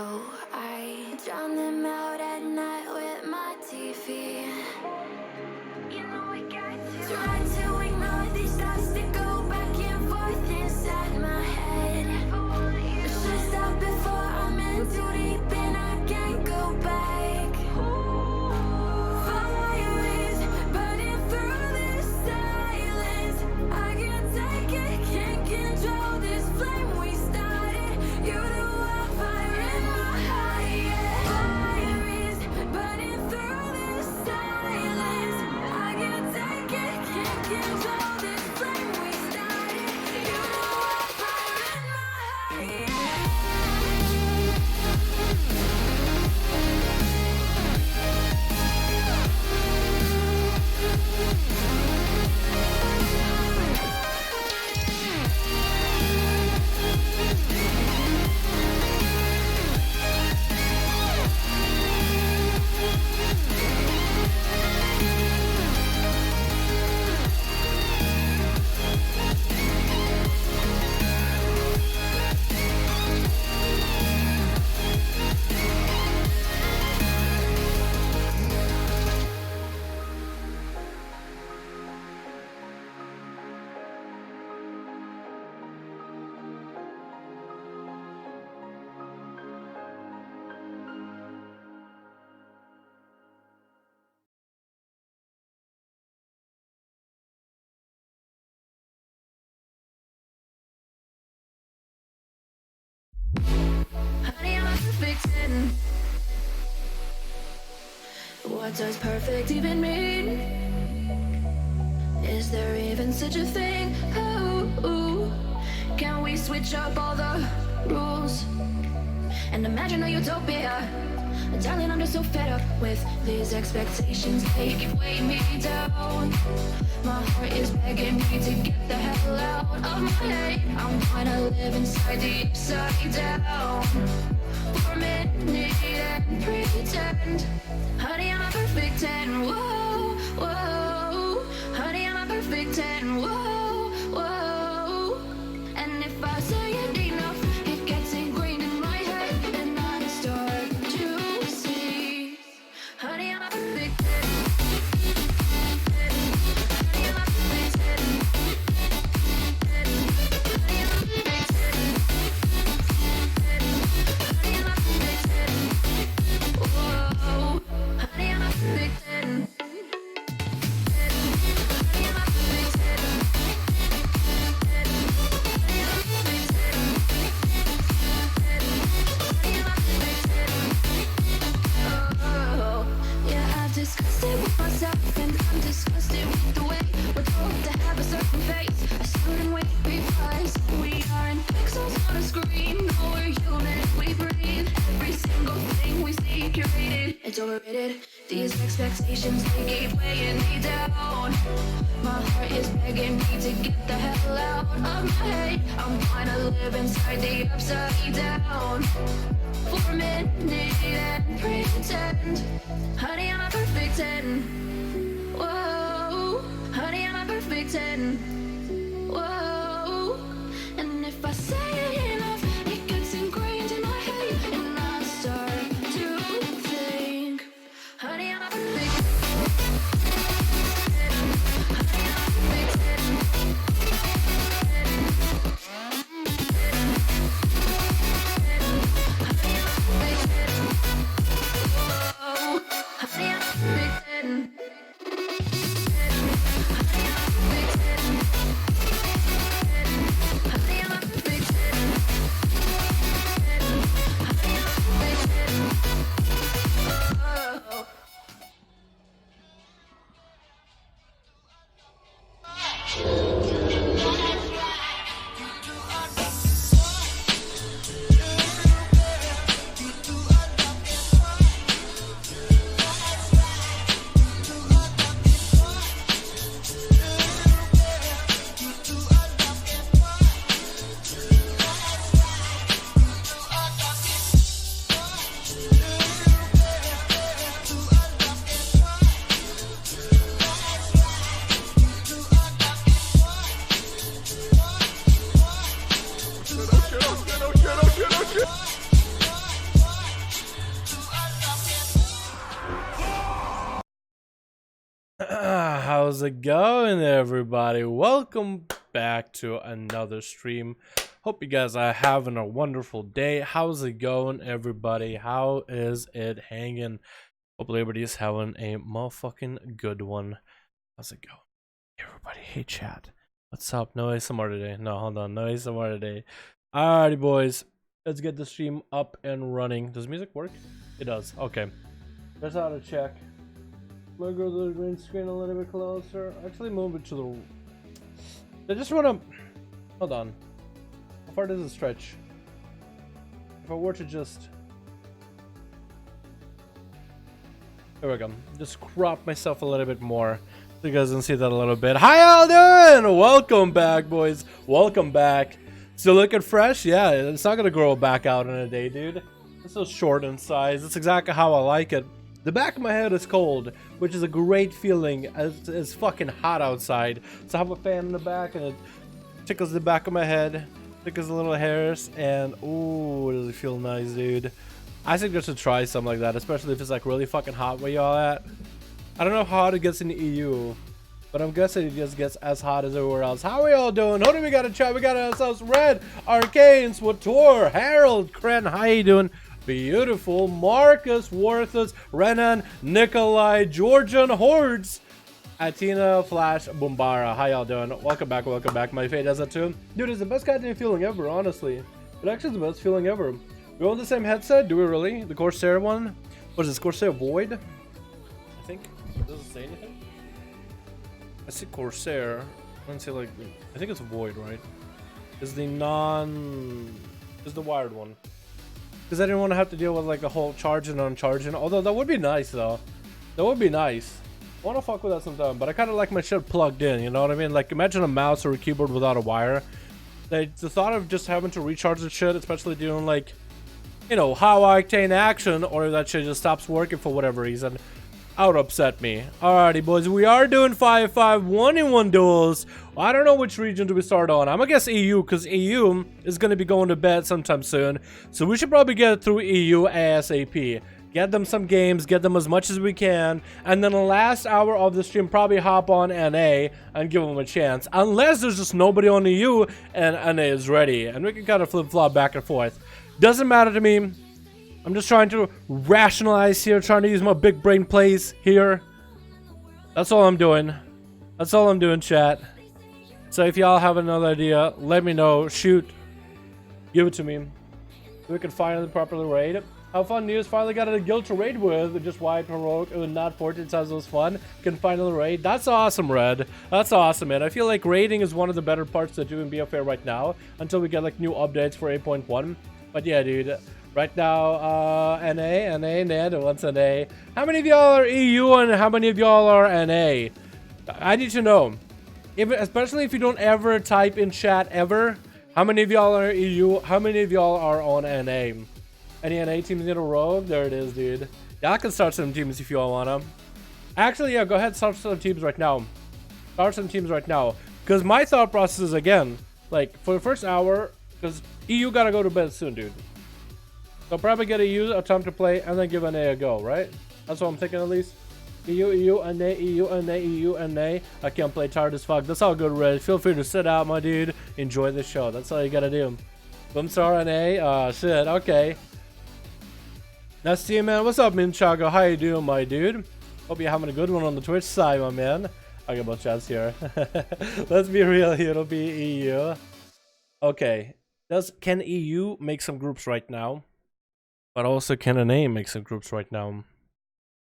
I drown them out at night with my TV. You know I got to try to ignore these thoughts that go back and forth inside my head. Should stop before I'm in too deep and I can't go back. Fire is burning through this silence. I can't take it, can't control this flame we started. You the wildfire in my heart, yeah. Fire is burning through this silence. I can't take it, can't control this flame we started. You the wildfire in my heart, yeah. Honey, I'm a perfect 10. What does perfect even mean? Is there even such a thing? Oh, can we switch up all the rules and imagine a utopia? Darling, I'm just so fed up with these expectations. They keep weighing me down. My heart is begging me to get the hell out of my head. I'm gonna live inside the upside down for a minute and pretend. Honey, I'm a perfect 10. Whoa, whoa. Honey, I'm a perfect 10. Whoa, whoa. And if I say it enough, it gets ingrained in my head, and I start to see. Honey, I'm a perfect 10. Honey, I'm a perfect 10. Honey, I'm a perfect 10. Honey, I'm a perfect 10. Whoa. Honey, I'm a perfect 10. Honey, I'm a perfect 10. Honey, I'm a perfect 10. Honey, I'm a perfect 10. Oh, yeah, I've discussed it with myself, and I'm disgusted with the way we're told to have a certain face, a certain way, because we aren't pixels on a screen. No, we're human, we breathe. Every single thing we see curated, it's overrated. These expectations, they keep weighing me down. My heart is begging me to get the hell out of my head. I'm gonna live inside the upside down for a minute and pretend. Honey, I'm a perfect 10. Whoa. Honey, I'm a perfect 10. Whoa. And if I say it enough, it gets ingrained in my head, and I start to think. Honey, I'm a perfect 10. Honey, I'm a perfect 10. Honey, I'm a perfect 10. Whoa. Honey, I'm a perfect 10. Honey, I'm a perfect 10. How's it going, everybody? Welcome back to another stream. Hope you guys are having a wonderful day. How's it going, everybody? How is it hanging? Hope everybody's having a motherfucking good one. How's it going, everybody? Hey, chat. What's up? No ASMR today. No, hold on. No ASMR today. Alrighty, boys. Let's get the stream up and running. Does music work? It does. Okay. That's how to check. I'll go to the green screen a little bit closer. Actually, move it to the. I just want to. Hold on. How far does it stretch? If I were to just. There we go. Just crop myself a little bit more so you guys can see that a little bit. How y'all doing? Welcome back, boys. Welcome back. Still looking fresh? Yeah, it's not gonna grow back out in a day, dude. It's so short in size. That's exactly how I like it. The back of my head is cold, which is a great feeling as it's fucking hot outside. So I have a fan in the back and it tickles the back of my head, tickles the little hairs, and ooh, does it feel nice, dude. I think just to try something like that, especially if it's like really fucking hot where y'all at. I don't know how hot it gets in the EU, but I'm guessing it just gets as hot as everywhere else. How are y'all doing? Who do we got to chat? We got ourselves Red, Arcane, Swator, Harold, Kren, how you doing? Beautiful, Marcus, Worthless, Renan, Nikolai, Georgian, Hordes, Atina, Flash, Bombara. How y'all doing? Welcome back, welcome back. My fate has it too. Dude, it's the best goddamn feeling ever, honestly. It actually is the best feeling ever. We own the same headset? Do we really? The Corsair one? What is this, Corsair Void? I think. Does it say anything? I see Corsair. I don't see like, I think it's Void, right? Is the is the wired one. Because I didn't want to have to deal with like the whole charging and uncharging. Although that would be nice though. That would be nice. I want to fuck with that sometime. But I kind of like my shit plugged in. You know what I mean? Like imagine a mouse or a keyboard without a wire. Like, the thought of just having to recharge the shit, especially doing like, you know, high octane action, or that shit just stops working for whatever reason, that would upset me. Alrighty, boys. We are doing 5-5 1-in-1 duels. I don't know which region do we start on. I'm gonna guess EU, because EU is gonna be going to bed sometime soon. So we should probably get through EU ASAP. Get them some games, get them as much as we can, and then the last hour of the stream probably hop on NA and give them a chance. Unless there's just nobody on EU and NA is ready, and we can kind of flip-flop back and forth. Doesn't matter to me. I'm just trying to rationalize here, trying to use my big brain plays here. That's all I'm doing. That's all I'm doing, chat. So if y'all have another idea, let me know. Shoot. Give it to me. So we can finally properly raid. How fun news, finally got a guild to raid with. Just wiped heroic and not 14 times it was fun. Can finally raid. That's awesome, Red. That's awesome, man. I feel like raiding is one of the better parts to do in BFA right now. Until we get like new updates for 8.1. But yeah, dude. Right now, NA, Ned, what's NA? How many of y'all are EU and how many of y'all are NA? I need to know. Especially if you don't ever type in chat ever. How many of y'all are EU? How many of y'all are on NA? Any NA teams in a row? There it is, dude. Y'all can start some teams if y'all wanna. Actually, yeah, go ahead, start some teams right now. Start some teams right now. Because my thought process is, again, like, for the first hour, because EU gotta go to bed soon, dude. So probably get a time to play and then give NA a go, right? That's what I'm thinking at least. EU, NA, EU, NA, EU, NA. I can't play tired as fuck. That's all good, Red. Feel free to sit out, my dude. Enjoy the show. That's all you gotta do. Boomstar NA. Oh, shit. Okay. Now, see, man. What's up, Minchago? How you doing, my dude? Hope you're having a good one on the Twitch side, my man. I got both chats here. Let's be real here. It'll be EU. Okay. Can EU make some groups right now? But also, can NA make some groups right now?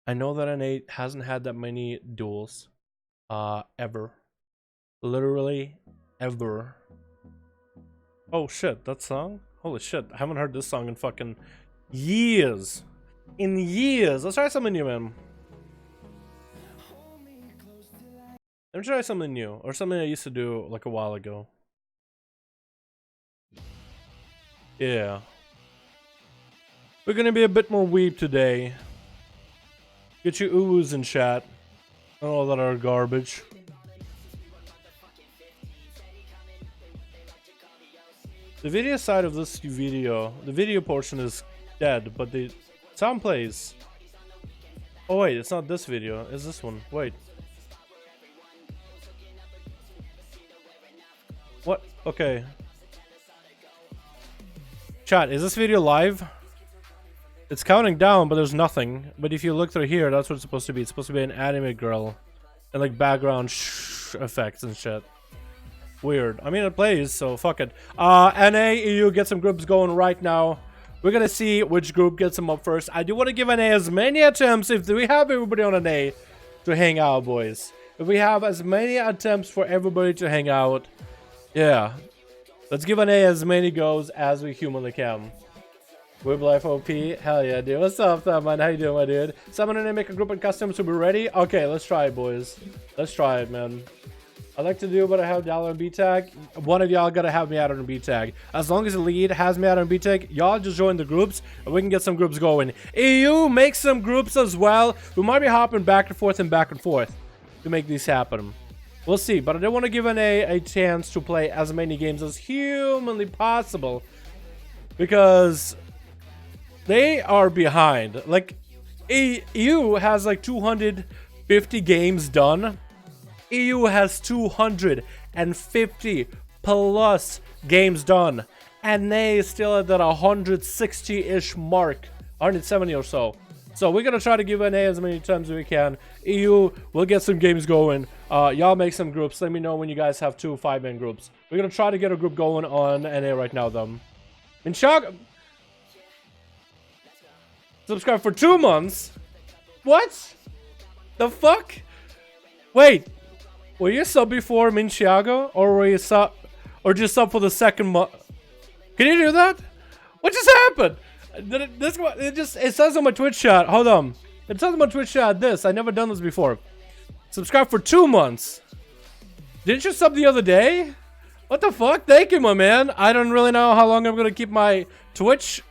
I know that NA hasn't had that many duels. Ever. Literally, ever. Oh shit, that song? Holy shit, I haven't heard this song in fucking years. In years. Let's try something new, man. Let me try something new. Or something I used to do like a while ago. Yeah. We're gonna be a bit more weeb today. Get your oohs in chat. And all that are garbage. The video side of this video, the video portion is dead, but the sound plays. Oh wait, it's not this video, it's this one. Wait. What? Okay. Chat, is this video live? It's counting down, but there's nothing. But if you look through here, that's what it's supposed to be. It's supposed to be an anime girl. And like background effects and shit. Weird. I mean, it plays, so fuck it. NA, EU, get some groups going right now. We're gonna see which group gets them up first. I do want to give NA as many attempts, if we have everybody on NA, to hang out, boys. If we have as many attempts for everybody to hang out, yeah. Let's give NA as many goes as we humanly can. Web Life OP, hell yeah, dude. What's up, man? How you doing, my dude? Someone and make a group and customs to be ready. Okay, let's try it, boys. Let's try it, man. I'd like to do, but I have dollar and B tag. One of y'all gotta have me out on B tag. As long as the lead has me out on B tag, y'all just join the groups and we can get some groups going. EU, make some groups as well. We might be hopping back and forth to make these happen. We'll see, but I don't want to give a chance to play as many games as humanly possible because they are behind. Like, EU has like 250 games done. EU has 250 plus games done, and they still at that 160-ish mark, 170 or so. So we're gonna try to give NA as many times as we can. EU, we'll get some games going. Y'all make some groups. Let me know when you guys have 2 5-man groups. We're gonna try to get a group going on NA right now, though. In shock. Subscribe for 2 months. What? The fuck? Wait. Were you sub before Minchiago, or were you sub, or just sub for the second month? Can you do that? What just happened? It says on my Twitch chat. Hold on. It says on my Twitch chat this. I never done this before. Subscribe for 2 months. Didn't you sub the other day? What the fuck? Thank you, my man. I don't really know how long I'm gonna keep my Twitch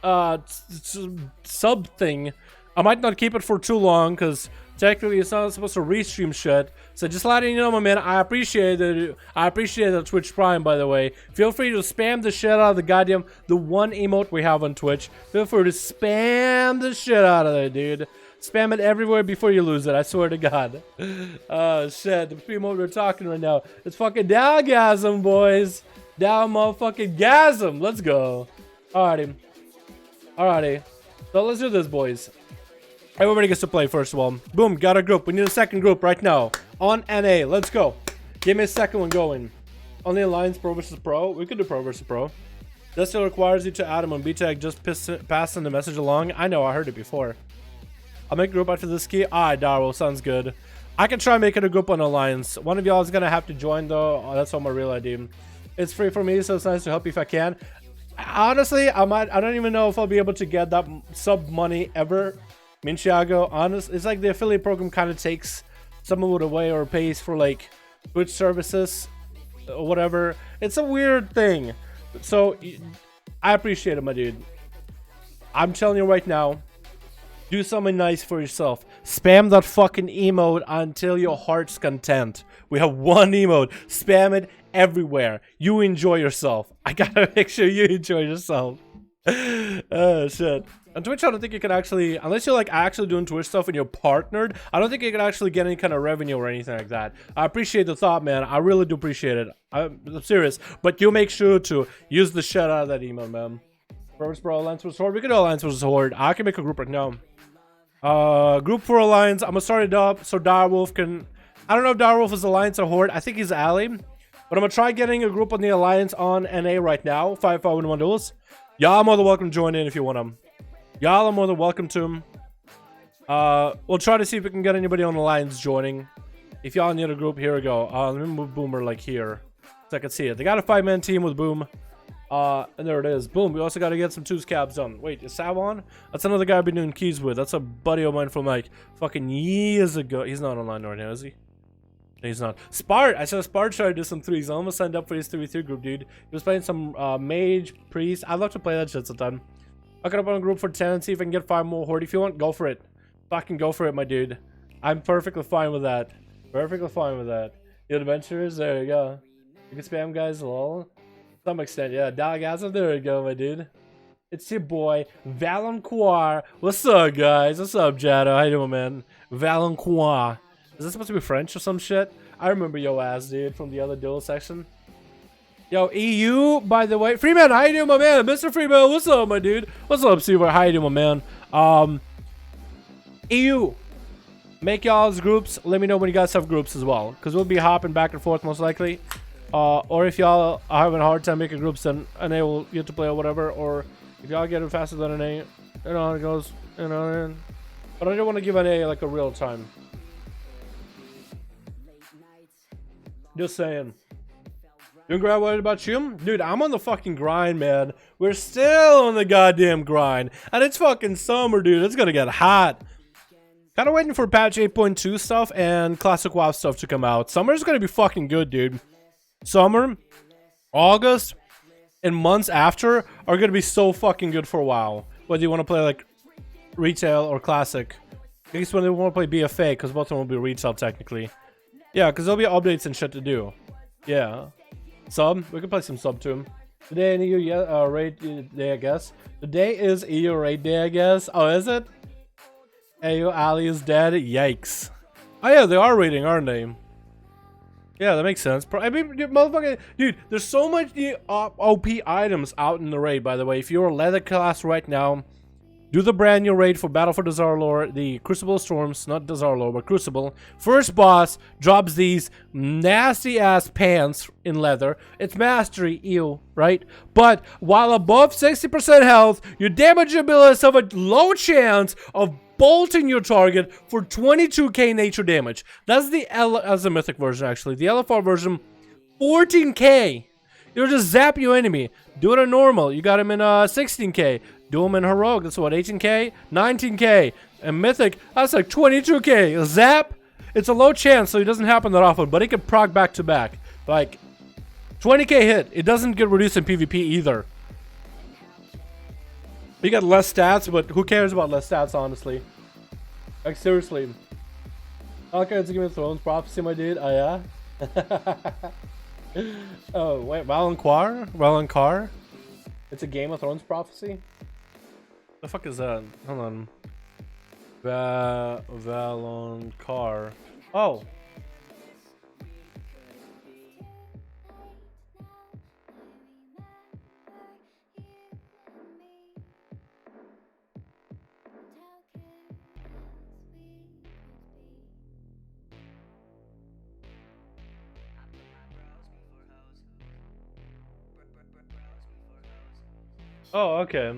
sub thing. I might not keep it for too long because technically it's not supposed to restream shit. So just letting you know, my man, I appreciate it. I appreciate the Twitch Prime, by the way. Feel free to spam the shit out of the one emote we have on Twitch. Feel free to spam the shit out of it, dude. Spam it everywhere before you lose it, I swear to God. Oh, shit. The emote we're talking right now. It's fucking downgasm, boys. Down motherfucking gasm. Let's go. Alrighty. Alrighty. So let's do this, boys. Everybody gets to play first of all. Boom, got a group. We need a second group right now. On NA, let's go. Give me a second one going. Only Alliance Pro versus Pro. We could do Pro versus Pro. That still requires you to add him on B-Tag, just passing the message along. I know, I heard it before. I'll make a group after this key. Alright, Darwell, sounds good. I can try making a group on Alliance. One of y'all is gonna have to join though. Oh, that's on my real ID. It's free for me, so it's nice to help you if I can. Honestly, I don't even know if I'll be able to get that sub money ever. Minchiago, honest, it's like the affiliate program kind of takes some of it away or pays for like Twitch services or whatever. It's a weird thing. So I appreciate it, my dude. I'm telling you right now, do something nice for yourself. Spam that fucking emote until your heart's content. We have one emote. Spam it everywhere. You enjoy yourself. I gotta make sure you enjoy yourself. Oh shit. On Twitch, I don't think you can actually, unless you're like actually doing Twitch stuff and you're partnered, I don't think you can actually get any kind of revenue or anything like that. I appreciate the thought, man. I really do appreciate it. I'm serious. But you make sure to use the shit out of that email, man. First, bro, Alliance vs Horde. We can do Alliance vs Horde. I can make a group right now. Group for Alliance. I'm gonna start it up so Direwolf can. I don't know if Direwolf is Alliance or Horde. I think he's Ally. But I'm gonna try getting a group on the Alliance on NA right now. 5-5-1 duels. Y'all are more than welcome to join in if you want them. Y'all are more than welcome to them. We'll try to see if we can get anybody on Alliance joining. If y'all need a group, here we go. Let me move Boomer like here so I can see it. They got a 5-man team with Boom. And there it is. Boom. We also got to get some 2 scabs done. Wait, is Sav on? That's another guy I've been doing keys with. That's a buddy of mine from like fucking years ago. He's not online right now, is he? No, he's not. Spart! I saw Spart try to do some 3s. I almost signed up for his 3v3 group, dude. He was playing some mage, priest. I'd love to play that shit sometime. I'll get up on a group for 10 and see if I can get 5 more Horde. If you want, go for it. Fucking go for it, my dude. I'm perfectly fine with that. Perfectly fine with that. The adventurers, there you go. You can spam guys, lol. To some extent, yeah. Doggasm, there you go, my dude. It's your boy, Valencoir. What's up, guys? What's up, Jado? How you doing, man? Valencoir. Is this supposed to be French or some shit? I remember yo ass, dude, from the other duel section. Yo, EU, by the way. Freeman, how you doing, my man? Mr. Freeman, what's up, my dude? What's up, Seaver? How you doing, my man? EU, make y'all's groups. Let me know when you guys have groups as well, because we'll be hopping back and forth most likely. Or if y'all are having a hard time making groups, then NA will get to play or whatever. Or if y'all get it faster than NA, you know how it goes. You know, but I don't want to give NA like a real time. Just saying. Doing great. What about you? Dude, I'm on the fucking grind, man. We're still on the goddamn grind. And it's fucking summer, dude. It's gonna get hot. Kind of waiting for patch 8.2 stuff and classic WoW stuff to come out. Summer's gonna be fucking good, dude. Summer, August, and months after are gonna be so fucking good for WoW. Whether you want to play like retail or classic. At least when they want to play BFA, because both of them will be retail technically. Yeah, because there'll be updates and shit to do. Yeah. Sub, we can play some sub to him. Today in EU raid day, I guess. Today is EU raid day, I guess. Oh, is it? Ayo, Ali is dead. Yikes. Oh yeah, they are raiding, aren't they? Yeah, that makes sense. I mean, motherfucker, dude, there's so much OP items out in the raid, by the way. If you're a leather class right now, do the brand new raid for Battle for Dazar'alor, the Crucible Storms, not Dazar'alor, but Crucible. First boss drops these nasty ass pants in leather. It's mastery, ew, right? But while above 60% health, your damage abilities have a low chance of bolting your target for 22k nature damage. That's the as the mythic version, actually. The LFR version, 14k. It'll just zap your enemy. Do it on normal. You got him in 16k. Do him in heroic. That's what, 18k, 19k, and mythic. That's like 22k. Zap. It's a low chance, so it doesn't happen that often, but it can proc back to back. Like 20k hit. It doesn't get reduced in PvP either. You got less stats, but who cares about less stats, honestly? Like, seriously. Okay, it's a Game of Thrones prophecy, my dude. Oh, yeah? Oh, wait. Valanquar? It's a Game of Thrones prophecy? The fuck is that? Hold on. Valanquar. Oh. Oh, okay.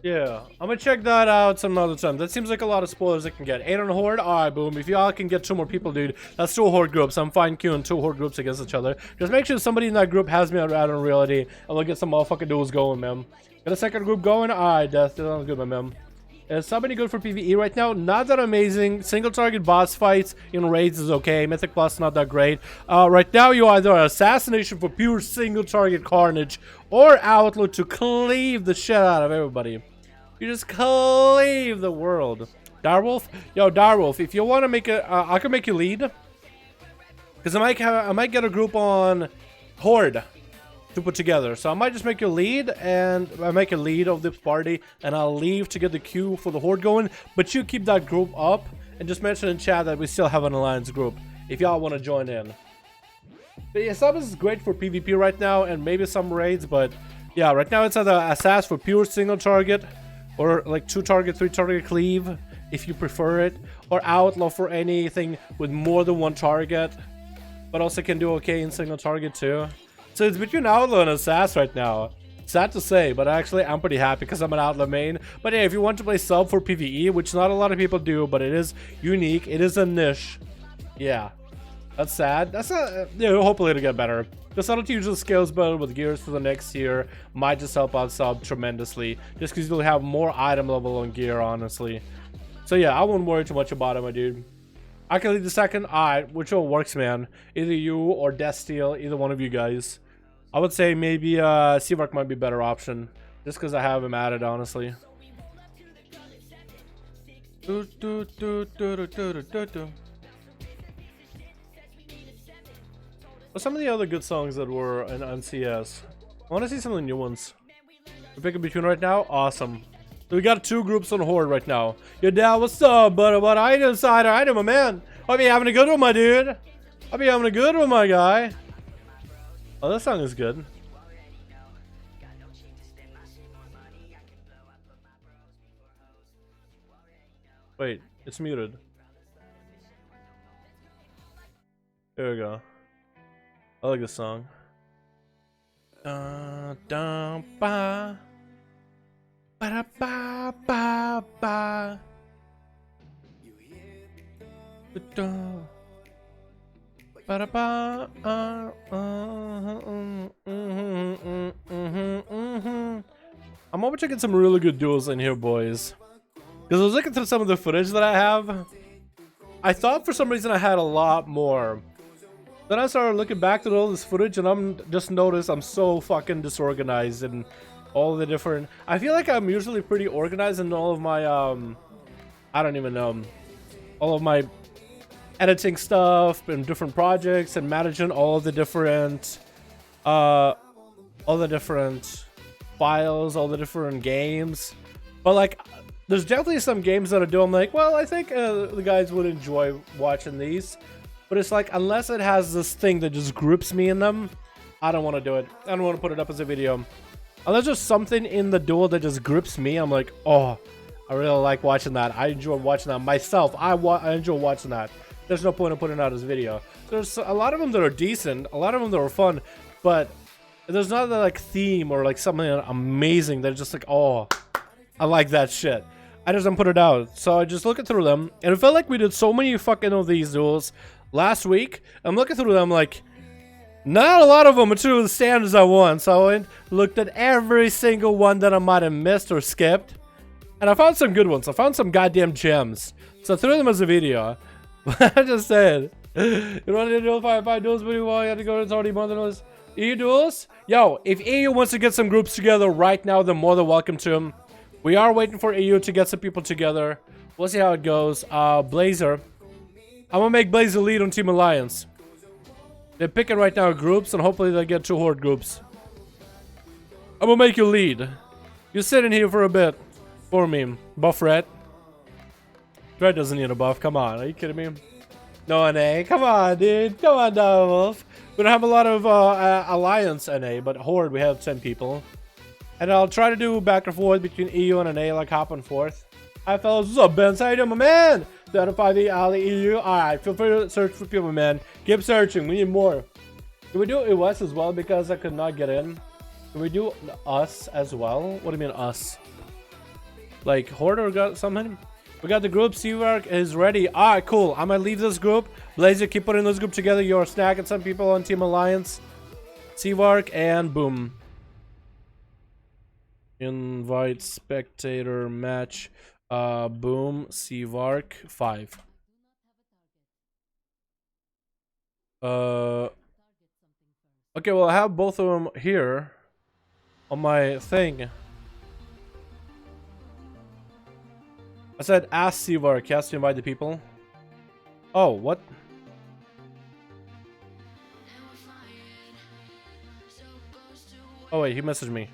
Yeah, I'm gonna check that out some other time. That seems like a lot of spoilers I can get. 8 on a horde? Alright, boom. If y'all can get 2 more people, dude, that's 2 horde groups. I'm fine queuing 2 horde groups against each other. Just make sure somebody in that group has me out in reality, and we'll get some motherfucking duels going, man. Got a second group going? Alright, that sounds good, my man. Is somebody good for PvE right now? Not that amazing. Single target boss fights in raids is okay. Mythic Plus not that great. Right now you either assassination for pure single target carnage or Outlaw to cleave the shit out of everybody. You just cleave the world. Direwolf? Yo, Direwolf, if you want to make a... I can make you lead. Because I might get a group on Horde to put together. So I might just make you lead, and I make a lead of this party, and I'll leave to get the queue for the horde going. But you keep that group up, and just mention in chat that we still have an alliance group if y'all want to join in. But yeah, Sabbath is great for PvP right now, and maybe some raids. But yeah, right now it's either Assassin for pure single target, or like 2 target, 3 target cleave if you prefer it, or Outlaw for anything with more than 1 target, but also can do okay in single target too. So it's between Outlaw and Assassin right now. Sad to say, but actually I'm pretty happy because I'm an Outlaw main. But yeah, if you want to play sub for PvE, which not a lot of people do, but it is unique, it is a niche. Yeah, that's sad. That's not, yeah, hopefully it'll get better. The subtlety usual skills build with gears for the next year might just help out sub tremendously, just because you'll have more item level on gear, honestly. So yeah, I won't worry too much about it, my dude. I can lead the second. Alright, which one works, man? Either you or Desc, either one of you guys. I would say maybe Seavark might be a better option, just because I have him added, honestly. What's some of the other good songs that were on CS? I want to see some of the new ones. We're picking between right now? Awesome. So we got 2 groups on Horde right now. Yo, Dal, what's up, buddy? What item, my man? Hope you having a good one, my dude. Hope you having a good one, my guy. Oh, that song is good. Wait, it's muted. There we go. I like this song. Da da ba ba da ba ba ba. Da ba da ba. I'm hoping to get some really good duels in here, boys. Because I was looking through some of the footage that I have. I thought for some reason I had a lot more. Then I started looking back at all this footage and I'm just noticed I'm so fucking disorganized and all the different... I feel like I'm usually pretty organized in all of my, I don't even know. All of my editing stuff and different projects and managing all the different, files, all the different games. But like, there's definitely some games that I do. I'm like, well, I think the guys would enjoy watching these. But it's like, unless it has this thing that just grips me in them, I don't want to do it. I don't want to put it up as a video. Unless there's something in the duel that just grips me, I'm like, oh, I really like watching that. I enjoy watching that myself. I enjoy watching that. There's no point in putting it out as a video. There's a lot of them that are decent, a lot of them that are fun, but there's not that like theme or like something amazing that's just like, oh, I like that shit. I just don't put it out. So I just looking through them, and it felt like we did so many fucking of these duels last week. I'm looking through them like, not a lot of them are to the standards I want. So I went, looked at every single one that I might have missed or skipped, and I found some good ones. I found some goddamn gems. So I threw them as a video. I just said, you want to do 5 duels pretty well, you have to go to 30 more than those EU duels? Yo, if EU wants to get some groups together right now, they're more than welcome to them. We are waiting for EU to get some people together. We'll see how it goes. Blazer. I'm gonna make Blazer lead on Team Alliance. They're picking right now groups, and hopefully they'll get 2 horde groups. I'm gonna make you lead. You sit in here for a bit. For me. Buff Red. Red doesn't need a buff. Come on. Are you kidding me? No NA. Come on, dude. Come on, Wolf. We don't have a lot of Alliance NA, but Horde, we have 10 people. And I'll try to do back and forth between EU and NA, like hop and forth. Hi, fellas. What's up, Ben? How you doing, my man? Identify the alley EU. Alright, feel free to search for people, man. Keep searching. We need more. Can we do US as well? Because I could not get in. Can we do us as well? What do you mean, us? Like, Horde or got something? We got the group. Seawork is ready. Alright, cool. I'm gonna leave this group. Blazer, keep putting this group together. You're snacking some people on Team Alliance. Seawork, and boom. Invite spectator match. Boom. Seawork 5. Okay, well, I have both of them here on my thing. I said ask Seawork, he has to invite the people. Oh, what? Oh wait, he messaged me.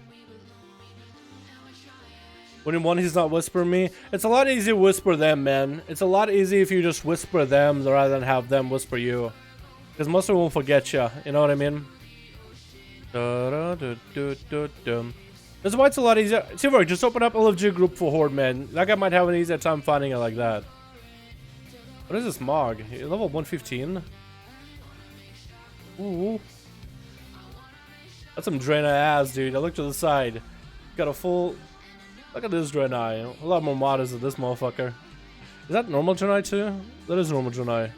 When one he's not whispering me. It's a lot easier to whisper them, man. It's a lot easier if you just whisper them rather than have them whisper you. Because most of them won't forget you. You know what I mean? That's why it's a lot easier. Seawork, just open up a legit group for Horde, man. That guy might have an easier time finding it like that. What is this Mog? Level 115? Ooh. That's some Draenei ass, dude. I look to the side. Got a full... Look at this Draenei. A lot more modders than this motherfucker. Is that normal Draenei too? That is normal Draenei.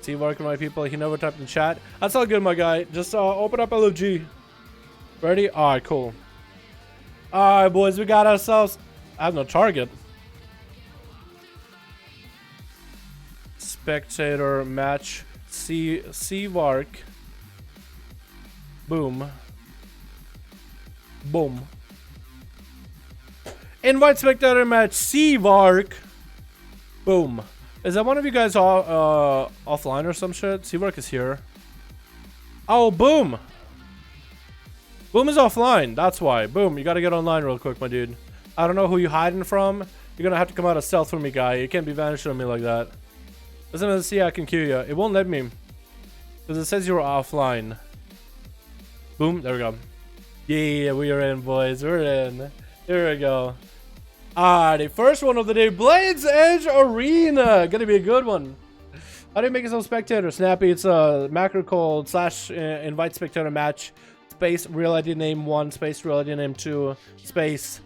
Seawork, my people. He never typed in chat. That's all good, my guy. Just open up LFG. Ready? Alright, cool. Alright, boys. We got ourselves... I have no target. Spectator match. Seawork. Boom. Boom. Invite spectator match. Seawork. Boom. Is that one of you guys offline or some shit? Seawork is here. Oh, boom. Boom is offline. That's why. Boom. You gotta get online real quick, my dude. I don't know who you're hiding from. You're gonna have to come out of stealth for me, guy. You can't be vanishing on me like that. Doesn't even see I can kill you. It won't let me. Because it says you're offline. Boom. There we go. Yeah, we are in, boys. We're in. Here we go. Alrighty, first one of the day. Blades Edge Arena. Gonna be a good one. How do you make yourself spectator? Snappy. It's a macro called / invite spectator match. Space real ID name 1. Space real ID name 2. Space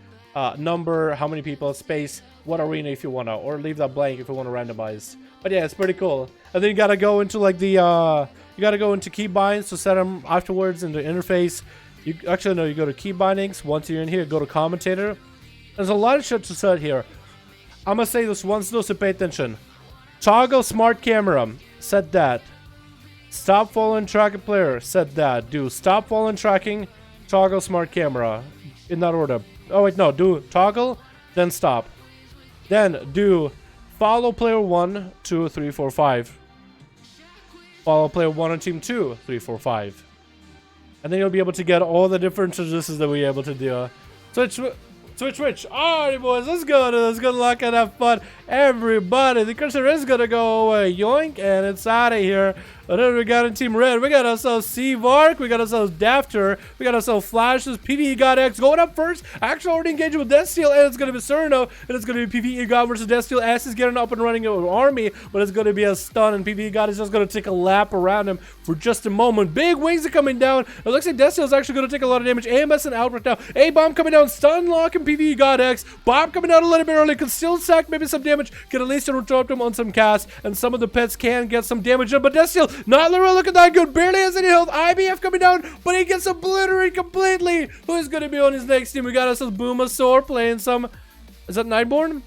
number. How many people? Space what arena if you wanna, or leave that blank if you wanna randomize. But yeah, it's pretty cool. And then you gotta go into like the you gotta go into key binds to set them afterwards in the interface. You actually no, you go to key bindings. Once you're in here, go to commentator. There's a lot of shit to set here. I'm gonna say this once though, so pay attention. Toggle smart camera, set that. Stop following tracking player, set that. Do stop following tracking, toggle smart camera. In that order. Oh wait, no, do toggle, then stop. Then do follow player 1, 2, 3, 4, 5. Follow player 1 on team 2, 3, 4, 5. And then you'll be able to get all the different traditions that we're able to do. Switch. Alright, boys, let's go. Let's go luck and have fun. Everybody, the cursor is gonna go away. Yoink, and it's out of here. And then we got in Team Red. We got ourselves Seavark. We got ourselves Dafter. We got ourselves Flashes. PvE God X going up first. Actually already engaging with Desc, and it's going to be Cerno. And it's going to be PvE God versus Desc. S is getting up and running with army, but it's going to be a stun. And PvE God is just going to take a lap around him for just a moment. Big wings are coming down. It looks like Desc is actually going to take a lot of damage. AMS and out right now. A-bomb coming down. Stun locking PvE God X. Bob coming out a little bit early. Can still sack maybe some damage. Can at least interrupt him on some casts. And some of the pets can get some damage in. But Desc not literally looking that good. Barely has any health. IBF coming down, but he gets obliterated completely. Who's going to be on his next team? We got ourselves Boomasaur playing some... Is that Nightborn?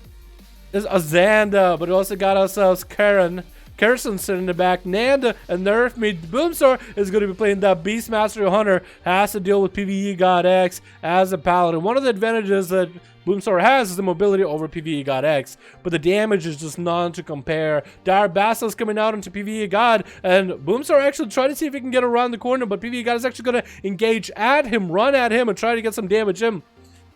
There's Azanda, but we also got ourselves Kerson sitting in the back. Nanda and Nerf me. Boomstar is going to be playing that Beastmaster Hunter. Has to deal with PvE God X as a paladin. One of the advantages that Boomstar has is the mobility over PvE God X, but the damage is just none to compare. Dire Basilisk coming out into PvE God, and Boomstar actually trying to see if he can get around the corner, but PvE God is actually going to engage at him, run at him, and try to get some damage in.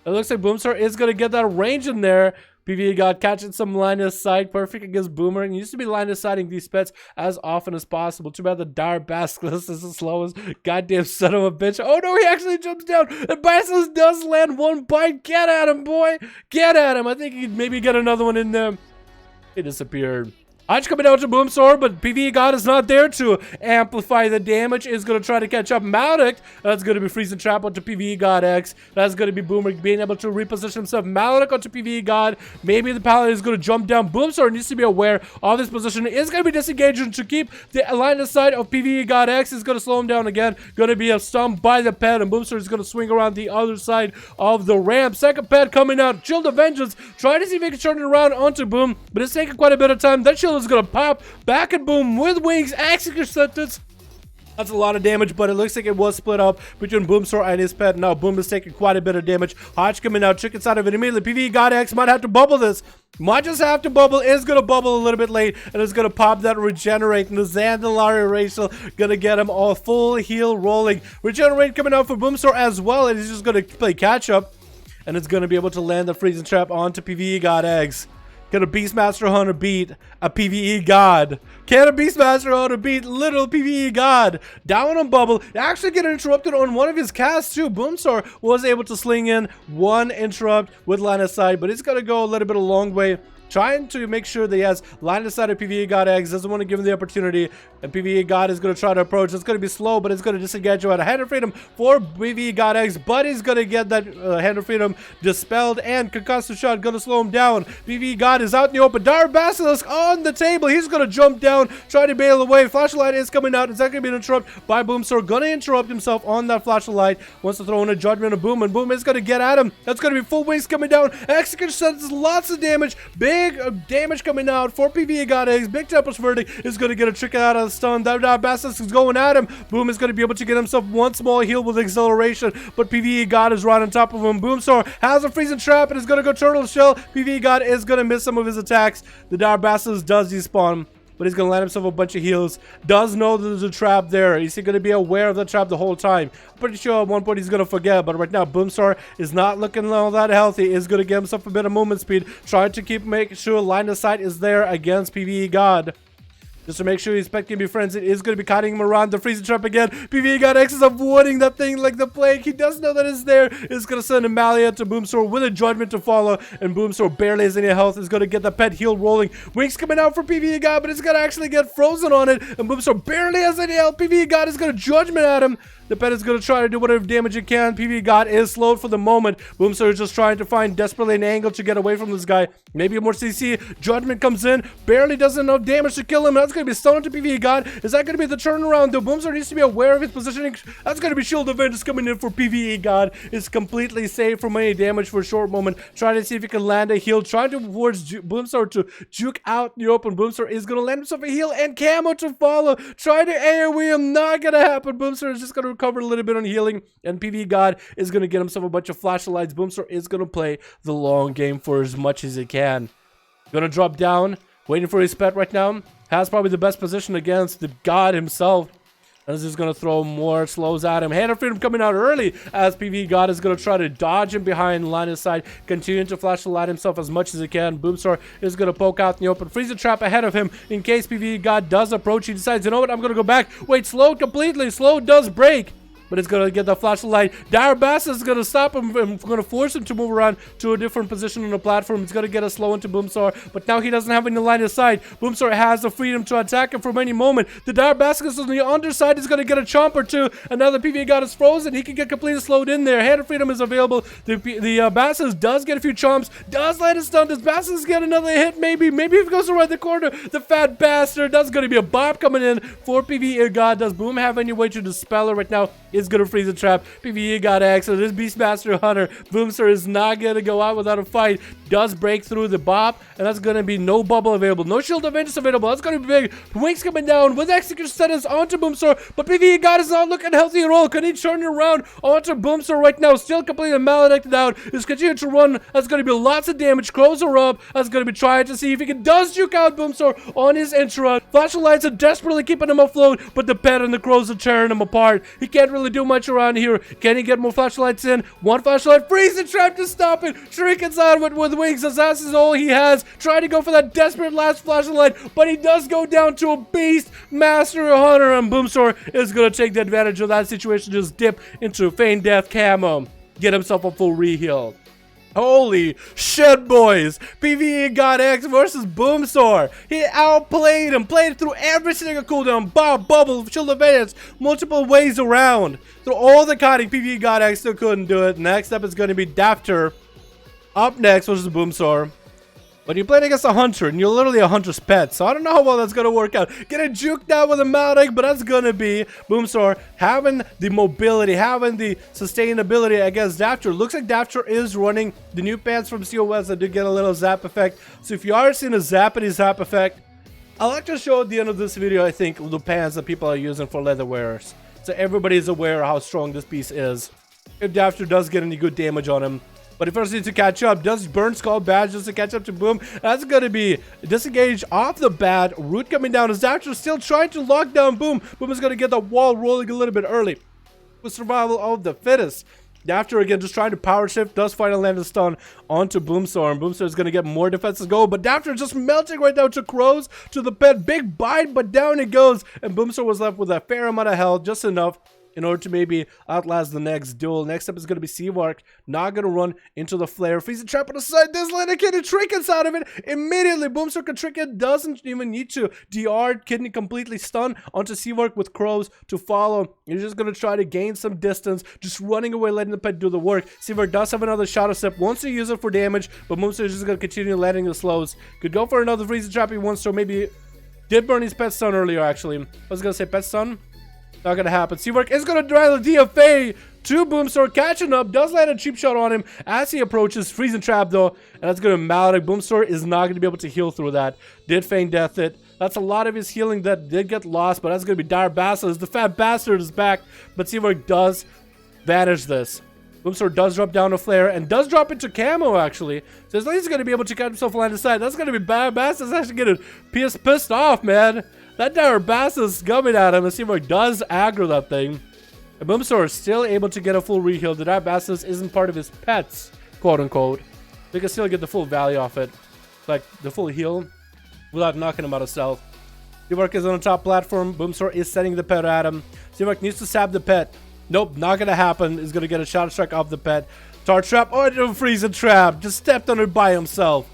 It looks like Boomstar is going to get that range in there. PvE God catching some line of sight, perfect against Boomer. And used to be line of sighting these pets as often as possible. Too bad the Dire Basilisk is the slowest goddamn son of a bitch. Oh no, he actually jumps down. And Basilisk does land one bite. Get at him, boy. Get at him. I think he'd maybe get another one in there. He disappeared. Hodge coming out to Boomstar, but PvE God is not there to amplify the damage. Is going to try to catch up Maldic. That's going to be freezing trap onto PvE God X. That's going to be Boomer being able to reposition himself. Maldic onto PvE God. Maybe the Paladin is going to jump down. Boomstar needs to be aware of this position. Is going to be disengaging to keep the line of sight of PvE God X. Is going to slow him down again. Going to be a stump by the pet, and Boomstar is going to swing around the other side of the ramp. Second pet coming out. Shield of Vengeance. Trying to see if he can turn it around onto Boom, but it's taking quite a bit of time. That shield is going to pop back at Boom with wings. Axing sentence. That's a lot of damage, but it looks like it was split up between Boomstar and his pet. Now Boom is taking quite a bit of damage. Hodge coming out, chicken side of it immediately. PvE God X might have to bubble this. Might just have to bubble. Is going to bubble a little bit late, and is going to pop that regenerate. And the Zandalari Racial going to get him all full heal rolling. Regenerate coming out for Boomstar as well, and he's just going to play catch up. And it's going to be able to land the freezing trap onto PvE God X. Can a Beastmaster Hunter beat a PvE God? Can a Beastmaster Hunter beat little PvE God? Down on Bubble. Actually getting interrupted on one of his casts too. Boomstar was able to sling in one interrupt with line of sight, but he's going to go a little bit a long way. Trying to make sure that he has line of sight of PvE God X. Doesn't want to give him the opportunity. And PvE God is going to try to approach. It's going to be slow, but it's going to disengage you at a hand of freedom for PvE God X. But he's going to get that hand of freedom dispelled. And concussive shot going to slow him down. PvE God is out in the open. Dire Basilisk on the table. He's going to jump down. Try to bail away. Flashlight is coming out. Is that going to be an interrupt by Boomstar? Going to interrupt himself on that flashlight. Wants to throw in a judgment of Boom. And Boom is going to get at him. That's going to be full wings coming down. Execution sends lots of damage. Big damage coming out for PvE God X. Big Tempest Verdict is going to get a trick out of the stun. Dire Basilisk is going at him. Boom is going to be able to get himself one small heal with acceleration, but PvE God is right on top of him. Boomstar has a freezing trap and is going to go Turtle Shell. PvE God is going to miss some of his attacks. The Dire Basilisk does despawn, but he's going to land himself a bunch of heals. Does know that there's a trap there. Is he going to be aware of the trap the whole time? I'm pretty sure at one point he's going to forget, but right now Boomstar is not looking all that healthy. Is going to get himself a bit of movement speed. Trying to make sure line of sight is there against PvE God. Just to make sure his pet can be friends, it is going to be cutting him around the freezing trap again. PvE God X is avoiding that thing like the plague. He does know that it's there. It's going to send a Malia to Boomsor with a judgment to follow. And Boomsor barely has any health. Is going to get the pet heal rolling. Wings coming out for PvE God, but it's going to actually get frozen on it. And Boomsor barely has any health. PvE God is going to judgment at him. The pet is going to try to do whatever damage it can. PvE God is slowed for the moment. Boomsor is just trying to find desperately an angle to get away from this guy. Maybe more CC. Judgment comes in. Barely does enough damage to kill him. That's going to be stunned to PvE God. Is that going to be the turnaround though? Boomsor needs to be aware of his positioning. That's going to be Shield of Vengeance coming in for PvE God. It's completely safe from any damage for a short moment. Trying to see if he can land a heal. Trying to force Boomsor to juke out the open. Boomsor is going to land himself a heal and camo to follow. Trying to AoE him. Not going to happen. Boomsor is just going to recover a little bit on healing, and PvE God is going to get himself a bunch of flashlights. Boomsor is going to play the long game for as much as he can. Going to drop down, waiting for his pet right now. Has probably the best position against the God himself. And is just going to throw more slows at him. Hand of Freedom coming out early as PvE God is going to try to dodge him behind line of sight. Continuing to flash the light himself as much as he can. Boomsor is going to poke out in the open. Freeze the trap ahead of him in case PvE God does approach. He decides, you know what, I'm going to go back. Wait, slow completely. Slow does break. But it's going to get the flashlight. Dire Bass is going to stop him. I'm going to force him to move around to a different position on the platform. He's going to get a slow into Boomsor. But now he doesn't have any line of sight. Boomsor has the freedom to attack him from any moment. The Dire Bass is on the underside. He's going to get a chomp or two. And now the PvE God is frozen. He can get completely slowed in there. Hand of Freedom is available. The Bassus does get a few chomps. Does land a stun. Does Bassus get another hit? Maybe if he goes around the corner. The fat bastard. That's going to be a bop coming in for PvE God. Does Boom have any way to dispel her right now? Is going to freeze the trap. PvE God X. So this Beastmaster Hunter. Boomsor is not going to go out without a fight. Does break through the bop. And that's going to be no bubble available. No Shield of Vengeance available. That's going to be big. Wings coming down with Execution status onto Boomsor. But PvE God is not looking healthy at all. Can he turn it around onto Boomsor right now? Still completely maledicted out. Is continuing to run. That's going to be lots of damage. Crows are up. That's going to be trying to see if he can does juke out Boomsor on his intro. Flashlights are desperately keeping him afloat. But the pet and the crows are tearing him apart. He can't really do much around here. Can he get more flashlights in? One flashlight. Freeze the trap to stop it. Shrink inside with wings. Assassin is all he has. Trying to go for that desperate last flashlight. But he does go down to a beast. Master Hunter, and Boomsor is going to take the advantage of that situation. Just dip into Feign Death camo. Get himself a full re-heal. Holy shit, boys. PvE God X versus Boomsor. He outplayed him. Played through every single cooldown. Bob, bubble, Shield of Vengeance. Multiple ways around. Through all the cutting, PvE God X still couldn't do it. Next up is going to be Dafter. Up next versus Boomsor. But you're playing against a hunter, and you're literally a hunter's pet, so I don't know how well that's going to work out. Getting juked out with a Maldic, but that's going to be Boomsor having the mobility, having the sustainability against Dafter. Looks like Dafter is running the new pants from COS that do get a little zap effect. So if you are seeing a zappity zap effect, I'll like to show at the end of this video, I think, the pants that people are using for leather wearers. So everybody is aware of how strong this piece is. If Dafter does get any good damage on him. But he first needs to catch up. Does Burn Skull badge just to catch up to Boom? That's going to be disengaged off the bat. Root coming down. As Dafter still trying to lock down Boom. Boom is going to get the wall rolling a little bit early. With survival of the fittest. Dafter again just trying to power shift. Does finally land a stun onto Boomsor. And Boomsor is going to get more defenses go. But Dafter just melting right down to Crows. To the pet. Big bite. But down it goes. And Boomsor was left with a fair amount of health. Just enough in order to maybe outlast the next duel. Next up is going to be Seavark. Not going to run into the flare. Freeze the trap on the side. There's Lena Kidney Trinkets out of it. Immediately, Boomsor can Trinket. Doesn't even need to. DR Kidney completely stunned onto Seavark with Crows to follow. He's just going to try to gain some distance. Just running away, letting the pet do the work. Seavark does have another Shadow Step. Wants to use it for damage, but Boomsor is just going to continue letting the slows. Could go for another Freeze the trap he wants to. Maybe did burn his pet stun earlier, actually. I was going to say pet stun. Not gonna happen. Seavark is gonna drive the DFA to Boomsor, catching up. Does land a cheap shot on him as he approaches. Freezing trap though, and that's gonna Maldic. Boomsor is not gonna be able to heal through that. Did Feign Death it. That's a lot of his healing that did get lost, but that's gonna be Dire Basilisk. The fat bastard is back, but Seavark does vanish this. Boomsor does drop down a flare and does drop into camo actually. So at least he's gonna be able to cut himself line of sight. That's gonna be bad. Basilisk actually getting pissed off, man. That Dire Bass is coming at him, and Seavark does aggro that thing. And Boomsor is still able to get a full reheal. The Dire Bass isn't part of his pets, quote unquote. They can still get the full value off it. Like the full heal without knocking him out of stealth. Seamark is on the top platform. Boomstar is sending the pet at him. Seamark needs to stab the pet. Nope, not gonna happen. He's gonna get a shadow strike off the pet. Tar trap. Oh, it didn't freeze a trap. Just stepped on it by himself.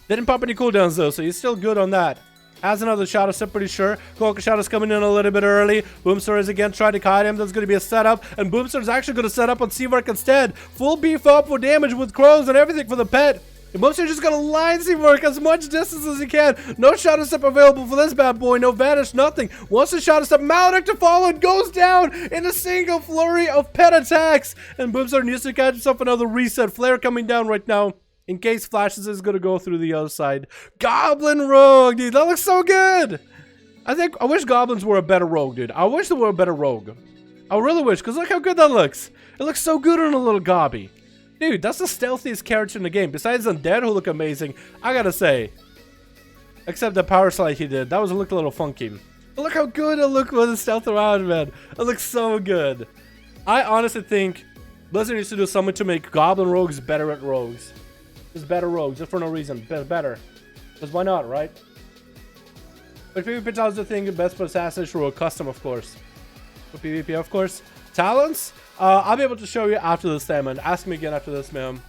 Didn't pop any cooldowns though, so he's still good on that. Has another shadow step, pretty sure. Coca Shadow's coming in a little bit early. Boomstar is again trying to kite him. That's going to be a setup. And Boomstar is actually going to set up on Seamark instead. Full beef up for damage with crows and everything for the pet. And Boomstar just going to line Seamark as much distance as he can. No shadow step available for this bad boy. No vanish, nothing. Wants the shadow step. Maledict to follow and goes down in a single flurry of pet attacks. And Boomstar needs to catch himself another reset. Flare coming down right now. In case Flashes is going to go through the other side. Goblin Rogue, dude. That looks so good. I wish Goblins were a better rogue, dude. I wish they were a better rogue. I really wish, because look how good that looks. It looks so good on a little Gobby. Dude, that's the stealthiest character in the game. Besides Undead, who look amazing. I gotta say. Except the power slide he did. That looked a little funky. But look how good it looked with the stealth around, man. It looks so good. I honestly think Blizzard needs to do something to make Goblin Rogues better at rogues. Just better rogues, just for no reason. Better. Because why not, right? But PvP talents the thing, best for assassination rule, custom, of course. For PvP, of course. Talents? I'll be able to show you after this time, man. Ask me again after this, man.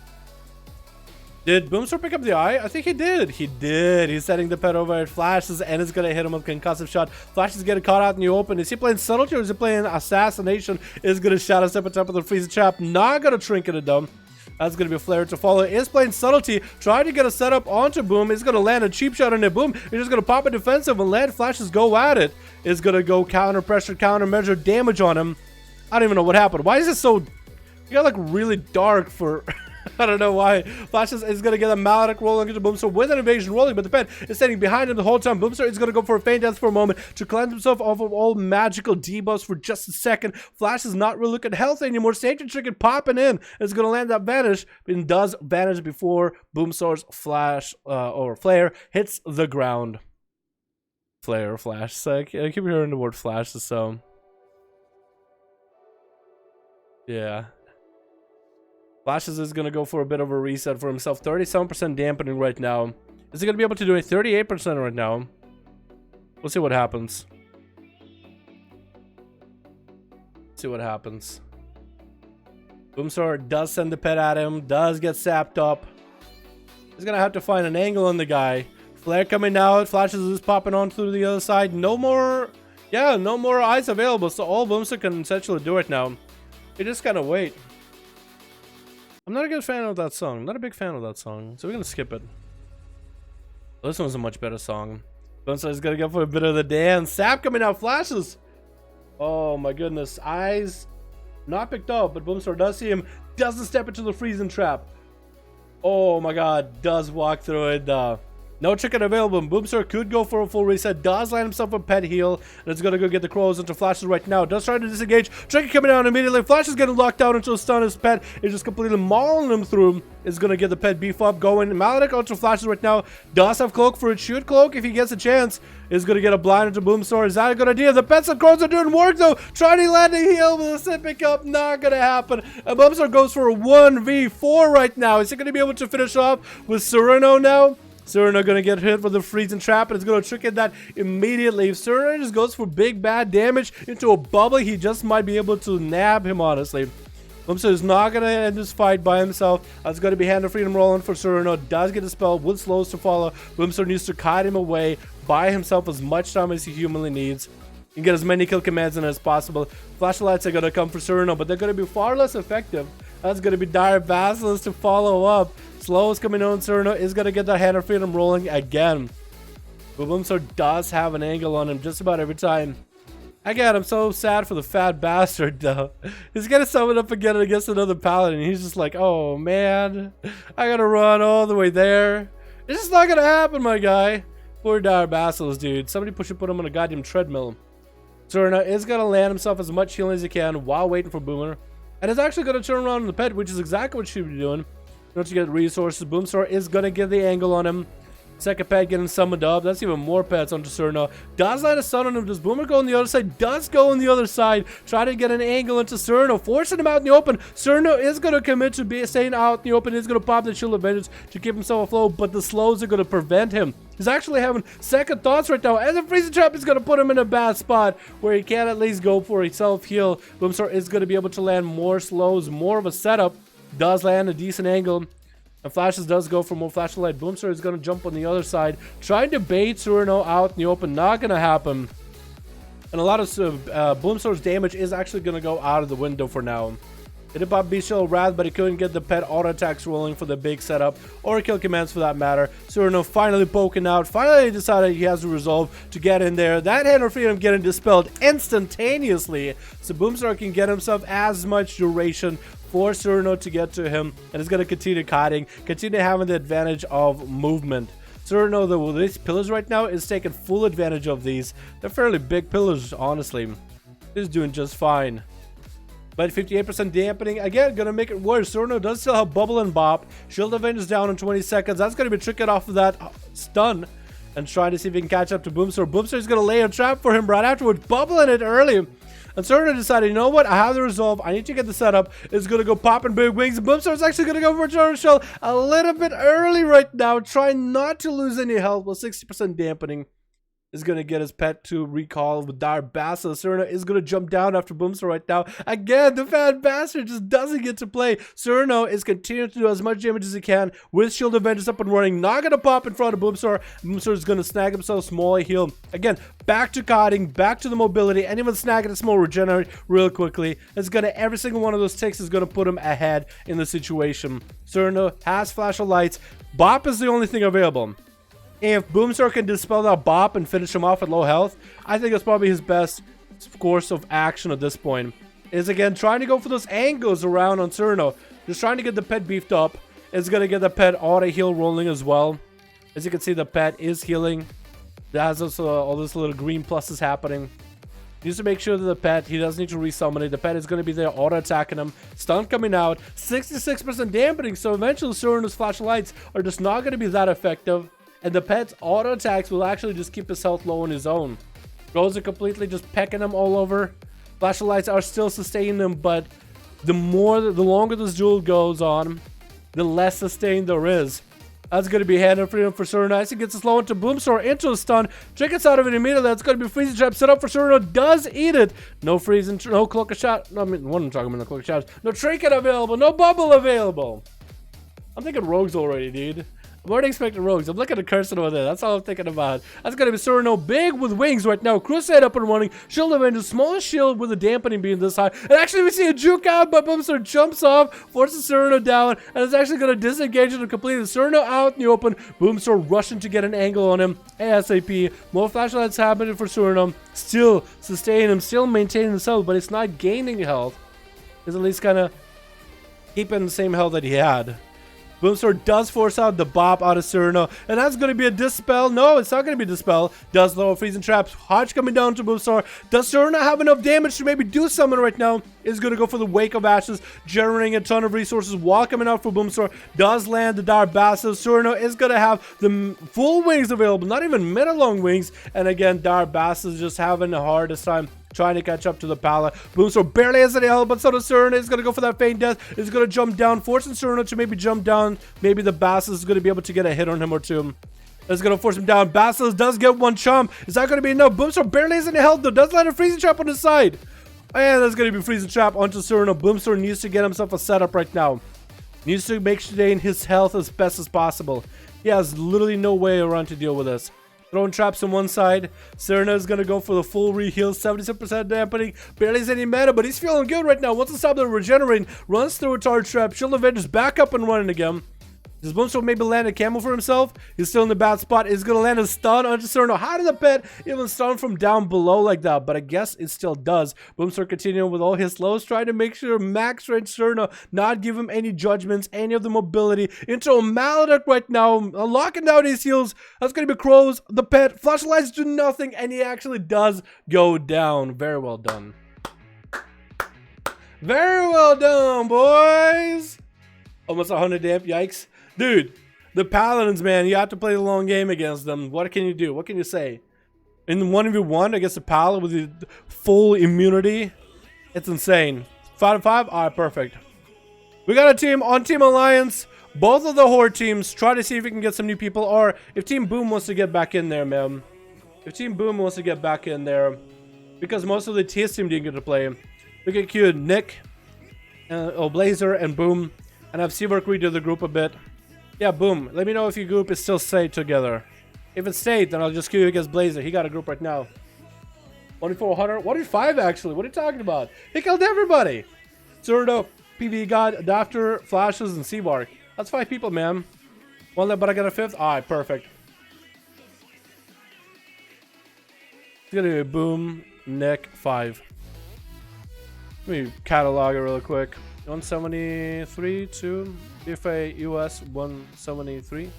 Did Boomstar pick up the eye? I think he did. He did. He's setting the pet over at Flashes, and it's going to hit him with a concussive shot. Flashes getting caught out in the open. Is he playing subtlety or is he playing assassination? Is going to shadow step on top of the freeze trap. Not going to trinket it down. That's going to be a flare to follow. Is playing subtlety. Trying to get a setup onto Boom. Is going to land a cheap shot on it. Boom. He's just going to pop a defensive and let Flashes go at it. Is going to go counter pressure, counter measure damage on him. I don't even know what happened. Why is it so... You got like really dark for... I don't know why. Flashes is going to get a Maledict rolling into Boomstar with an evasion rolling, but the pet is standing behind him the whole time. Boomstar is going to go for a feint dance for a moment to cleanse himself off of all magical debuffs for just a second. Flash is not really looking healthy anymore. Safety trinket popping in. It's going to land that vanish, and does vanish before Boomstar's flash or flare hits the ground. Flare or flash. So I keep hearing the word flash, so yeah. Flashes is going to go for a bit of a reset for himself. 37% dampening right now. Is he going to be able to do it? 38% right now. We'll see what happens. See what happens. Boomstar does send the pet at him. Does get sapped up. He's going to have to find an angle on the guy. Flare coming out. Flashes is popping on through the other side. No more... Yeah, no more eyes available. So all Boomstar can essentially do it now. You just gotta wait. I'm not a good fan of that song. I'm not a big fan of that song. So we're gonna skip it. This one's a much better song. Boomstar is gonna go for a bit of the dance. Sap coming out. Flashes. Oh my goodness. Eyes not picked up, but Boomstar does see him. Doesn't step into the freezing trap. Oh my god. Does walk through it. No chicken available. Boomstar could go for a full reset. Does land himself a pet heal. And it's going to go get the crows into Flashes right now. Does try to disengage. Tricky coming out immediately. Flash is getting locked out into a stun. His pet is just completely mauling him through. Is going to get the pet beef up going. Maledict onto Flashes right now. Does have cloak for it. Shoot cloak if he gets a chance. Is going to get a blind into Boomstar. Is that a good idea? The pets and crows are doing work though. Trying to land a heal with a sit pick up. Not going to happen. And Boomstar goes for a 1v4 right now. Is he going to be able to finish off with Sereno now? Sereno gonna get hit with the freezing trap, and it's gonna trick it that immediately. If Sereno just goes for big bad damage into a bubble, he just might be able to nab him, honestly. Boomstar is not gonna end this fight by himself. That's gonna be Hand of Freedom rolling for Sereno. Does get a spell with slows to follow. Boomstar needs to kite him away, buy himself as much time as he humanly needs, and get as many kill commands in as possible. Flashlights are gonna come for Sereno, but they're gonna be far less effective. That's gonna be Dire Basilisk to follow up. Slow is coming on. Sereno is going to get the Hand of Freedom rolling again. But Boomstar does have an angle on him just about every time. Again, I'm so sad for the fat bastard, though. He's going to summon up again against another paladin. He's just like, oh, man. I got to run all the way there. It's just not going to happen, my guy. Poor Dire Basilisk, dude. Somebody should put him on a goddamn treadmill. Sereno is going to land himself as much healing as he can while waiting for Boomer. And it's actually going to turn around on the pet, which is exactly what she should be doing. Once you get resources, Boomstar is going to get the angle on him. Second pet getting summoned up. That's even more pets onto Cerno. Does land a stun on him. Does Boomer go on the other side? Does go on the other side. Try to get an angle into Cerno. Forcing him out in the open. Cerno is going to commit to staying out in the open. He's going to pop the Shield of Vengeance to keep himself afloat. But the slows are going to prevent him. He's actually having second thoughts right now. And the Freezing Trap is going to put him in a bad spot where he can at least go for a self-heal. Boomstar is going to be able to land more slows. More of a setup. Does land a decent angle. And Flashes does go for more flashlight. Boomstar is going to jump on the other side. Trying to bait Surno out in the open. Not going to happen. And a lot of Boomstar's damage is actually going to go out of the window for now. It did pop Bestial Wrath, but he couldn't get the pet auto attacks rolling for the big setup. Or kill commands for that matter. Surno finally poking out. Finally decided he has the resolve to get in there. That Hand of Freedom getting dispelled instantaneously. So Boomstar can get himself as much duration for Surno to get to him, and is going to continue kiting, continue having the advantage of movement. Surno, with these pillars right now, is taking full advantage of these. They're fairly big pillars, honestly. He's doing just fine. But 58% dampening, again, going to make it worse. Surno does still have Bubble and Bop. Shield of Vengeance down in 20 seconds. That's going to be tricking off of that stun and trying to see if he can catch up to Boomstar. Boomstar is going to lay a trap for him right afterwards, bubbling it early. And Surno decided, you know what? I have the resolve. I need to get the setup. It's going to go popping big wings. And Boomstar is actually going to go for a Turtle Shell a little bit early right now. Trying not to lose any health with 60% dampening. Is going to get his pet to recall with Dire Bassa. Surno is going to jump down after Boomstar right now. Again, the fat bastard just doesn't get to play. Surno is continuing to do as much damage as he can with Shield of Vengeance up and running. Not going to pop in front of Boomstar. Boomstar is going to snag himself small heal. Again, back to kiting, back to the mobility, and even snagging a small regenerate real quickly. It's going to, every single one of those ticks is going to put him ahead in the situation. Surno has Flash of Lights. Bop is the only thing available. If Boomstar can dispel that Bop and finish him off at low health, I think that's probably his best course of action at this point. Is again trying to go for those angles around on Surno. Just trying to get the pet beefed up. It's going to get the pet auto heal rolling as well. As you can see, the pet is healing. It has all this little green pluses happening. Needs to make sure that the pet, he doesn't need to resummon it. The pet is going to be there auto attacking him. Stun coming out. 66% dampening. So eventually Surno's flashlights are just not going to be that effective. And the pet's auto attacks will actually just keep his health low on his own. Goes are completely just pecking him all over. Flashlights are still sustaining him, but the longer this duel goes on, the less sustain there is. That's going to be Hand of Freedom for Surno. As he gets a slow into Boomstar into a stun. Trinkets out of it immediately. That's going to be Freezing Trap set up for Surno. Does eat it. No freezing, no Cloak of Shadows. No, I mean, what I'm talking about, the Cloak of Shadows. No Trinket available. No Bubble available. I'm thinking Rogues already, dude. I'm already expecting Rogues. I'm looking at Cursor over there. That's all I'm thinking about. That's going to be Surno big with wings right now. Crusade up and running. Shield of Vengeance. Smallest shield with a dampening being this high. And actually we see a juke out, but Boomstar jumps off, forces Surno down, and it's actually going to disengage him completely. Surno out in the open. Boomstar rushing to get an angle on him. ASAP. More flashlights happening for Surno. Still sustaining him. Still maintaining himself, but it's not gaining health. It's at least kind of keeping the same health that he had. Boomstar does force out the Bop out of Surno, and that's going to be a Dispel. No, it's not going to be Dispel. Does throw Freezing Traps. Hodge coming down to Boomstar. Does Surno have enough damage to maybe do something right now? Is going to go for the Wake of Ashes, generating a ton of resources while coming out for Boomstar. Does land the Dire Bassa. Surno is going to have the full wings available, not even mid-long wings. And again, Dire Bassa is just having the hardest time trying to catch up to the Pala. Boomstar barely has any health, but so does Surno. Is going to go for that feign death. Is going to jump down, forcing Surno to maybe jump down. Maybe the Bassa is going to be able to get a hit on him or two. That's going to force him down. Bassa does get one chomp. Is that going to be enough? Boomstar barely has any health, though. Does land a Freezing Trap on his side. And that's going to be Freezing Trap onto Surno. Boomstar needs to get himself a setup right now. Needs to make sure in his health as best as possible. He has literally no way around to deal with this. Throwing traps on one side. Surno is going to go for the full re-heal. 77% dampening. Barely has any mana, but he's feeling good right now. Once the stop the regenerating, runs through a Tar Trap. Shield of Vengeance back up and running again. Does Boomstar maybe land a camo for himself? He's still in the bad spot. He's going to land a stun onto Surno. How did the pet even stun from down below like that? But I guess it still does. Boomstar continuing with all his slows, trying to make sure max range Surno not give him any judgments, any of the mobility. Into a Maledict right now, locking down his heals. That's going to be Crows. The pet. Flashlights do nothing, and he actually does go down. Very well done. Very well done, boys. Almost 100 damp. Yikes. Dude, The Paladins, man, you have to play the long game against them. What can you do? What can you say? In 1v1 against a Paladin with the full immunity, it's insane. 5-5? Alright, perfect. We got a team on Team Alliance. Both of the Horde teams. Try to see if we can get some new people. Or if Team Boom wants to get back in there, man. If Team Boom wants to get back in there. Because most of the TS team didn't get to play. We get queued Nick, Blazer, and Boom. And have Seawork redo the group a bit. Yeah, Boom. Let me know if your group is still stayed together. If it's stayed, then I'll just queue you against Blazer. He got a group right now. 1v400. 1v5 actually. What are you talking about? He killed everybody. Zerdo, PV God, Adapter, Flashes, and Seabark. That's 5 people, man. One left, but I got a 5th. Alright, perfect. It's gonna be Boom, Nick, 5. Let me catalog it real quick. 173, 2, DFA US 173.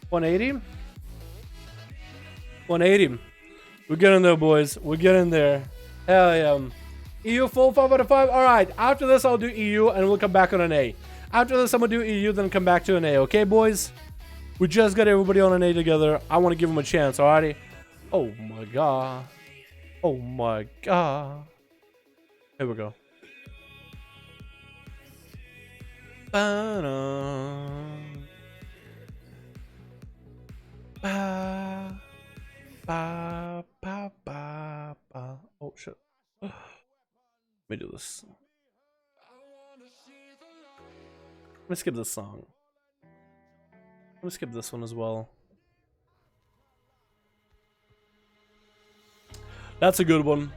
180? 180. We're getting there, boys. We're getting there. Hell yeah. EU full 5 out of 5. Alright, after this I'll do EU and we'll come back on an A. After this I'm gonna do EU, then come back to an A. Okay, boys? We just got everybody on an A together. I want to give them a chance, alrighty? Oh my god. Oh my god. Here we go. Oh shit. Let me do this. Let me skip this song. Let me skip this one as well. That's a good one.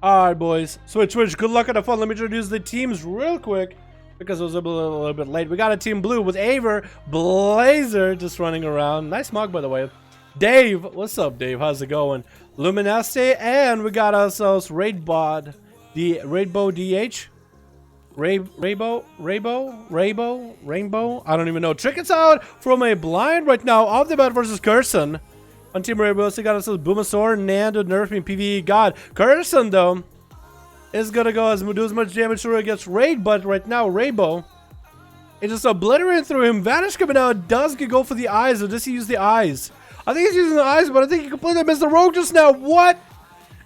Alright, boys. Switch. Good luck and have fun. Let me introduce the teams real quick because it was a little bit late. We got a team blue with Aver, Blazer just running around. Nice mug, by the way. Dave. What's up, Dave? How's it going? Lumineste. And we got ourselves Raidbot. The Rainbow DH. Rainbow. I don't even know. Trick It's out from a blind right now. Off the bat versus Curson. On Team Rainbow, so got ourselves Boomasaur, Nando, Nerfing, PvE God. Curson, though, is gonna go do as much damage to her against Raid, but right now, Rainbow is just obliterating through him. Vanish coming out. Does go for the eyes, or does he use the eyes? I think he's using the eyes, but I think he completely missed the rogue just now. What?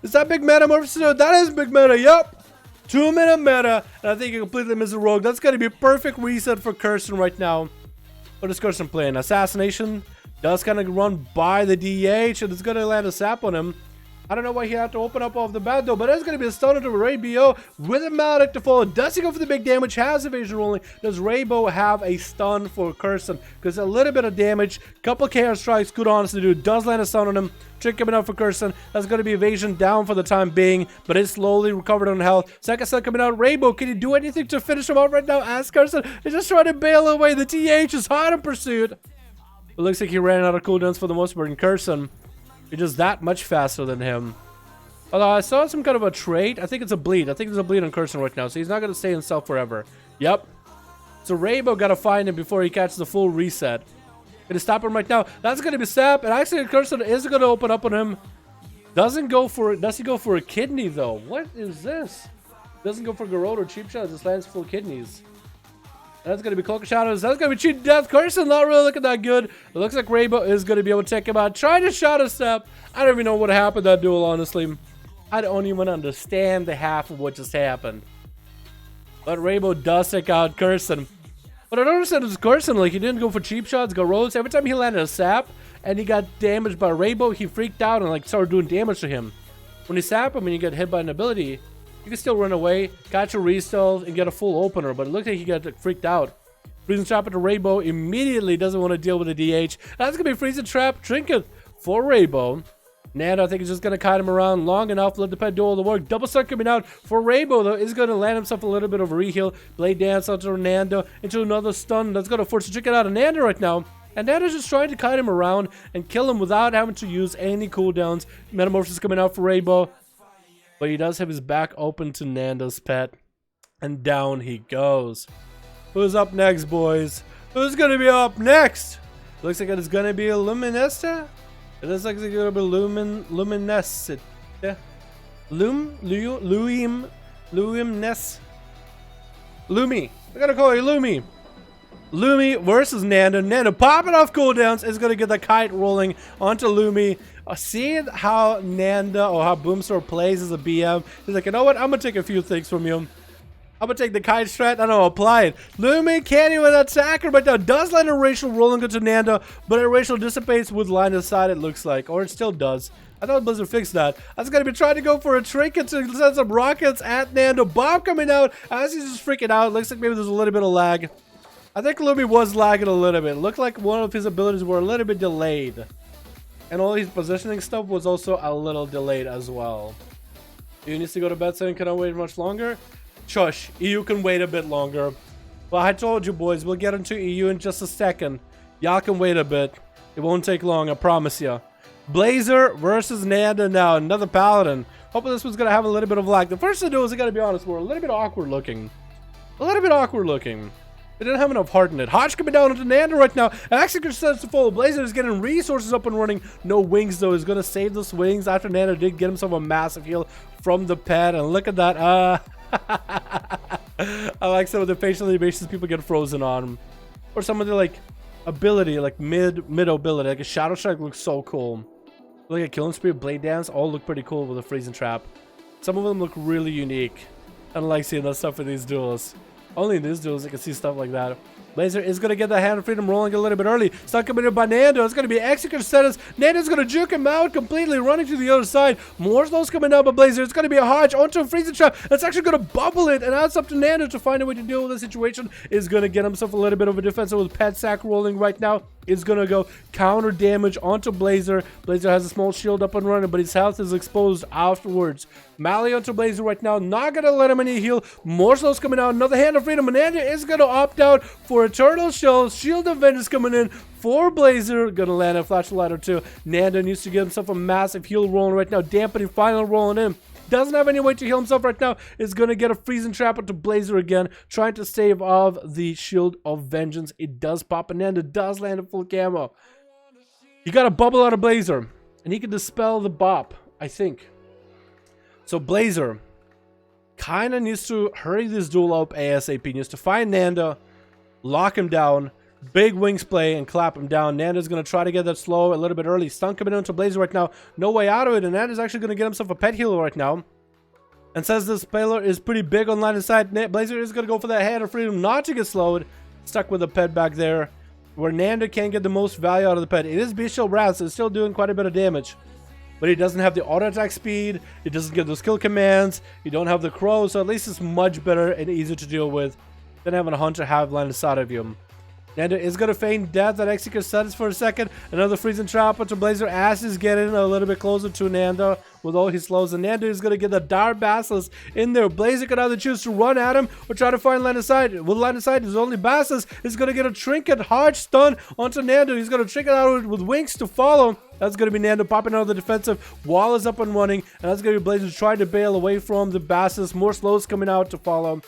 Is that big meta, Morpheus? That is big meta, yep. 2-minute meta, and I think he completely missed the rogue. That's gonna be a perfect reset for Curson right now. What is Curson playing? Assassination? Does kind of run by the DH, and it's going to land a sap on him. I don't know why he had to open up off the bat, though, but it's going to be a stun into Raid BO with a Maldic to follow. Does he go for the big damage? Has evasion rolling. Does Rainbow have a stun for Curson? Because a little bit of damage, couple chaos strikes, good honestly dude. Does land a stun on him. Trick coming out for Curson. That's going to be evasion down for the time being, but it's slowly recovered on health. Second stun coming out. Rainbow, can he do anything to finish him out right now? As Curson is just trying to bail away. The TH is hot in pursuit. It looks like he ran out of cooldowns for the most part, and Curson is just that much faster than him. Although I saw some kind of a trait. I think it's a bleed. I think there's a bleed on Curson right now, so he's not going to stay himself forever. Yep. So Rainbow got to find him before he catches the full reset. Gonna stop him right now. That's going to be sap, and actually Curson is going to open up on him. Does he go for a kidney, though? What is this? Doesn't go for Garrote or cheap shot, just lands full kidneys. That's going to be Cloak of Shadows. That's going to be cheat death. Curson not really looking that good. It looks like Rainbow is going to be able to take him out. Trying to Shadow Step. I don't even know what happened that duel, honestly. I don't even understand the half of what just happened. But Rainbow does take out Curson. But I don't understand is Curson, like, he didn't go for cheap shots, go rolls. Every time he landed a sap and he got damaged by Rainbow, he freaked out and, like, started doing damage to him. When you sap him and you get hit by an ability, you can still run away, catch a restall, and get a full opener, but it looks like he got freaked out. Freezing Trap into Rainbow immediately doesn't want to deal with the DH. That's going to be Freezing Trap Trinket for Rainbow. Nando, I think, is just going to kite him around long enough, let the pet do all the work. Double Stun coming out for Rainbow, though, is going to land himself a little bit of a reheal. Blade Dance onto Nando, into another stun. That's going to force the Trinket out of Nando right now. And Nando's just trying to kite him around and kill him without having to use any cooldowns. Metamorphosis coming out for Rainbow. But he does have his back open to Nando's pet. And down he goes. Who's up next, boys? Who's going to be up next? Looks like it's going to be a Luminesta. It looks like it's going to be Luminescent. Yeah. Lumines. Lumi. We're going to call you Lumi. Lumi versus Nando. Nando popping off cooldowns is going to get the kite rolling onto Lumi. Seeing how Nando or how Boomstar plays as a BM, he's like, you know what? I'm going to take a few things from you. I'm going to take the kite strat and I'll apply it. Lumi can't even attack her right now. Does land a racial rolling into Nando, but a racial dissipates with line of sight, it looks like. Or it still does. I thought Blizzard fixed that. I was going to be trying to go for a trinket to send some rockets at Nando. Bob coming out as he's just freaking out. Looks like maybe there's a little bit of lag. I think Lumi was lagging a little bit. It looked like one of his abilities were a little bit delayed. And all his positioning stuff was also a little delayed as well. EU needs to go to bed so he cannot wait much longer. Shush, EU can wait a bit longer. Well, I told you boys, we'll get into EU in just a second. Y'all can wait a bit. It won't take long, I promise you. Blazer versus Nando now, another Paladin. Hoping this one's going to have a little bit of lag. The first two duels, I gotta be honest, were a little bit awkward looking. They didn't have enough heart in it. Hodge coming down into Nando right now. Actually, starts to follow. Blazer is getting resources up and running. No wings, though. He's going to save those wings after Nando did get himself a massive heal from the pet. And look at that. I like some of the facial animations people get frozen on. Or some of the, like, ability, like mid ability. Like a Shadow Strike looks so cool. Look at Killing Spree, Blade Dance. All look pretty cool with a freezing trap. Some of them look really unique. I don't like seeing that stuff in these duels. Only in these duels you can see stuff like that. Blazer is going to get the Hand of Freedom rolling a little bit early. Stuck coming in by Nando. It's going to be execute status. Nando's going to juke him out completely, running to the other side. More slows coming down by Blazer. It's going to be a Hodge onto a freezing trap. That's actually going to bubble it. And now it's up to Nando to find a way to deal with the situation. Is going to get himself a little bit of a defense with Pet Sack rolling right now. Is going to go counter damage onto Blazer. Blazer has a small shield up and running, but his health is exposed afterwards. Mally onto Blazer right now. Not going to let him any heal. More slows coming out. Another Hand of Freedom. And Nando is going to opt out for Eternal Shell. Shield of Vengeance coming in for Blazer. Gonna land a flashlight or two. Nando needs to get himself a massive heal rolling right now. Dampening final rolling in. Doesn't have any way to heal himself right now. Is gonna get a freezing trap into Blazer again. Trying to save off the Shield of Vengeance. It does pop, and Nando does land a full camo. You got a bubble out of Blazer. And he can dispel the bop, I think. So Blazer kind of needs to hurry this duel up ASAP. He needs to find Nando, lock him down, big wings play, and clap him down. Nando's going to try to get that slow a little bit early. Stun coming into Blazer right now. No way out of it, and Nando's actually going to get himself a pet healer right now. And says this Paler is pretty big on line of sight. Blazer is going to go for that Hand of Freedom not to get slowed. Stuck with the pet back there, where Nando can't get the most value out of the pet. It is Bestial Wrath, so it's still doing quite a bit of damage. But he doesn't have the auto attack speed. He doesn't get those kill commands. You don't have the crow, so at least it's much better and easier to deal with than having a Hunter have line of sight of you. Nando is going to feign death at execute status for a second. Another freezing trap onto Blazer as he's getting a little bit closer to Nando with all his slows. And Nando is going to get the Dire Basilisk in there. Blazer could either choose to run at him or try to find line of sight. With line of sight, his only Basilisk is going to get a trinket Hodge stun onto Nando. He's going to trinket out with wings to follow. That's going to be Nando popping out of the defensive. Wall is up and running. And that's going to be Blazer trying to bail away from the Basilisk. More slows coming out to follow.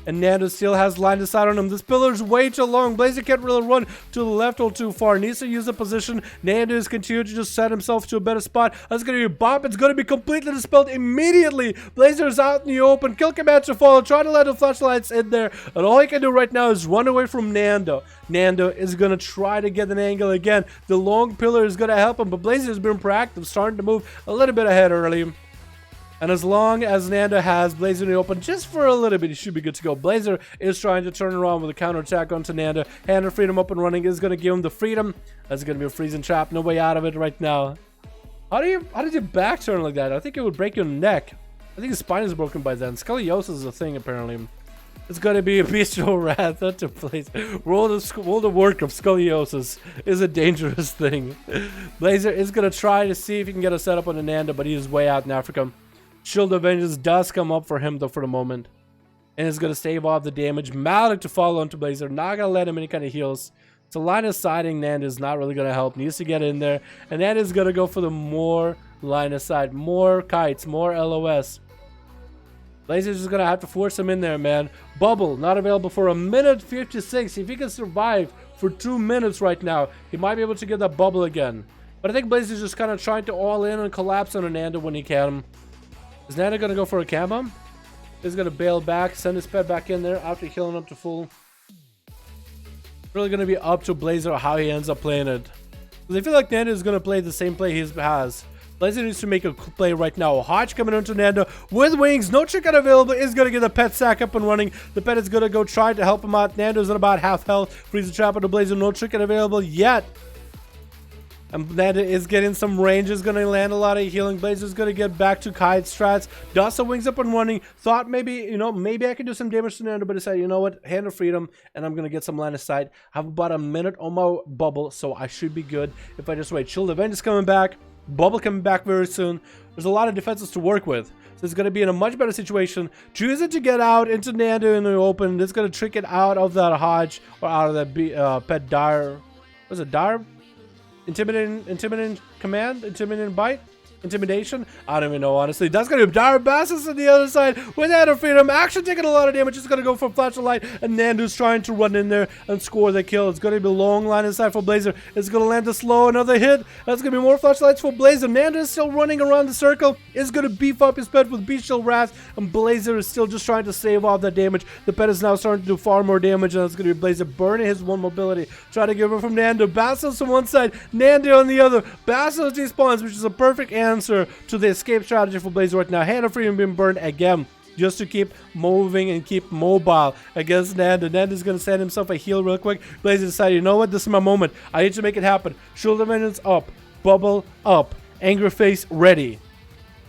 And Nando still has line of sight on him. This pillar's way too long. Blazer can't really run to the left or too far. Needs to use the position. Nando is continuing to just set himself to a better spot. That's going to be a bop. It's going to be completely dispelled immediately. Blazer is out in the open. Kill command to follow. Trying to let the flashlights in there. And all he can do right now is run away from Nando. Nando is going to try to get an angle again. The long pillar is going to help him. But Blazer has been proactive. Starting to move a little bit ahead early. And as long as Nando has Blazer in the open just for a little bit, he should be good to go. Blazer is trying to turn around with a counterattack onto Nando. Hand of Freedom up and running is going to give him the freedom. That's going to be a freezing trap. No way out of it right now. How did you back turn like that? I think it would break your neck. I think his spine is broken by then. Scoliosis is a thing apparently. It's going to be a Bestial Wrath. That's a place. Roll the work of Scoliosis is a dangerous thing. Blazer is going to try to see if he can get a setup on the Nando, but he is way out in Africa. Shield of Vengeance does come up for him though for the moment. And is going to stave off the damage. Malik to follow onto Blazer. Not going to let him any kind of heals. So line of sighting Nando is not really going to help. Needs to get in there. And Nando is going to go for the more line of sight. More kites. More LOS. Blazer's just going to have to force him in there, man. Bubble. Not available for a minute 56. If he can survive for 2 minutes right now, he might be able to get that bubble again. But I think Blazer's just kind of trying to all in and collapse on a Nando when he can. Is Nando going to go for a camo? He's going to bail back, send his pet back in there after healing up to full. really going to be up to Blazer how he ends up playing it. Because I feel like Nando is going to play the same play he has. Blazer needs to make a play right now. Hodge coming into Nando with wings. No trick out available. Is going to get the pet sack up and running. The pet is going to go try to help him out. Nando's at about half health. Freeze the trap into Blazer. No trick out available yet. And Nando is getting some range. Is going to land a lot of healing. Blazer's going to get back to Kite strats. Does the wings up and running. Thought maybe, you know, maybe I could do some damage to Nando, but decided, you know what? Hand of freedom. And I'm going to get some line of sight. I have about a minute on my bubble, so I should be good if I just wait. Shield Event is coming back. Bubble coming back very soon. There's a lot of defenses to work with. So it's going to be in a much better situation. Choosing to get out into Nando in the open. It's going to trick it out of that Hodge or out of that pet Dire. Was it Dire? Intimidating command? Intimidating bite? Intimidation? I don't even know, honestly. That's going to be Dire Bassus on the other side with Hand of Freedom. Actually taking a lot of damage. It's going to go for Flash of Light. And Nando's trying to run in there and score the kill. It's going to be a long line inside for Blazer. It's going to land a slow. Another hit. That's going to be more Flash Lights for Blazer. Nando is still running around the circle. Is going to beef up his pet with Bestial Wrath. And Blazer is still just trying to save off that damage. The pet is now starting to do far more damage. And it's going to be Blazer burning his one mobility. Trying to get rid from Nando. Bassos on one side. Nando on the other. Bassos despawns, which is a perfect answer to the escape strategy for Blazer right now. Hand of Freedom being burned again just to keep moving and keep mobile against Nando. Nando's going to send himself a heal real quick. Blazer decided, you know what? This is my moment. I need to make it happen. Shield of Vengeance up. Bubble up. Angry Face ready.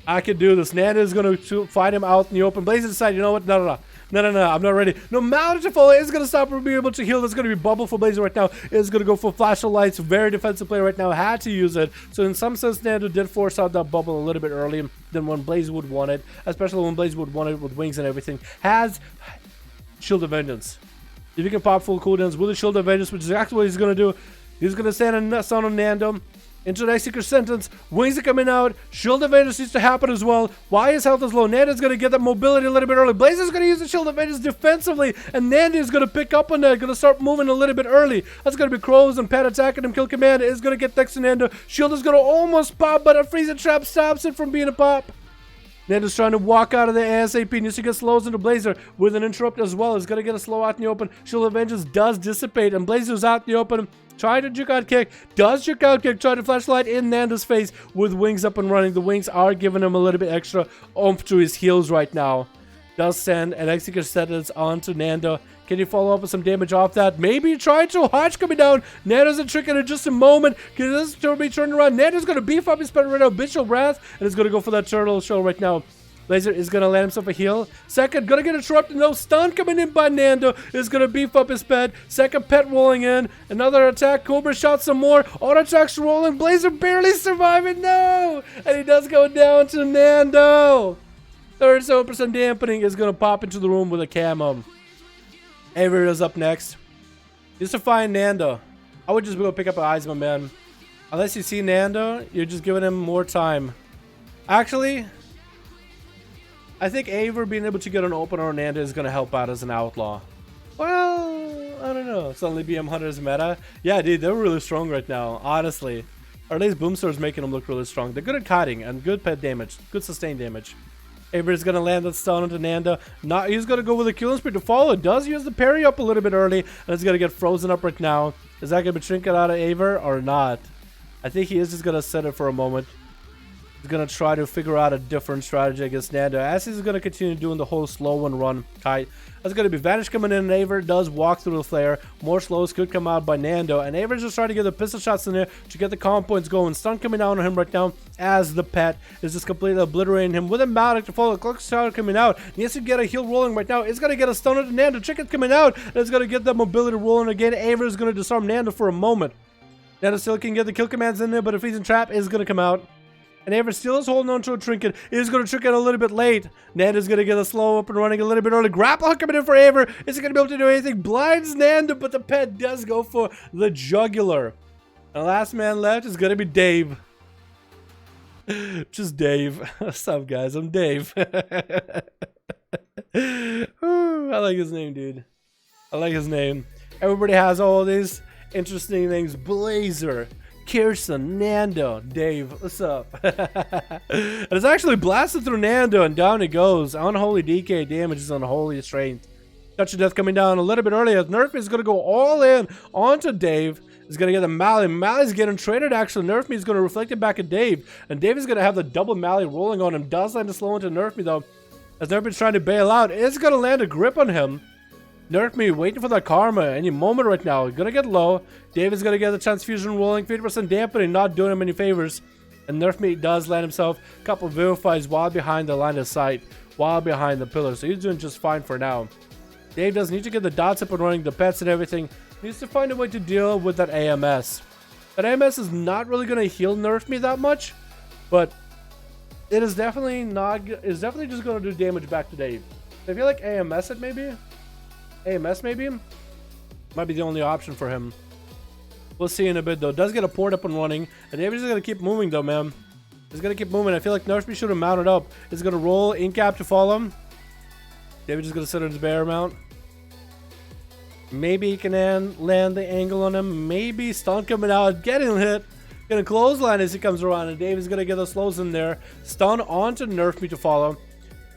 I can do this. Nando is going to fight him out in the open. Blazer decided, you know what? No. I'm not ready. No matter to follow, it's going to stop from being able to heal. It's going to be Bubble for Blazer right now. It's going to go for Flash of Lights. Very defensive player right now. Had to use it. So in some sense, Nando did force out that Bubble a little bit early than when Blaze would want it. Especially when Blaze would want it with wings and everything. Has Shield of Vengeance. If you can pop full cooldowns with the Shield of Vengeance, which is exactly what he's going to do. He's going to stand and stun on Nando. Into the Executor Sentence. Wings are coming out. Shield of Vengeance needs to happen as well. Why his health is low? Nando's going to get that mobility a little bit early. Blazer's going to use the Shield of Vengeance defensively. And Nando's going to pick up on that. Going to start moving a little bit early. That's going to be Crows and Pet attacking him. Kill Command is going to get next to Nando. Shield is going to almost pop, but a freezing trap stops it from being a pop. Nando's trying to walk out of the ASAP. Needs to get slows into Blazer with an interrupt as well. He's going to get a slow out in the open. Shield of Vengeance does dissipate. And Blazer's out in the open. Trying to juke out kick. Does juke out kick. Try to flashlight in Nando's face with wings up and running. The wings are giving him a little bit extra oomph to his heels right now. Does send an Executor Sentence onto Nando. Can you follow up with some damage off that? Maybe try to. Hodge coming down. Nando's a trick in just a moment. Can this be turning around? Nando's going to beef up his pet right now. Bestial Wrath. And it's going to go for that turtle shell right now. Blazer is going to land himself a heal. Second, going to get interrupted. No stun coming in by Nando. Is going to beef up his pet. Second pet rolling in. Another attack. Cobra shot some more. Auto attacks rolling. Blazer barely surviving. No! And he does go down to Nando. 37% dampening is going to pop into the room with a camo. Avery is up next. Just to find Nando. I would just go pick up eyes, my man. Unless you see Nando, you're just giving him more time. Actually, I think Aver being able to get an open or Nando is going to help out as an outlaw. Well, I don't know. Suddenly BM Hunter's meta. Yeah, dude, they're really strong right now, honestly. Or at least Boomstar's making them look really strong. They're good at kiting and good pet damage. Good sustained damage. Aver is going to land that stun onto Nando. He's going to go with a killing spree to follow. Does use the parry up a little bit early. And it's going to get frozen up right now. Is that going to be trinket out of Aver or not? I think he is just going to set it for a moment. He's going to try to figure out a different strategy against Nando, as he's going to continue doing the whole slow and run kite. That's going to be Vanish coming in, and Aver does walk through the flare. More slows could come out by Nando, and Aver's just trying to get the pistol shots in there to get the calm points going. Stun coming down on him right now, as the pet is just completely obliterating him with a Maldic to follow. Clock shot coming out. He has to get a heal rolling right now. It's going to get a stun into Nando. Chicken coming out, and it's going to get that mobility rolling again. Aver is going to disarm Nando for a moment. Nando still can get the kill commands in there, but a freezing trap is going to come out. And Aver still is holding on to a trinket. He's going to trinket a little bit late. Nando's going to get a slow up and running a little bit early. Grapple hook coming in for Aver. Isn't going to be able to do anything. Blinds Nando, but the pet does go for the jugular. And the last man left is going to be Dave. Just Dave. What's up, guys? I'm Dave. Ooh, I like his name, dude. I like his name. Everybody has all these interesting things. Blazer, Kirsten, Nando, Dave, what's up? And it's actually blasted through Nando, and down it goes. Unholy DK damage is unholy strength. Touch of Death coming down a little bit earlier. Nerf Me is going to go all in onto Dave. He's going to get the Mally. Mally's getting traded, actually. Nerf Me is going to reflect it back at Dave. And Dave is going to have the double Mally rolling on him. Does land a slow into Nerf Me, though. As Nerf Me's trying to bail out, it's going to land a grip on him. Nerf Me waiting for that karma any moment right now. Going to get low. Dave is going to get the transfusion rolling. 50% dampening, not doing him any favors. And Nerf Me does land himself a couple of vivifies while behind the line of sight. While behind the pillar. So he's doing just fine for now. Dave does need to get the dots up and running, the pets and everything. He needs to find a way to deal with that AMS. That AMS is not really going to heal Nerf Me that much, but it is definitely not. It's definitely just going to do damage back to Dave. I feel like AMS it maybe. AMS maybe might be the only option for him. We'll see in a bit though. Does get a port up and running, and Dave is going to keep moving though, man. He's going to keep moving. I feel like Nerf Me should have mounted up. He's going to roll in cap to follow him. David's just going to sit on his bear mount. Maybe he can land the angle on him. Maybe stun coming out, getting hit. Getting clothesline as he comes around. And David's going to get those slows in there. Stun onto Nerf Me to follow.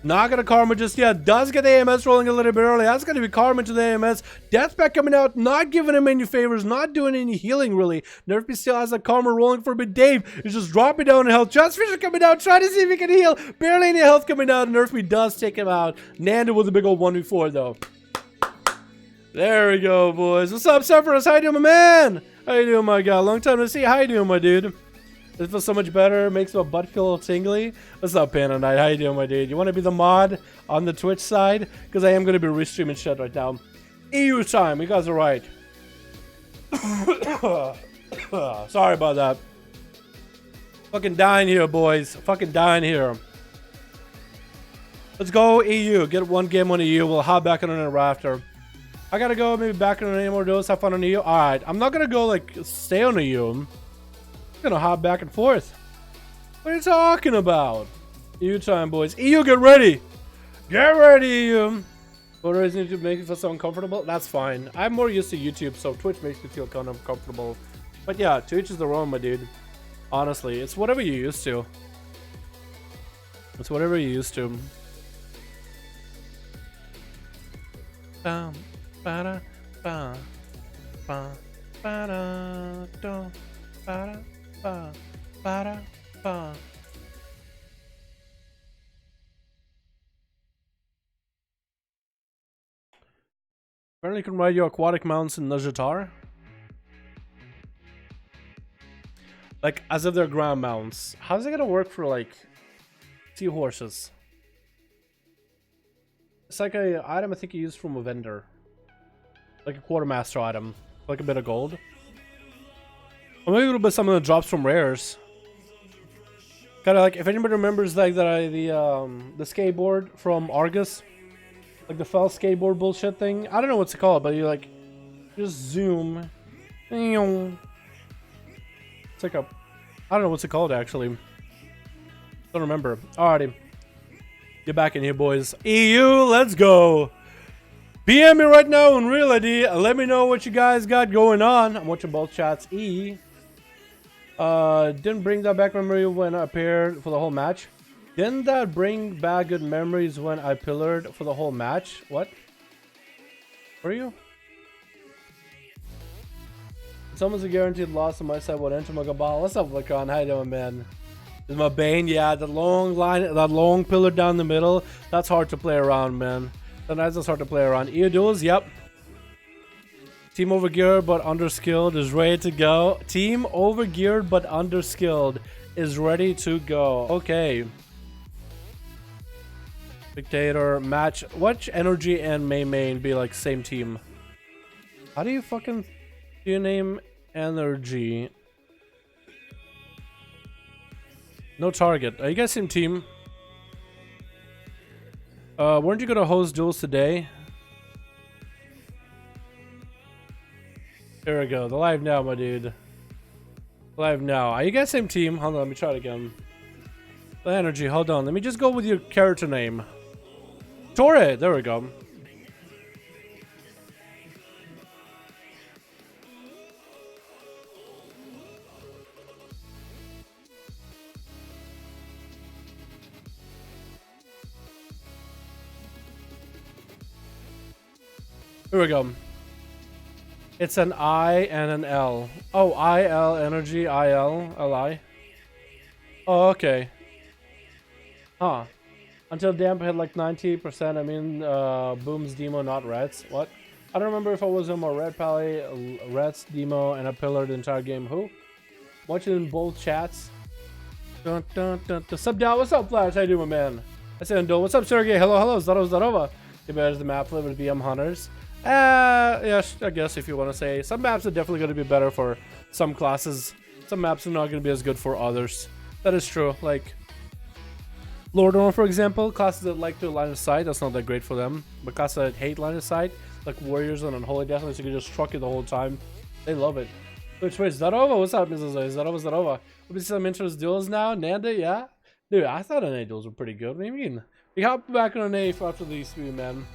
Not going to karma just yet. Does get the AMS rolling a little bit early. That's going to be karma to the AMS. Deathback coming out. Not giving him any favors. Not doing any healing really. Nerf Me still has the karma rolling for a bit. Dave is just dropping down in health. Transfusion coming out. Trying to see if he can heal. Barely any health coming out. Nerf Me does take him out. Nanda with a big old 1v4 though. There we go, boys. What's up, Sephiroth? How you doing, my man? How you doing, my guy? Long time to see. How you doing, my dude? This feels so much better. Makes my butt feel a little tingly. What's up, Panda Knight? How you doing, my dude? You want to be the mod on the Twitch side? Because I am going to be restreaming shit right now. EU time. You guys are right. Sorry about that. Fucking dying here, boys. Fucking dying here. Let's go EU. Get one game on EU. We'll hop back on a rafter. I gotta go maybe back on any more duels. Have fun on EU. Alright. I'm not gonna go like stay on EU. I'm gonna hop back and forth. What are you talking about? EU time, boys. EU, get ready. Get ready, EU. What reason to make me feel so uncomfortable? That's fine. I'm more used to YouTube, so Twitch makes me feel kind of uncomfortable. But yeah, to each is their own, my dude. Honestly, it's whatever you're used to. It's whatever you're used to. Ba-da, ba, ba, ba-da, do, ba-da, ba, ba-da, ba. Apparently you can ride your aquatic mounts in Najatar. Like, as if they're ground mounts. How's it gonna work for, like, seahorses? It's like a item I think you use from a vendor. Like a quartermaster item. Like a bit of gold. Or maybe it'll be some of the drops from rares. Kind of like, if anybody remembers like the skateboard from Argus. Like the fell skateboard bullshit thing. I don't know what's it called, but you like just zoom. It's like a, I don't know what's it called actually. Don't remember. Alrighty. Get back in here, boys. EU, let's go. PM me right now in real ID. Let me know what you guys got going on. I'm watching both chats. E. Didn't bring that back memory when I paired for the whole match. Didn't that bring back good memories when I pillared for the whole match? What? Where are you? It's almost a guaranteed loss on my side. What enter my Gabal? What's up, Lacan? How you doing, man? This is my Bane. Yeah, the long line, that long pillar down the middle. That's hard to play around, man. Sometimes it's hard to play around. EU duels, yep. Team overgeared but underskilled is ready to go. Team overgeared but underskilled is ready to go. Okay. Dictator match. Watch energy and main be like same team. How do you fucking do you name energy? No target. Are you guys same team? Weren't you gonna host duels today? Here we go. The live now, my dude. Live now. Are you guys same team? Hold on, let me try it again. The energy, hold on. Let me just go with your character name. Torre, there we go. Here we go. It's an I and an L. Oh, IL energy, IL, LI. Oh, okay. Huh. Until damp hit like 90%, I mean, Boom's demo, not Reds. What? I don't remember if I was on a Red Pally, Reds demo, and a pillar the entire game. Who? Watching in both chats. Dun, dun, dun, dun. Sub down. What's up, Flash? How you doing, man? I said, what's up, Sergey? Hello, hello. Zarova. You better the map flip with BM Hunters. Yeah, I guess if you want to say. Some maps are definitely going to be better for some classes. Some maps are not going to be as good for others. That is true. Like, Lord Orm, for example, classes that like to line of sight, that's not that great for them. But classes that hate line of sight, like Warriors and Unholy Deathly, so you can just truck it the whole time. They love it. Which way? Zarova? What's up, Mrs. Zarova? We'll be some interest duels now. Nanda, yeah? Dude, I thought NA duels were pretty good. What do you mean? We hop back on NA after these three, man.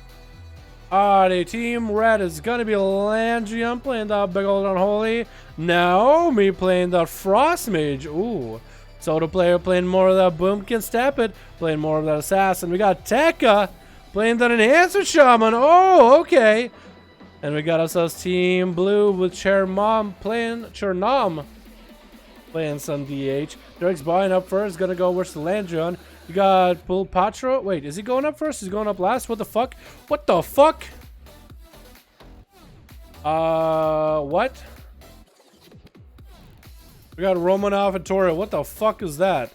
Alrighty, Team Red is gonna be Landrium playing that big old Unholy. Naomi playing that Frost Mage. Ooh. Soda player playing more of that Boomkin Step It, playing more of that Assassin. We got Tekka playing that Enhancer Shaman. Oh, okay. And we got ourselves Team Blue with Chernom playing some DH. Derek's buying up first, gonna go versus Landrion. You got Pulpatro. Wait, is he going up first? He's going up last. What the fuck? What the fuck? What? We got Romanov and Tora. What the fuck is that?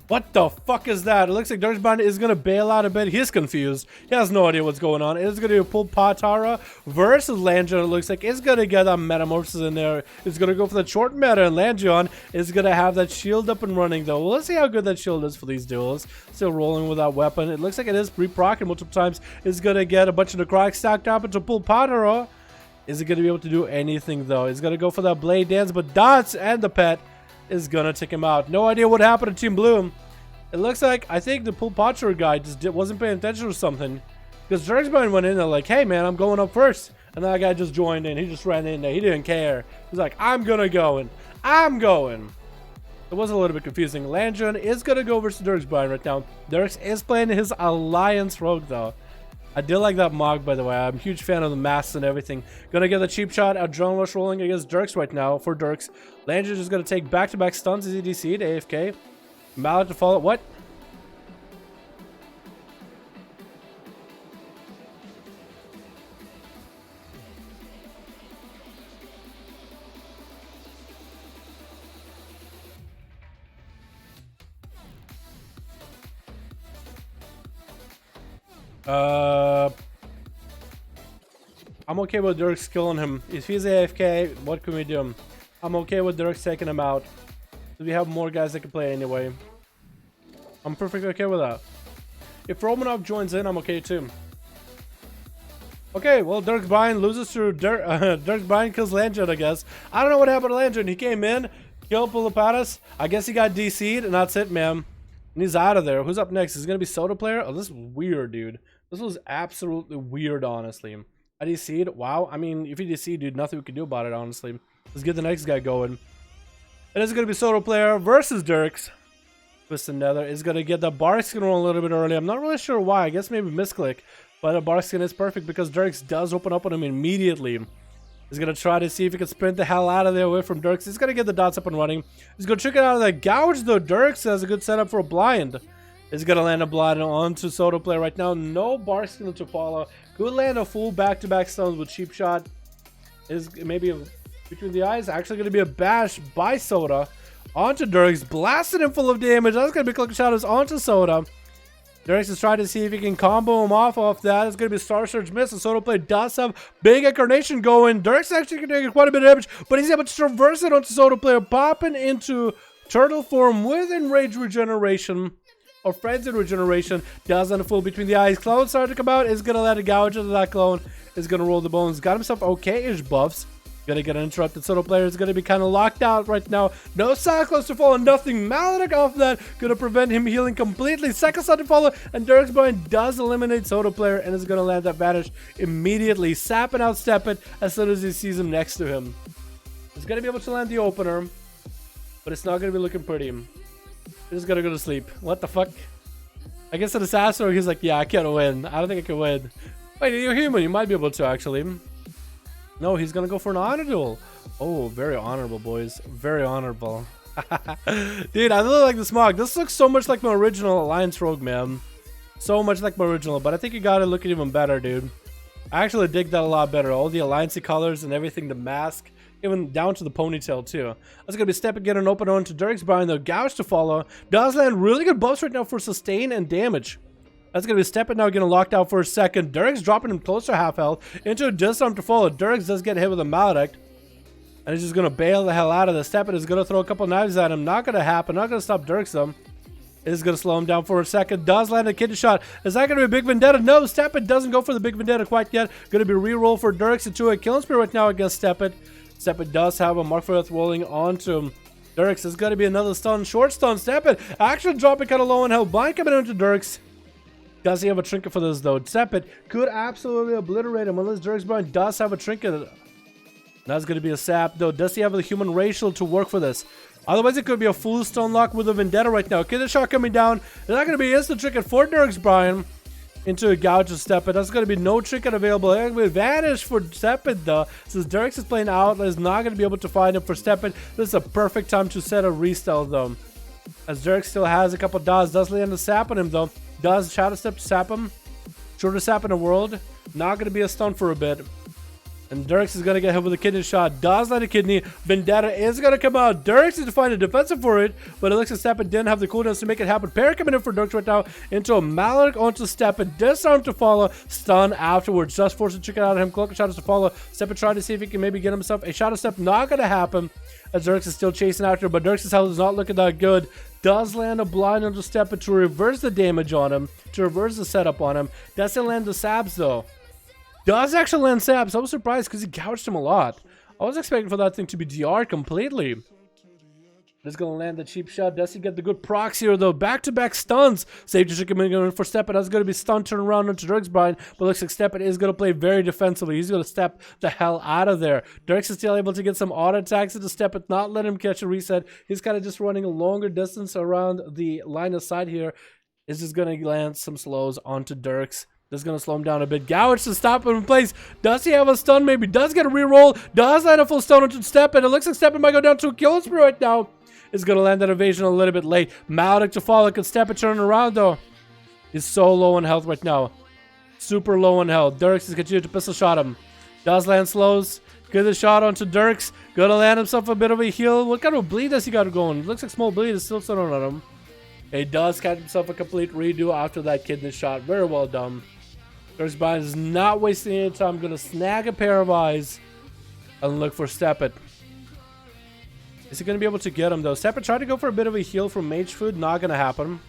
What the fuck is that? It looks like Dirtband is gonna bail out a bit. He's confused. He has no idea what's going on. It's gonna be Pulpatara versus Landrion. It looks like it's gonna get that Metamorphosis in there. It's gonna go for the short meta, and Landrion is gonna have that shield up and running though. Well, let's see how good that shield is for these duels. Still rolling with that weapon. It looks like it is pre-proccing multiple times. It's gonna get a bunch of necrotic stacked up into Pulpatara. Is it gonna be able to do anything though? It's gonna go for that blade dance, but Dots and the pet is gonna take him out. No idea what happened to Team Blue. It looks like, I think the Pulpatro guy just wasn't paying attention or something. Because Jerksbine went in there like, hey man, I'm going up first. And that guy just joined in. He just ran in there. He didn't care. He's like, I'm gonna go in. I'm going. It was a little bit confusing. Landrion is gonna go versus Dirksbine right now. Dirks is playing his Alliance Rogue though. I do like that Mog, by the way. I'm a huge fan of the masks and everything. Gonna get the cheap shot. Adrenaline Rush rolling against Dirks right now for Dirks. Landrion is gonna take back-to-back stuns as he DC'd AFK. Mallet to follow. What? I'm okay with Dirks killing him. If he's AFK, what can we do? I'm okay with Dirks taking him out. We have more guys that can play anyway. I'm perfectly okay with that. If Romanov joins in, I'm okay too. Okay, well, Dirksbine loses to Dirksbine kills Landrion, I guess. I don't know what happened to Landrion. He came in, killed Pulapatis. I guess he got DC'd, and that's it, man. And he's out of there. Who's up next? Is it gonna be Soda player? Oh, this is weird, dude. This was absolutely weird, honestly. I DC'd. Wow. I mean, if he DC'd, dude, nothing we can do about it, honestly. Let's get the next guy going. It is gonna be Soda player versus Dirks. Twist and Nether is gonna get the Barkskin roll a little bit early. I'm not really sure why. I guess maybe misclick. But the Barkskin is perfect because Dirks does open up on him immediately. He's gonna try to see if he can sprint the hell out of there away from Dirks. He's gonna get the dots up and running. He's gonna trick it out of that gouge though. Dirks has a good setup for a blind. He's gonna land a blind onto Soda player right now. No Barkskin to follow. Could land a full back-to-back stuns with cheap shot. Is maybe between the eyes. Actually gonna be a bash by Soda onto Dirks. Blasted him full of damage. That's gonna be click shadows onto Soda. Dirks is trying to see if he can combo him off that. It's going to be a Star Surge miss. And Soda play does have big incarnation going. Dirks actually can take quite a bit of damage, but he's able to traverse it onto Soda player, popping into turtle form with enrage regeneration or frenzied regeneration. Does on a full between the eyes. Clone starting to come out. Is going to let a gouge into that clone. Is going to roll the bones. Got himself okay-ish buffs. Gonna get an interrupted. Soda player is gonna be kind of locked out right now. No Cyclones to follow, nothing Maledic off that. Gonna prevent him healing completely. Second sun to follow, and Dirksbine does eliminate Soda player and is gonna land that vanish immediately. Sap and outstep it as soon as he sees him next to him. He's gonna be able to land the opener, but it's not gonna be looking pretty. He's gonna go to sleep. What the fuck? I guess an assassin, he's like, yeah, I can't win. I don't think I can win. Wait, you're human. You might be able to actually. No, he's gonna go for an honor duel. Oh, very honorable, boys. Very honorable. Dude, I really like this mod. This looks so much like my original Alliance Rogue, man. So much like my original, but I think you gotta look at even better, dude. I actually dig that a lot better. All the Alliance colors and everything, the mask, even down to the ponytail too. That's gonna be Step again and open on to Derek's Brian, the Gouge to follow. Does land really good buffs right now for sustain and damage. That's going to be Steppin now getting locked out for a second. Derek's dropping him close to half health into a disarm to follow. Derek's does get hit with a maledict. And he's just going to bail the hell out of this. Steppin is going to throw a couple knives at him. Not going to happen. Not going to stop Derek's though. It is going to slow him down for a second. Does land a kidney shot. Is that going to be a big vendetta? No, Steppin doesn't go for the big vendetta quite yet. Going to be reroll for Derek's into a killing spree right now against Steppin. Steppin does have a Mark for Earth rolling onto him. Derek's is going to be another stun. Short stun. Steppin actually dropping kind of low in health. Blind coming into Derek's. Does he have a trinket for this though? Steppin could absolutely obliterate him unless Derek's Brian does have a trinket. That's going to be a sap though. Does he have the human racial to work for this? Otherwise it could be a full stun lock with a vendetta right now. Okay, the shot coming down. Is that going to be instant trinket for Derek's Brian? Into a gouge of Steppin. That's going to be no trinket available. There's going to be advantage for Steppin though. Since Derek's is playing Outlaw, is not going to be able to find him for Steppin. This is a perfect time to set a restyle though. As Derek still has a couple dots. Does land a sap on him though. Does Shadow Step to sap him? Shortest sap in the world. Not going to be a stun for a bit. And Dirks is going to get hit with a kidney shot. Does land a kidney. Vendetta is going to come out. Dirks is to find a defensive for it. But it looks like Steppin didn't have the cooldowns to make it happen. Parry coming in for Dirks right now. Into a Maledict onto Steppin. Disarm to follow. Stun afterwards. Just forced to chicken out of him. Cloak of Shadows to follow. Steppin trying to see if he can maybe get himself a Shadow Step. Not going to happen. As Dirks is still chasing after. But Dirks' health is not looking that good. Does land a blind onto Steppin to reverse the damage on him. To reverse the setup on him. Doesn't land the sabs though. Does actually land sabs. I was surprised because he gouged him a lot. I was expecting for that thing to be DR'd completely. He's going to land the cheap shot. Does he get the good procs here though? Back-to-back stuns. Save to coming in for Steppin. That's going to be stun turn around onto Dirks Brian. But looks like Steppin is going to play very defensively. He's going to step the hell out of there. Dirks is still able to get some auto attacks into Steppin. Not let him catch a reset. He's kind of just running a longer distance around the line of sight here. Is just going to land some slows onto Dirks. This is going to slow him down a bit. Gouge to stop him in place. Does he have a stun? Maybe does get a reroll. Does land a full stun onto Steppin. It looks like Steppin might go down to a kill spree right now. Is going to land that evasion a little bit late. Maledict to follow. Can Steppin turn around though? He's so low in health right now. Super low in health. Dirks is continuing to pistol shot him. Does land slows. Get the shot onto Dirks. Going to land himself a bit of a heal. What kind of bleed does he got going? Looks like small bleed is still sitting on him. He does catch himself a complete redo after that kidney shot. Very well done. Dirks Brian is not wasting any time. Going to snag a pair of eyes and look for Steppin. Is he going to be able to get him though? Steppin tried to go for a bit of a heal from Mage Food. Not going to happen.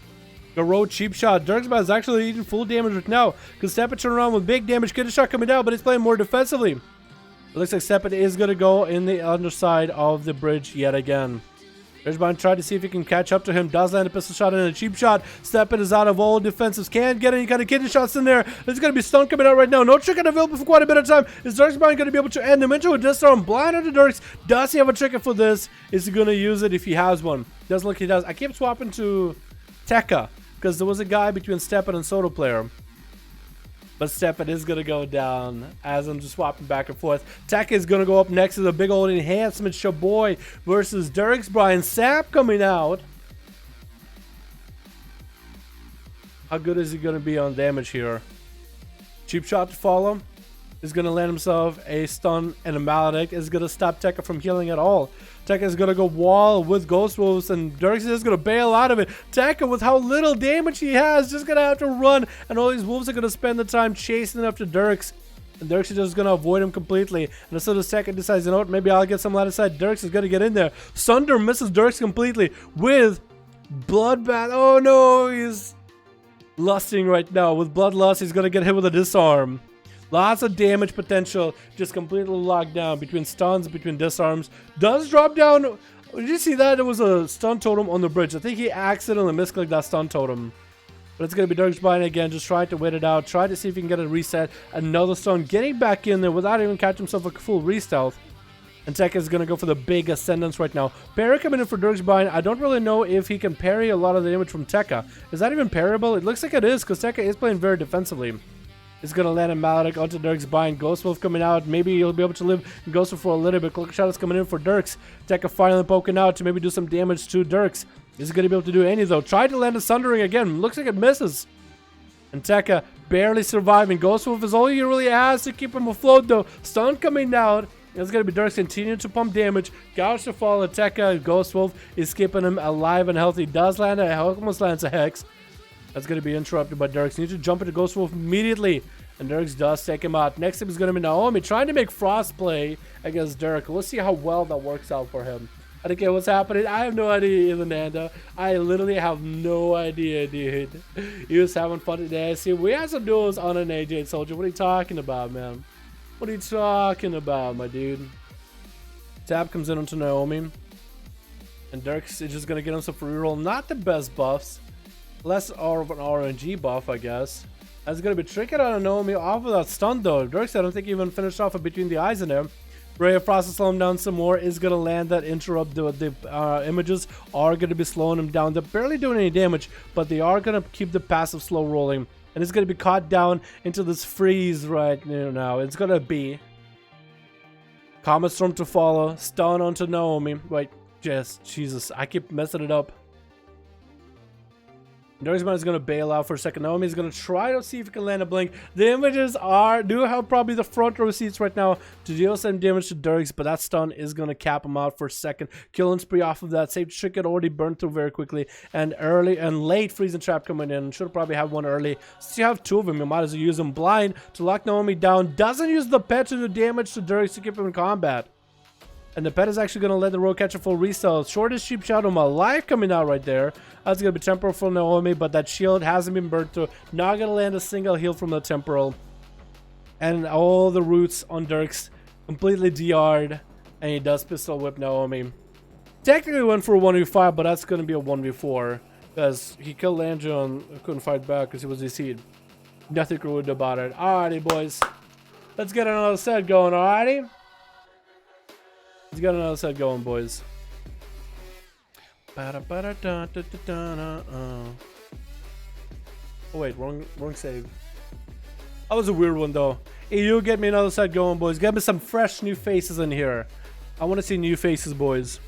Garrow cheap shot. Dirks Brian is actually eating full damage right now. Because Steppin turned around with big damage. Kidney shot coming down, but he's playing more defensively. It looks like Steppin is going to go in the underside of the bridge yet again. Dirks Brian tried to see if he can catch up to him. Does land a pistol shot and a cheap shot. Steppin is out of all defensives. Can't get any kind of kidney shots in there. There's going to be stun coming out right now. No trick available for quite a bit of time. Is Dirks Brian going to be able to end him into a disarm? Blind onto Dirks. Does he have a trick for this? Is he going to use it if he has one? Doesn't look he does. I keep swapping to Tekka because there was a guy between Steppin and Soto Player. But Steppin is going to go down as I'm just swapping back and forth. Tekka is going to go up next as a big old enhancement. Shaboy versus Dirks Brian. Sap coming out. How good is he going to be on damage here? Cheap shot to follow. Is going to land himself a stun and a maledict. Is going to stop Tekka from healing at all. Tekka is going to go wall with Ghost Wolves, and Dirks is going to bail out of it. Tekka, with how little damage he has, just going to have to run, and all these wolves are going to spend the time chasing after Dirks. And Dirks is just going to avoid him completely. And so the second decides, you know what, maybe I'll get some line of sight. Dirks is going to get in there. Sunder misses Dirks completely with Bloodbath. Oh no, he's lusting right now. With Bloodlust, he's going to get hit with a disarm. Lots of damage potential, just completely locked down between stuns, between disarms. Does drop down. Did you see that? There was a stun totem on the bridge. I think he accidentally misclicked that stun totem. But it's going to be Dirks Brian again, just trying to wait it out. Try to see if he can get a reset. Another stun, getting back in there without even catching himself a full re-stealth. And Tekka is going to go for the big ascendance right now. Parry coming in for Dirks Brian. I don't really know if he can parry a lot of the damage from Tekka. Is that even parryable? It looks like it is, because Tekka is playing very defensively. is going to land a Maledict onto Dirk's bind. Ghost Wolf coming out. Maybe he'll be able to live Ghost Wolf for a little bit. Cloak Shot is coming in for Dirks. Tekka finally poking out to maybe do some damage to Dirks. Is he going to be able to do any though? Tried to land a Sundering again. Looks like it misses. And Tekka barely surviving. Ghost Wolf is all he really has to keep him afloat though. Stun coming out. It's going to be Dirks continuing to pump damage. Gouge to fall. Tekka. Ghost Wolf is keeping him alive and healthy. Does land almost lands a Hex. That's going to be interrupted by Dirks. Need to jump into Ghost Wolf immediately. And Dirks does take him out. Next up is going to be Naomi trying to make Frost play against Dirk. Let's see how well that works out for him. I don't care what's happening. I have no idea, Nanda. I literally have no idea, dude. He was having fun today. See, we had some duels on an AJ Soldier. What are you talking about, man? What are you talking about, my dude? Tab comes in onto Naomi. And Dirks is just going to get himself a reroll. Not the best buffs. Less of an RNG buff, I guess. That's going to be tricky on Naomi off of that stun, though. Dirks, I don't think he even finished off of Between the Eyes in there. Ray of Frost to slow him down some more. Is going to land that interrupt. The images are going to be slowing him down. They're barely doing any damage, but they are going to keep the passive slow rolling. And it's going to be caught down into this freeze right now. It's going to be Comet Storm to follow. Stun onto Naomi. Wait, Jesus. I keep messing it up. Dirksman is going to bail out for a second. Naomi is going to try to see if he can land a blink. The images do have probably the front row seats right now to deal some damage to Dirks, but that stun is going to cap him out for a second. Killing spree off of that. Save trick had already burned through very quickly. And early and late freezing trap coming in. Should probably have one early. Since you have two of them, you might as well use them blind to lock Naomi down. Doesn't use the pet to do damage to Dirks to keep him in combat. And the pet is actually going to let the rogue catch a full resell. Shortest Sheep Shadow alive coming out right there. That's going to be temporal for Naomi, but that shield hasn't been burnt through. Not going to land a single heal from the temporal. And all the roots on Dirks completely DR'd. And he does pistol whip Naomi. Technically went for a 1v5, but that's going to be a 1v4. Because he killed Landra and couldn't fight back because he was DC'd. Nothing rude about it. Alrighty, boys. Let's get another set going, alrighty? Let's get another set going, boys. Oh wait, wrong save. That was a weird one though. Hey, you get me another set going, boys. Get me some fresh new faces in here. I want to see new faces, boys.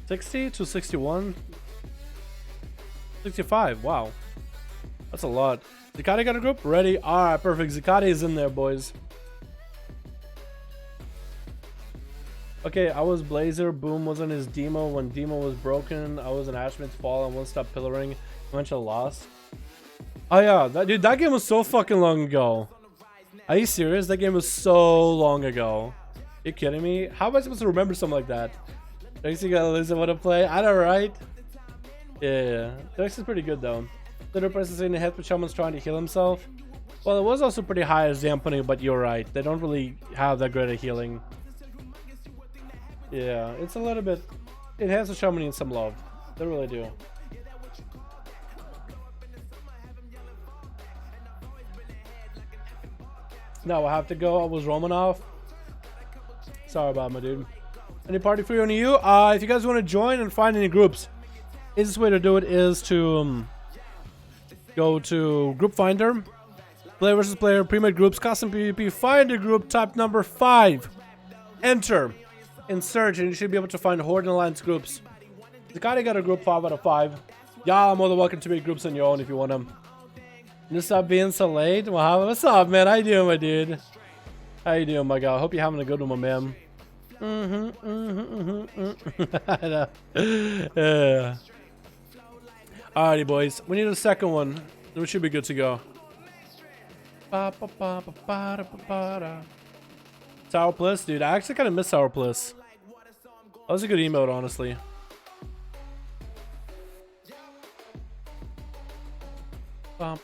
60 to 61. 65. Wow, that's a lot. Zakati got a group ready. All right, perfect. Zakati is in there, boys. Okay, I was Blazer. Boom was on his demo. When demo was broken, I was an Ashman's Fall and won't stop pillaring. Eventually lost. Oh yeah, dude, that game was so fucking long ago. Are you serious? That game was so long ago. You kidding me? How am I supposed to remember something like that? Dex, you gotta lose and want to play. I know, right? Yeah, Dex is pretty good though. Little person saying the head but Shaman's trying to heal himself. Well, it was also pretty high as dampening, but you're right. They don't really have that great at healing. Yeah, it's a little bit. It has a Shaman need some love. They really do. Now I have to go. I was Romanov. Sorry about my dude. Any party free on you? If you guys want to join and find any groups, easiest way to do it is to go to Group Finder, Player versus Player, Pre-made Groups, Custom PvP, find a group, type number 5, enter. In search, and you should be able to find Horde and Alliance groups. Zakati got a group 5 out of 5. Y'all are more than welcome to make groups on your own if you want them. You stop being so late. Wow, what's up, man? How you doing, my dude? How you doing, my guy? Hope you're having a good one, my man. Yeah. Alrighty, boys. We need a second one. We should be good to go. Sour Bliss, dude. I actually kind of miss Sour Bliss. That was a good emote, honestly. Gotta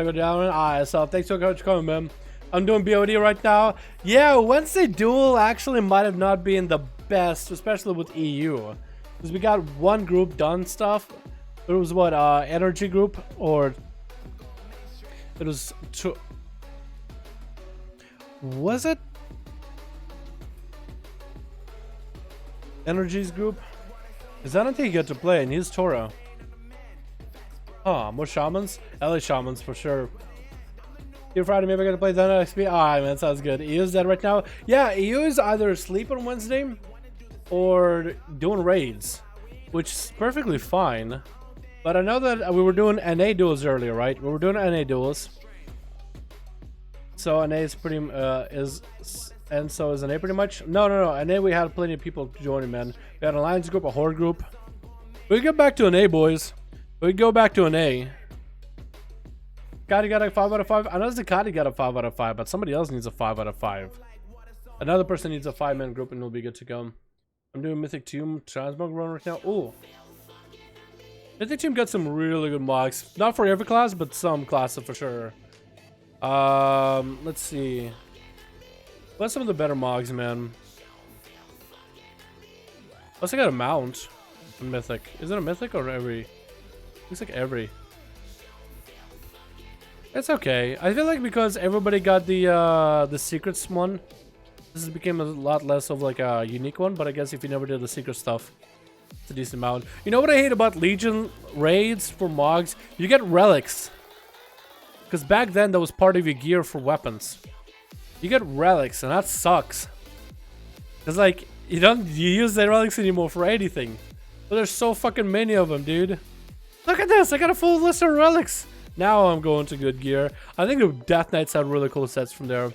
go down. Alright, so thanks so much for coming, man. I'm doing BOD right now. Yeah, Wednesday Duel actually might have not been the best, especially with EU. Because we got one group done stuff. It was what, energy group? Or it was two. Was it? Energies group. Because I don't think you get to play, and he's Toro. Huh, more shamans? LA shamans for sure. Here Friday, maybe I gotta play Dana XP. Alright, man, sounds good. EU is dead right now. Yeah, EU is either asleep on Wednesday or doing raids, which is perfectly fine. But I know that we were doing NA duels earlier, right? We were doing NA duels. So NA is pretty, and so is NA pretty much. No. NA we had plenty of people joining, man. We had an alliance group, a horde group. We get back to NA, boys. We go back to NA. Zakati got a 5 out of 5. I know Zakati got a 5 out of 5, but somebody else needs a 5 out of 5. Another person needs a 5-man group and we'll be good to go. I'm doing Mythic Tomb Transmog run right now. Ooh. Mythic Tomb got some really good mods. Not for every class, but some classes for sure. Let's see. What's some of the better mods, man? Plus I got a mount. A mythic. Is it a mythic or every? Looks like every. It's okay. I feel like because everybody got the secrets one, this became a lot less of like a unique one. But I guess if you never did the secret stuff, it's a decent amount. You know what I hate about Legion raids for mogs? You get relics. Because back then that was part of your gear for weapons. You get relics and that sucks. Because like you use the relics anymore for anything. But there's so fucking many of them, dude. Look at this! I got a full list of relics. Now I'm going to good gear. I think the Death Knights had really cool sets from there.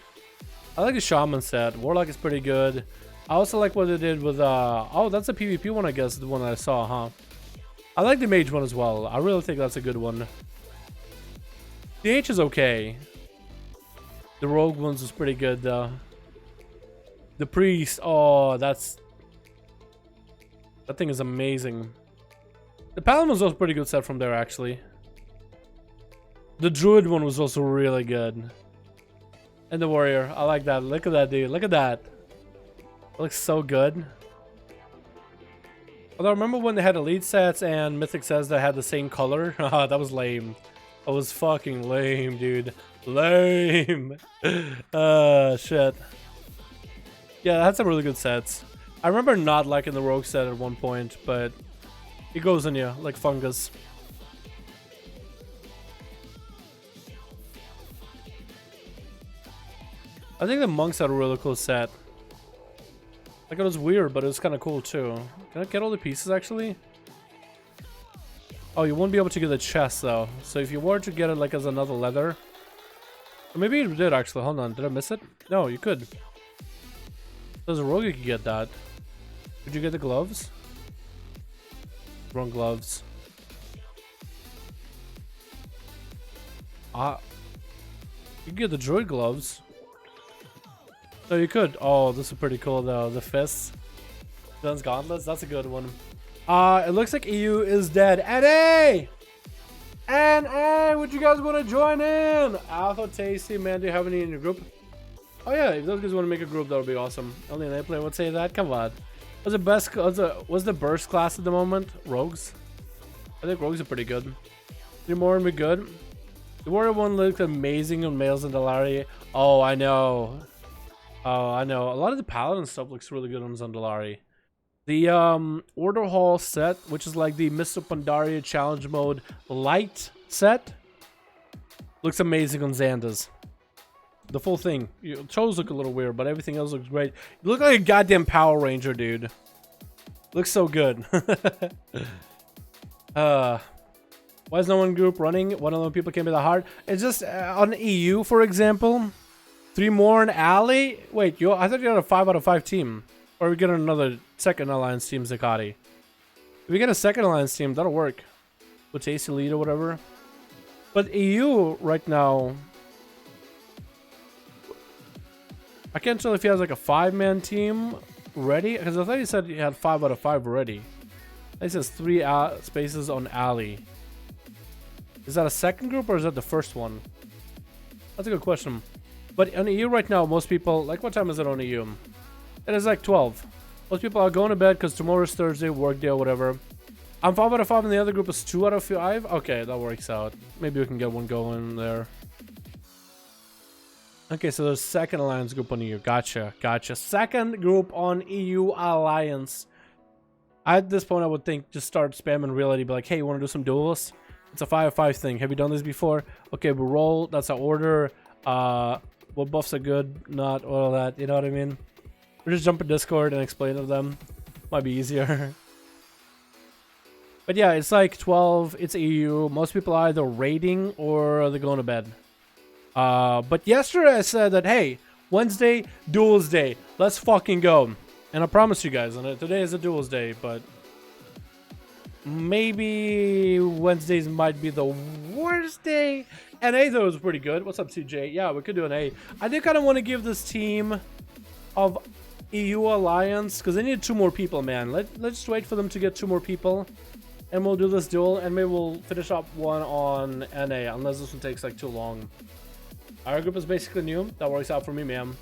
I like the Shaman set. Warlock is pretty good. I also like what they did with oh, that's a PvP one, I guess, the one that I saw, huh? I like the Mage one as well. I really think that's a good one. The H is okay. The Rogue ones was pretty good though. The Priest, oh, that thing is amazing. The Paladin was also a pretty good set from there, actually. The Druid one was also really good. And the Warrior, I like that. Look at that, dude. Look at that. It looks so good. Although, remember when they had Elite sets and Mythic sets that had the same color? That was lame. That was fucking lame, dude. Lame. Shit. Yeah, that had some really good sets. I remember not liking the Rogue set at one point, but it goes on you like fungus. I think the Monks had a really cool set. Like, it was weird, but it was kind of cool too. Can I get all the pieces actually? Oh, you won't be able to get the chest though. So if you were to get it like as another leather, or maybe you did actually. Hold on, did I miss it? No, you could. There's a rogue you could get that. Did you get the gloves? Wrong gloves. You can get the droid gloves. No, you could. Oh, this is pretty cool though. The fists. Guns gauntlets. That's a good one. It looks like EU is dead. NA! NA! Would you guys want to join in? Alpha, Tasty, man, do you have any in your group? Oh yeah, if those guys want to make a group, that would be awesome. Only an A player would say that? Come on. Was the burst class at the moment? Rogues? I think rogues are pretty good. Three more and be good. The warrior one looks amazing on males and Dalaria. Oh, I know. Oh, I know. A lot of the paladin stuff looks really good on Zandalari. The Order Hall set, which is like the Mr. Pandaria challenge mode light set, looks amazing on Xandas. The full thing. Toes look a little weird, but everything else looks great. You look like a goddamn Power Ranger, dude. Looks so good. Why is no one group running? One of them people came to the heart. It's just on EU, for example. 3 more in Alley. Wait, I thought you had a 5 out of 5 team. Or we get another second alliance team, Zakati. If we get a second alliance team, that'll work. With Tasty lead or whatever. But EU right now, I can't tell if he has like a 5-man team ready. Because I thought he said he had 5 out of 5 already. He says 3 spaces on Alley. Is that a second group or is that the first one? That's a good question. But on EU right now, most people, like, what time is it on EU? It is like 12. Most people are going to bed because tomorrow is Thursday, work day or whatever. I'm 5 out of 5 and the other group is 2 out of 5. Okay, that works out. Maybe we can get one going there. Okay, so there's second alliance group on EU. Gotcha, gotcha. Second group on EU alliance. At this point, I would think just start spamming reality. Be like, hey, you want to do some duels? It's a 5-5 thing. Have you done this before? Okay, we roll. That's our order. What buffs are good? Not all that. You know what I mean? Or just jump in Discord and explain to them. Might be easier. But yeah, it's like 12. It's EU. Most people are either raiding or they're going to bed. But yesterday I said that, hey, Wednesday, duels day. Let's fucking go. And I promise you guys, and today is a duels day, but maybe Wednesdays might be the worst day. And A, though, was pretty good. What's up, CJ? Yeah, we could do an A. I do kind of want to give this team of EU Alliance, because they need 2 more people, man. Let's just wait for them to get 2 more people. And we'll do this duel, and maybe we'll finish up one on NA, unless this one takes like too long. Our group is basically new. That works out for me, man.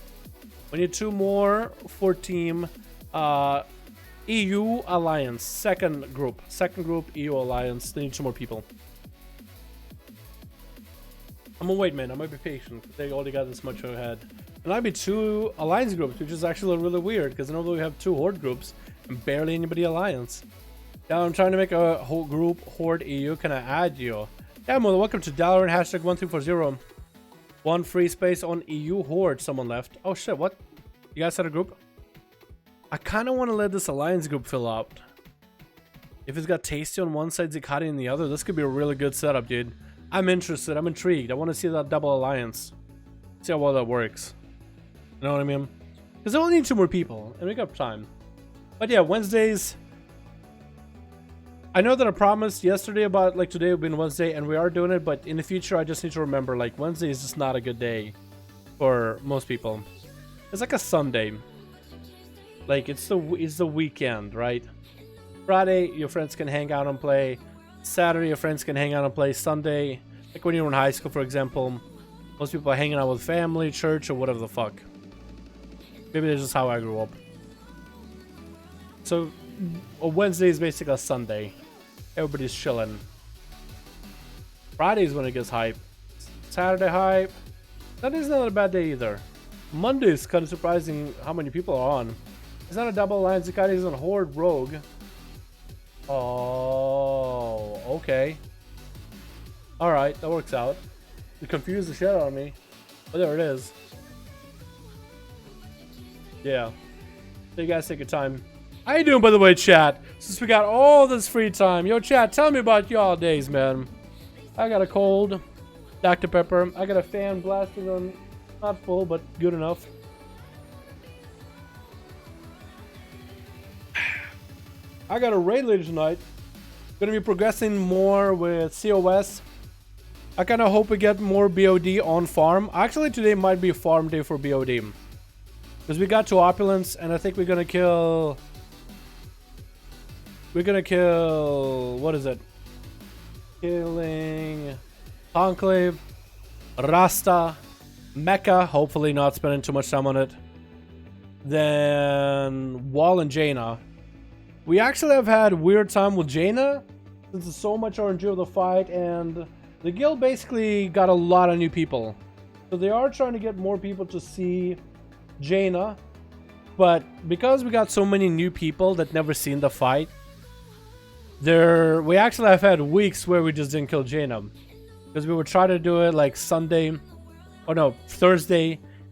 We need 2 more for team EU Alliance. Second group EU Alliance. They need 2 more people. I'm gonna wait, man. I might be patient. They already got this much ahead. And might be 2 Alliance groups, which is actually really weird, because normally we have 2 Horde groups and barely anybody Alliance. Yeah, I'm trying to make a whole group Horde EU. Can I add you? Yeah, well, welcome to Dalaran #1340. 1 free space on EU Horde. Someone left. Oh shit, what? You guys had a group? I kind of want to let this Alliance group fill up. If it's got Tasty on one side, Zikati on the other, this could be a really good setup, dude. I'm interested. I'm intrigued. I want to see that double Alliance. See how well that works. You know what I mean? Because they only need 2 more people, and we got time. But yeah, Wednesdays. I know that I promised yesterday about like today would be Wednesday, and we are doing it, but in the future I just need to remember like Wednesday is just not a good day for most people. It's like a Sunday. Like it's the weekend, right? Friday your friends can hang out and play. Saturday your friends can hang out and play. Sunday, like when you were in high school, for example, most people are hanging out with family, church, or whatever the fuck. Maybe that's just how I grew up. So a Wednesday is basically a Sunday. Everybody's chilling. Friday is when it gets hype. Saturday hype. Sunday's not a bad day either. Monday is kind of surprising how many people are on. It's not a double alliance. The guy is on Horde Rogue. Oh, okay. Alright, that works out. You confused the shit out of me. But there it is. Yeah. So you guys take your time. How you doing, by the way, chat? Since we got all this free time. Yo, chat, tell me about y'all days, man. I got a cold. Dr. Pepper. I got a fan blasting on. Not full, but good enough. I got a raid later tonight. Gonna be progressing more with COS. I kind of hope we get more BOD on farm. Actually, today might be farm day for BOD. Because we got 2 opulence, and I think we're gonna kill... what is it? Killing Conclave, Rasta, Mecca, hopefully not spending too much time on it. Then Wall and Jaina. We actually have had weird time with Jaina since there's so much RNG of the fight, and the guild basically got a lot of new people. So they are trying to get more people to see Jaina, but because we got so many new people that never seen the fight, we actually have had weeks where we just didn't kill Jaina. Because we would try to do it like Thursday,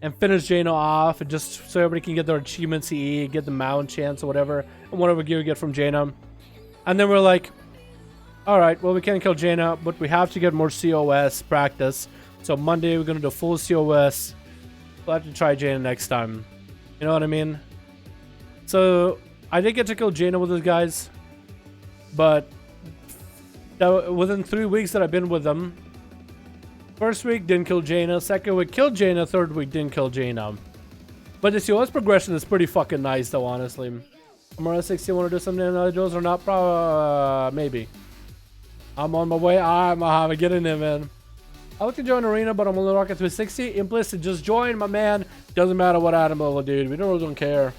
and finish Jaina off, and just so everybody can get their achievement CE, get the mount chance or whatever, and whatever gear we get from Jaina. And then we're like, alright, well we can't kill Jaina, but we have to get more COS practice. So Monday we're gonna do full COS. We'll have to try Jaina next time. You know what I mean? So I did get to kill Jaina with those guys. But within 3 weeks that I've been with them, first week didn't kill Jaina, second week killed Jaina, third week didn't kill Jaina. But the COS progression is pretty fucking nice though, honestly. I'm around 60, want to do something in other duels or not? Maybe. I'm on my way. I'm getting in, man. I like to join Arena, but I'm only rocking 360. Implicit, just join, my man. Doesn't matter what item level, dude. We really don't care.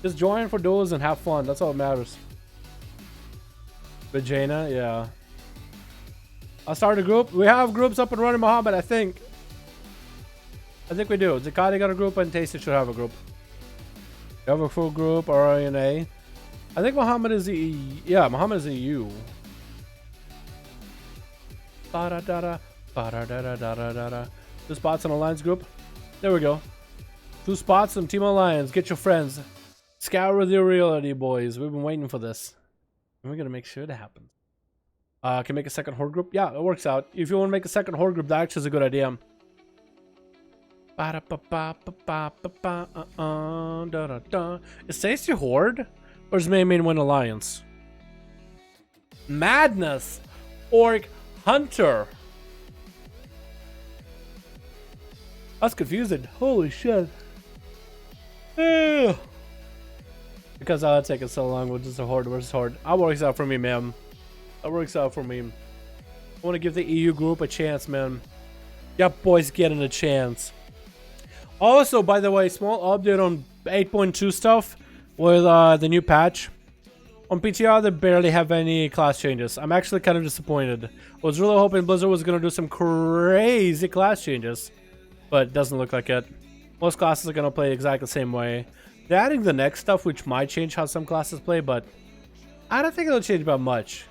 Just join for duels and have fun. That's all that matters. With Jaina, yeah. I'll start a group. We have groups up and running, Muhammad, I think. I think we do. Zakati got a group and Tasty should have a group. You have a full group or RNA. I think Muhammad is the yeah, Muhammad is EU. Ba-da-da-da, ba-da-da-da-da-da-da. 2 spots in Alliance group. There we go. 2 spots in Team Alliance. Get your friends. Scour the reality, boys. We've been waiting for this. And we're gonna make sure it happens. Can make a second horde group? Yeah, it works out. If you want to make a second horde group, that actually is a good idea. Is Tasty Horde? Or is May Main Win Alliance? Madness! Orc Hunter! That's confusing. Holy shit. Because it's taking so long with just a horde versus horde. That works out for me, man. That works out for me. I want to give the EU group a chance, man. Yep, boys getting a chance. Also, by the way, small update on 8.2 stuff with the new patch. On PTR, they barely have any class changes. I'm actually kind of disappointed. I was really hoping Blizzard was going to do some crazy class changes, but it doesn't look like it. Most classes are going to play exactly the same way. They're adding the next stuff, which might change how some classes play, but I don't think it'll change about much.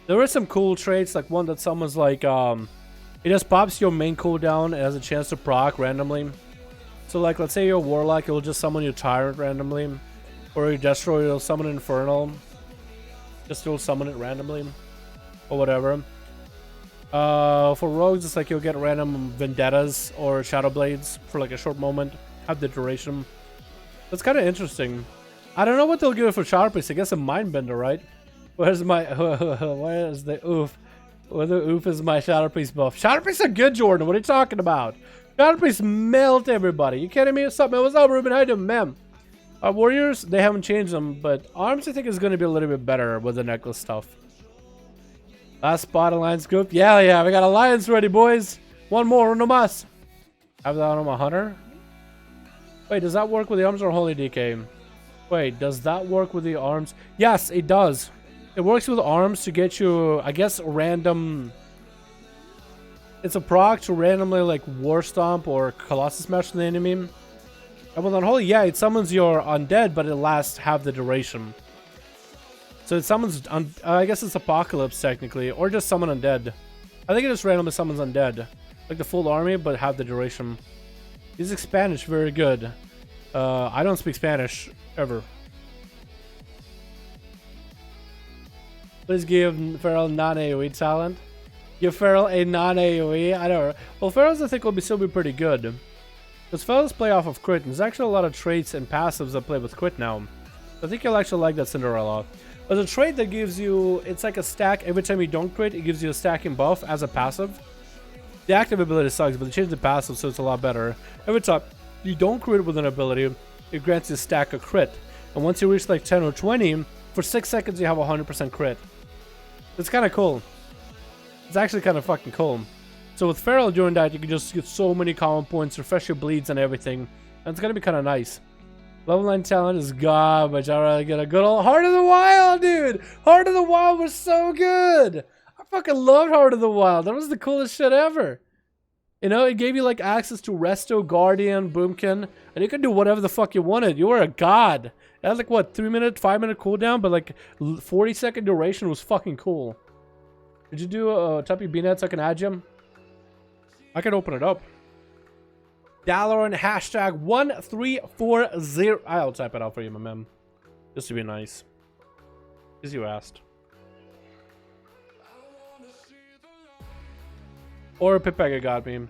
There are some cool traits, like one that summons like, it just pops your main cooldown and has a chance to proc randomly. So like, let's say you're a Warlock, it will just summon your Tyrant randomly. Or your Destroyer, it'll summon Infernal. Just will summon it randomly. Or whatever. For Rogues, it's like you'll get random Vendettas or Shadow Blades for like a short moment. Have the duration. That's kind of interesting. I don't know what they'll give it for Sharpies. I guess a Mindbender, right? Where's my... where's the oof? Where the oof is my Shadow Priest buff? Shadow Priests are good, Jordan. What are you talking about? Shadow Priests melt everybody. You kidding me? What's up, man? What's up, Ruben? How you doing, man? Warriors, they haven't changed them, but Arms, I think, is going to be a little bit better with the necklace stuff. Last spot, Alliance group. Yeah, we got Alliance ready, boys. One more, no mas. Have that on my Hunter. Wait, does that work with the Arms or Holy DK? Wait, does that work with the Arms? Yes, it does. It works with Arms to get you, I guess, random... It's a proc to randomly, like, War Stomp or Colossus Smash the enemy. And with Unholy, yeah, it summons your Undead, but it lasts half the duration. So it summons, I guess it's Apocalypse, technically, or just summon Undead. I think it just randomly summons Undead. Like the full army, but half the duration. He speaks Spanish, very good. I don't speak Spanish, ever. Please give Feral non-AoE talent. Give Feral a non-AoE. I don't know. Well, Feral's I think will still be pretty good. Because Feral's play off of crit, and there's actually a lot of traits and passives that play with crit now. I think you'll actually like that Cinderella. There's a trait that gives you, it's like a stack. Every time you don't crit, it gives you a stacking buff as a passive. The active ability sucks, but they changed the passive, so it's a lot better. Every time you don't crit with an ability, it grants you a stack of crit. And once you reach like 10 or 20, for 6 seconds you have 100% crit. It's kind of cool. It's actually kind of fucking cool. So with Feral doing that, you can just get so many common points, refresh your bleeds and everything. And it's going to be kind of nice. Level 9 talent is garbage. I rather get a good old Heart of the Wild, dude. Heart of the Wild was so good. I fucking loved Heart of the Wild. That was the coolest shit ever. You know, it gave you like access to Resto, Guardian, Boomkin, and you could do whatever the fuck you wanted. You were a god. It had like what, 3-minute, 5-minute cooldown, but like 40-second duration was fucking cool. Did you do a Tuppy BNet so I can add you? I can open it up. Dalaran hashtag 1340. I'll type it out for you, my man. Just to be nice. Because you asked. Or Pipega got me.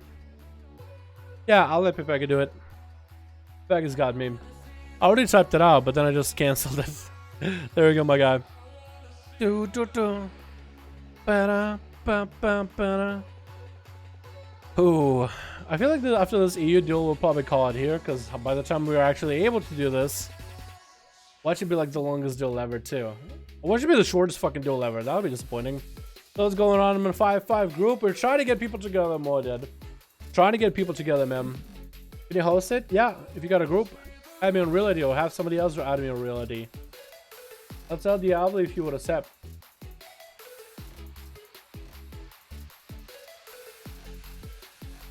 Yeah, I'll let Pipega do it. Pipega's got me. I already typed it out, but then I just canceled it. There we go, my guy. Do do do. Ba ba ba ba. Ooh, I feel like after this EU duel, we'll probably call it here, because by the time we are actually able to do this, watch it be like the longest duel ever, too. Watch it be the shortest fucking duel ever. That would be disappointing. So what's going on in a 5-5 group? We're trying to get people together more, dude. Trying to get people together, man. Can you host it? Yeah, if you got a group, add me on Reality, or have somebody else add me on Reality. I'll tell Diablo if you would accept.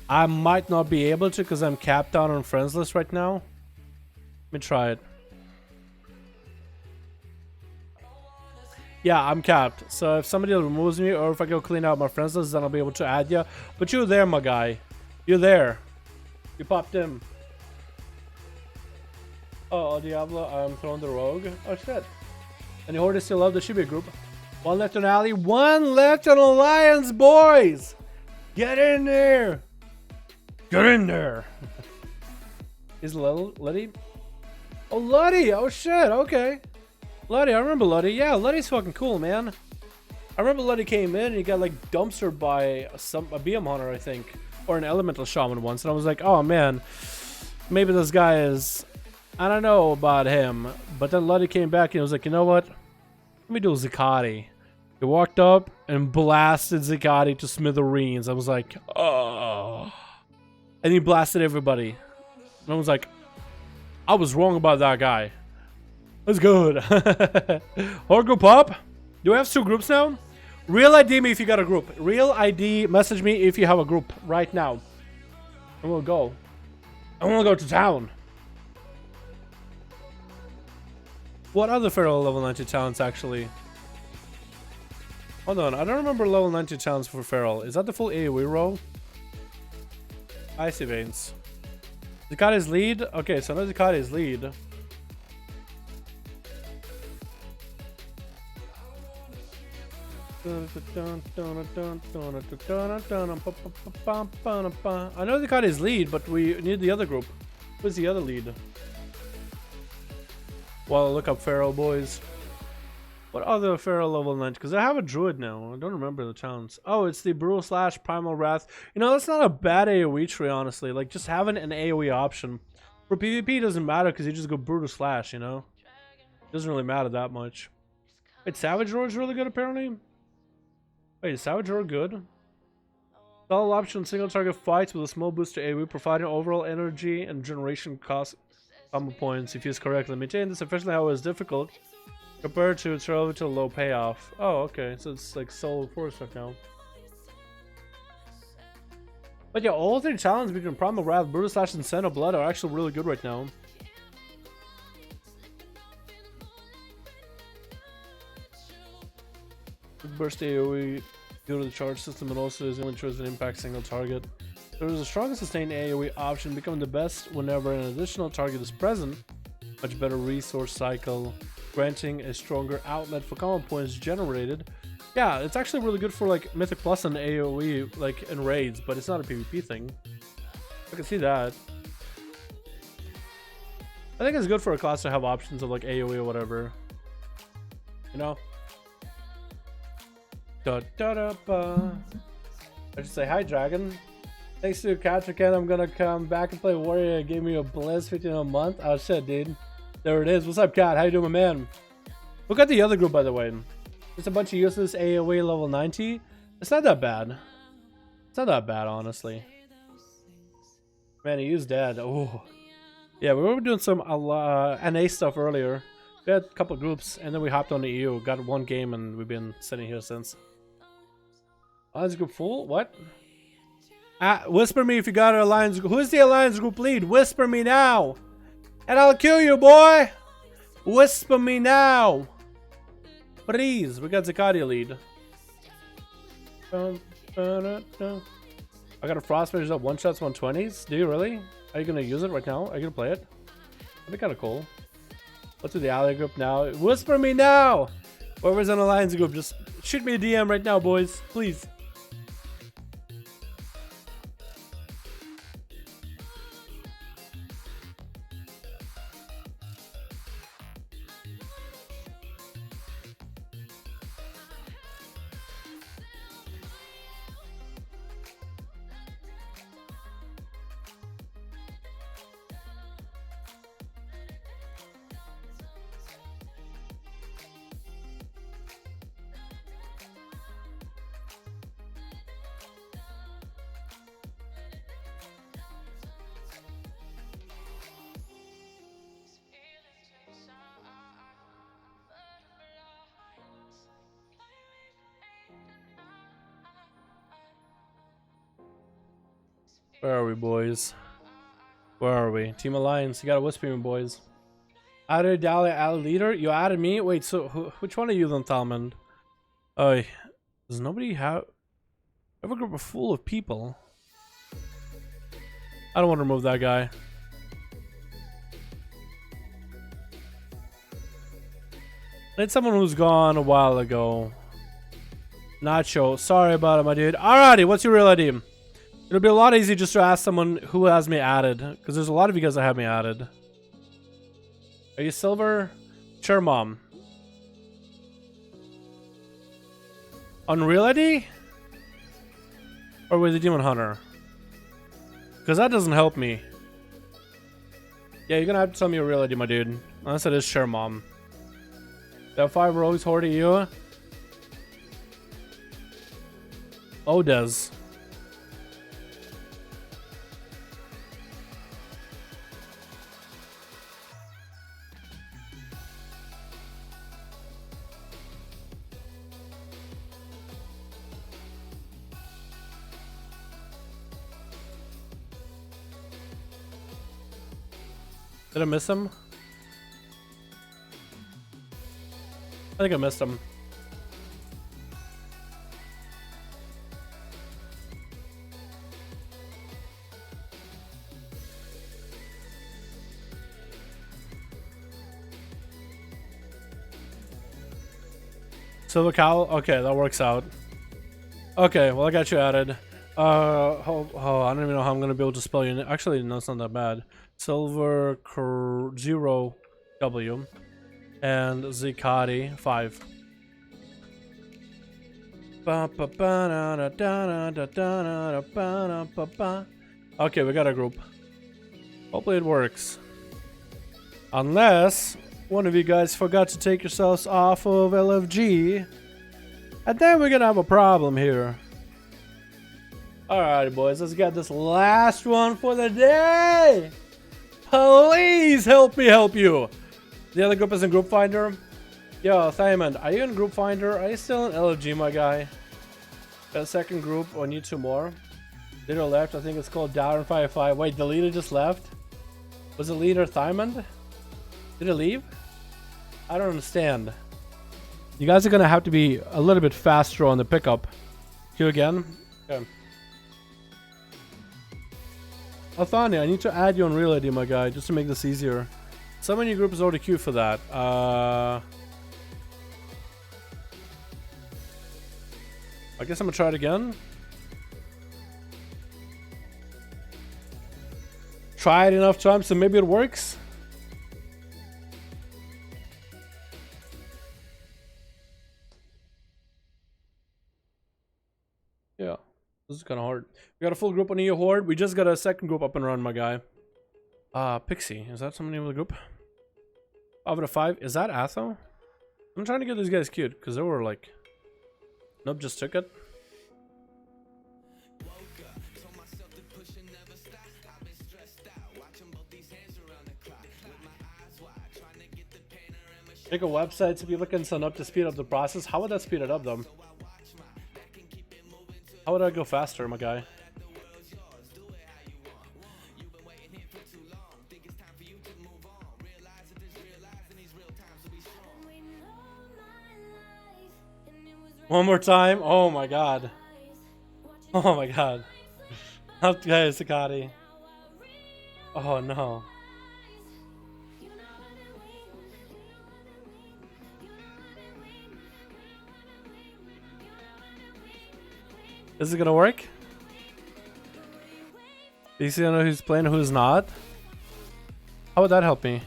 I might not be able to because I'm capped out on friends list right now. Let me try it. Yeah, I'm capped. So if somebody removes me or if I go clean out my friends list, then I'll be able to add you. But you're there, my guy. You're there. You popped in. Oh, Diablo, I'm throwing the rogue. Oh, shit. And the Horde is still up. There should be a group. One left on alley. One left on Alliance, boys. Get in there. Get in there. Is Luddy? Oh, Luddy. Oh, shit. Okay. Luddy, I remember Luddy. Yeah, Luddy's fucking cool, man. I remember Luddy came in and he got like dumpstered by a BM hunter, I think, or an elemental shaman once, and I was like, oh man, maybe this guy is. I don't know about him. But then Luddy came back and he was like, you know what? Let me do Zakati. He walked up and blasted Zakati to smithereens. I was like, oh. And he blasted everybody. And I was like, I was wrong about that guy. That's good. Or group up. Do we have 2 groups now? Real ID me if you got a group. Real ID message me if you have a group right now. And we'll go. I want to go to town. What other Feral level 90 towns actually? Hold on, I don't remember level 90 towns for Feral. Is that the full AoE row? Icy Veins. Zakati's lead? Okay, so no Zakati's lead. I know they got his lead, but we need the other group. Who's the other lead? Well, I'll look up Feral, boys. What other Feral level 90? Because I have a Druid now. I don't remember the towns. Oh, it's the Brutal Slash, Primal Wrath. You know, that's not a bad AoE tree, honestly. Like, just having an AoE option. For PvP, doesn't matter because you just go Brutal Slash, you know? It doesn't really matter that much. Wait, Savage Roar is really good, apparently? Wait, is Savage Roar good? Solid option single target fights with a small boost to AoE, providing overall energy and generation cost combo points if used correctly. Maintain this efficiently, however, is difficult compared to its relatively low payoff. Oh, okay, so it's like solo force right now. But yeah, all 3 challenges between Primal Wrath, Brutal Slash, and Scent of Blood are actually really good right now. Burst AoE due to the charge system and also is the only choice that impacts single target. There is a strong sustained AoE option, becoming the best whenever an additional target is present. Much better resource cycle, granting a stronger outlet for combo points generated. Yeah, it's actually really good for like Mythic Plus and AoE, like in raids, but it's not a PvP thing. I can see that. I think it's good for a class to have options of like AoE or whatever. You know? I just say hi, Dragon. Thanks to your catch again. I'm gonna come back and play Warrior. Gave me a Blizz 15 a month. Oh shit, dude. There it is. What's up, Cat? How you doing, my man? Look at the other group, by the way. It's a bunch of useless AoE level 90. It's not that bad. It's not that bad, honestly. Man, he is dead. Oh, yeah. We were doing some NA stuff earlier. We had a couple groups, and then we hopped on the EU. Got 1 game, and we've been sitting here since. Alliance group full? What? Whisper me if you got an alliance group. Who's the alliance group lead? Whisper me now, and I'll kill you, boy. Whisper me now, please. We got Zakati lead. I got a frost measures up 1-shots 120s. Do you really? Are you gonna use it right now? Are you gonna play it? That'd be kind of cool. Let's do the ally group now. Whisper me now. Whoever's on alliance group, just shoot me a DM right now, boys, please. Where are we, boys? Where are we? Team Alliance, you gotta whisper me, boys. Added Dali added leader. You added me. Wait, so which one are you then, Talmud? Oh, does nobody have a group full of people? I don't want to remove that guy. I need someone who's gone a while ago. Nacho, sorry about it, my dude. Alrighty, what's your real ID? It'll be a lot easier just to ask someone who has me added, because there's a lot of you guys that have me added. Are you silver? Sure, mom. Unreal ID? Or with the demon hunter? Because that doesn't help me. Yeah, you're gonna have to tell me your real ID, my dude. Unless it is sure, mom. That 5 rogues horde you. Oh, Des. Did I miss him? I think I missed him. Silver cowl? Okay, that works out. Okay, well I got you added. I don't even know how I'm gonna be able to spell your name. Actually, no, it's not that bad. Silver 0 W and Zikati 5. Okay, we got a group. Hopefully it works. Unless one of you guys forgot to take yourselves off of LFG. And then we're gonna have a problem here. Alright, boys, let's get this last one for the day. Please help me help you. The other group is in Group Finder. Yo, Simon, are you in Group Finder? Are you still in LFG, my guy? Got a second group. I need 2 more. Leader left. I think it's called Down 55. Wait, the leader just left? Was the leader Thymond? Did he leave? I don't understand. You guys are gonna have to be a little bit faster on the pickup. Queue again. Okay. Althani, I need to add you on Real ID, my guy, just to make this easier. Someone in your group is already queued for that. I guess I'm gonna try it again. Try it enough times so maybe it works. Yeah, this is kind of hard. We got a full group on EU Horde. We just got a second group up and running, my guy. Pixie, is that somebody with the group? 5 out of 5. Is that Atho? I'm trying to get these guys queued because they were like, nope, just took it. Make a website so people can sign up to speed up the process. How would that speed it up, though? How would I go faster, my guy? One more time. Oh my god. Oh my god. Help guys, Sakati. Oh no. Is it gonna work? Do you see who's playing and who's not? How would that help me?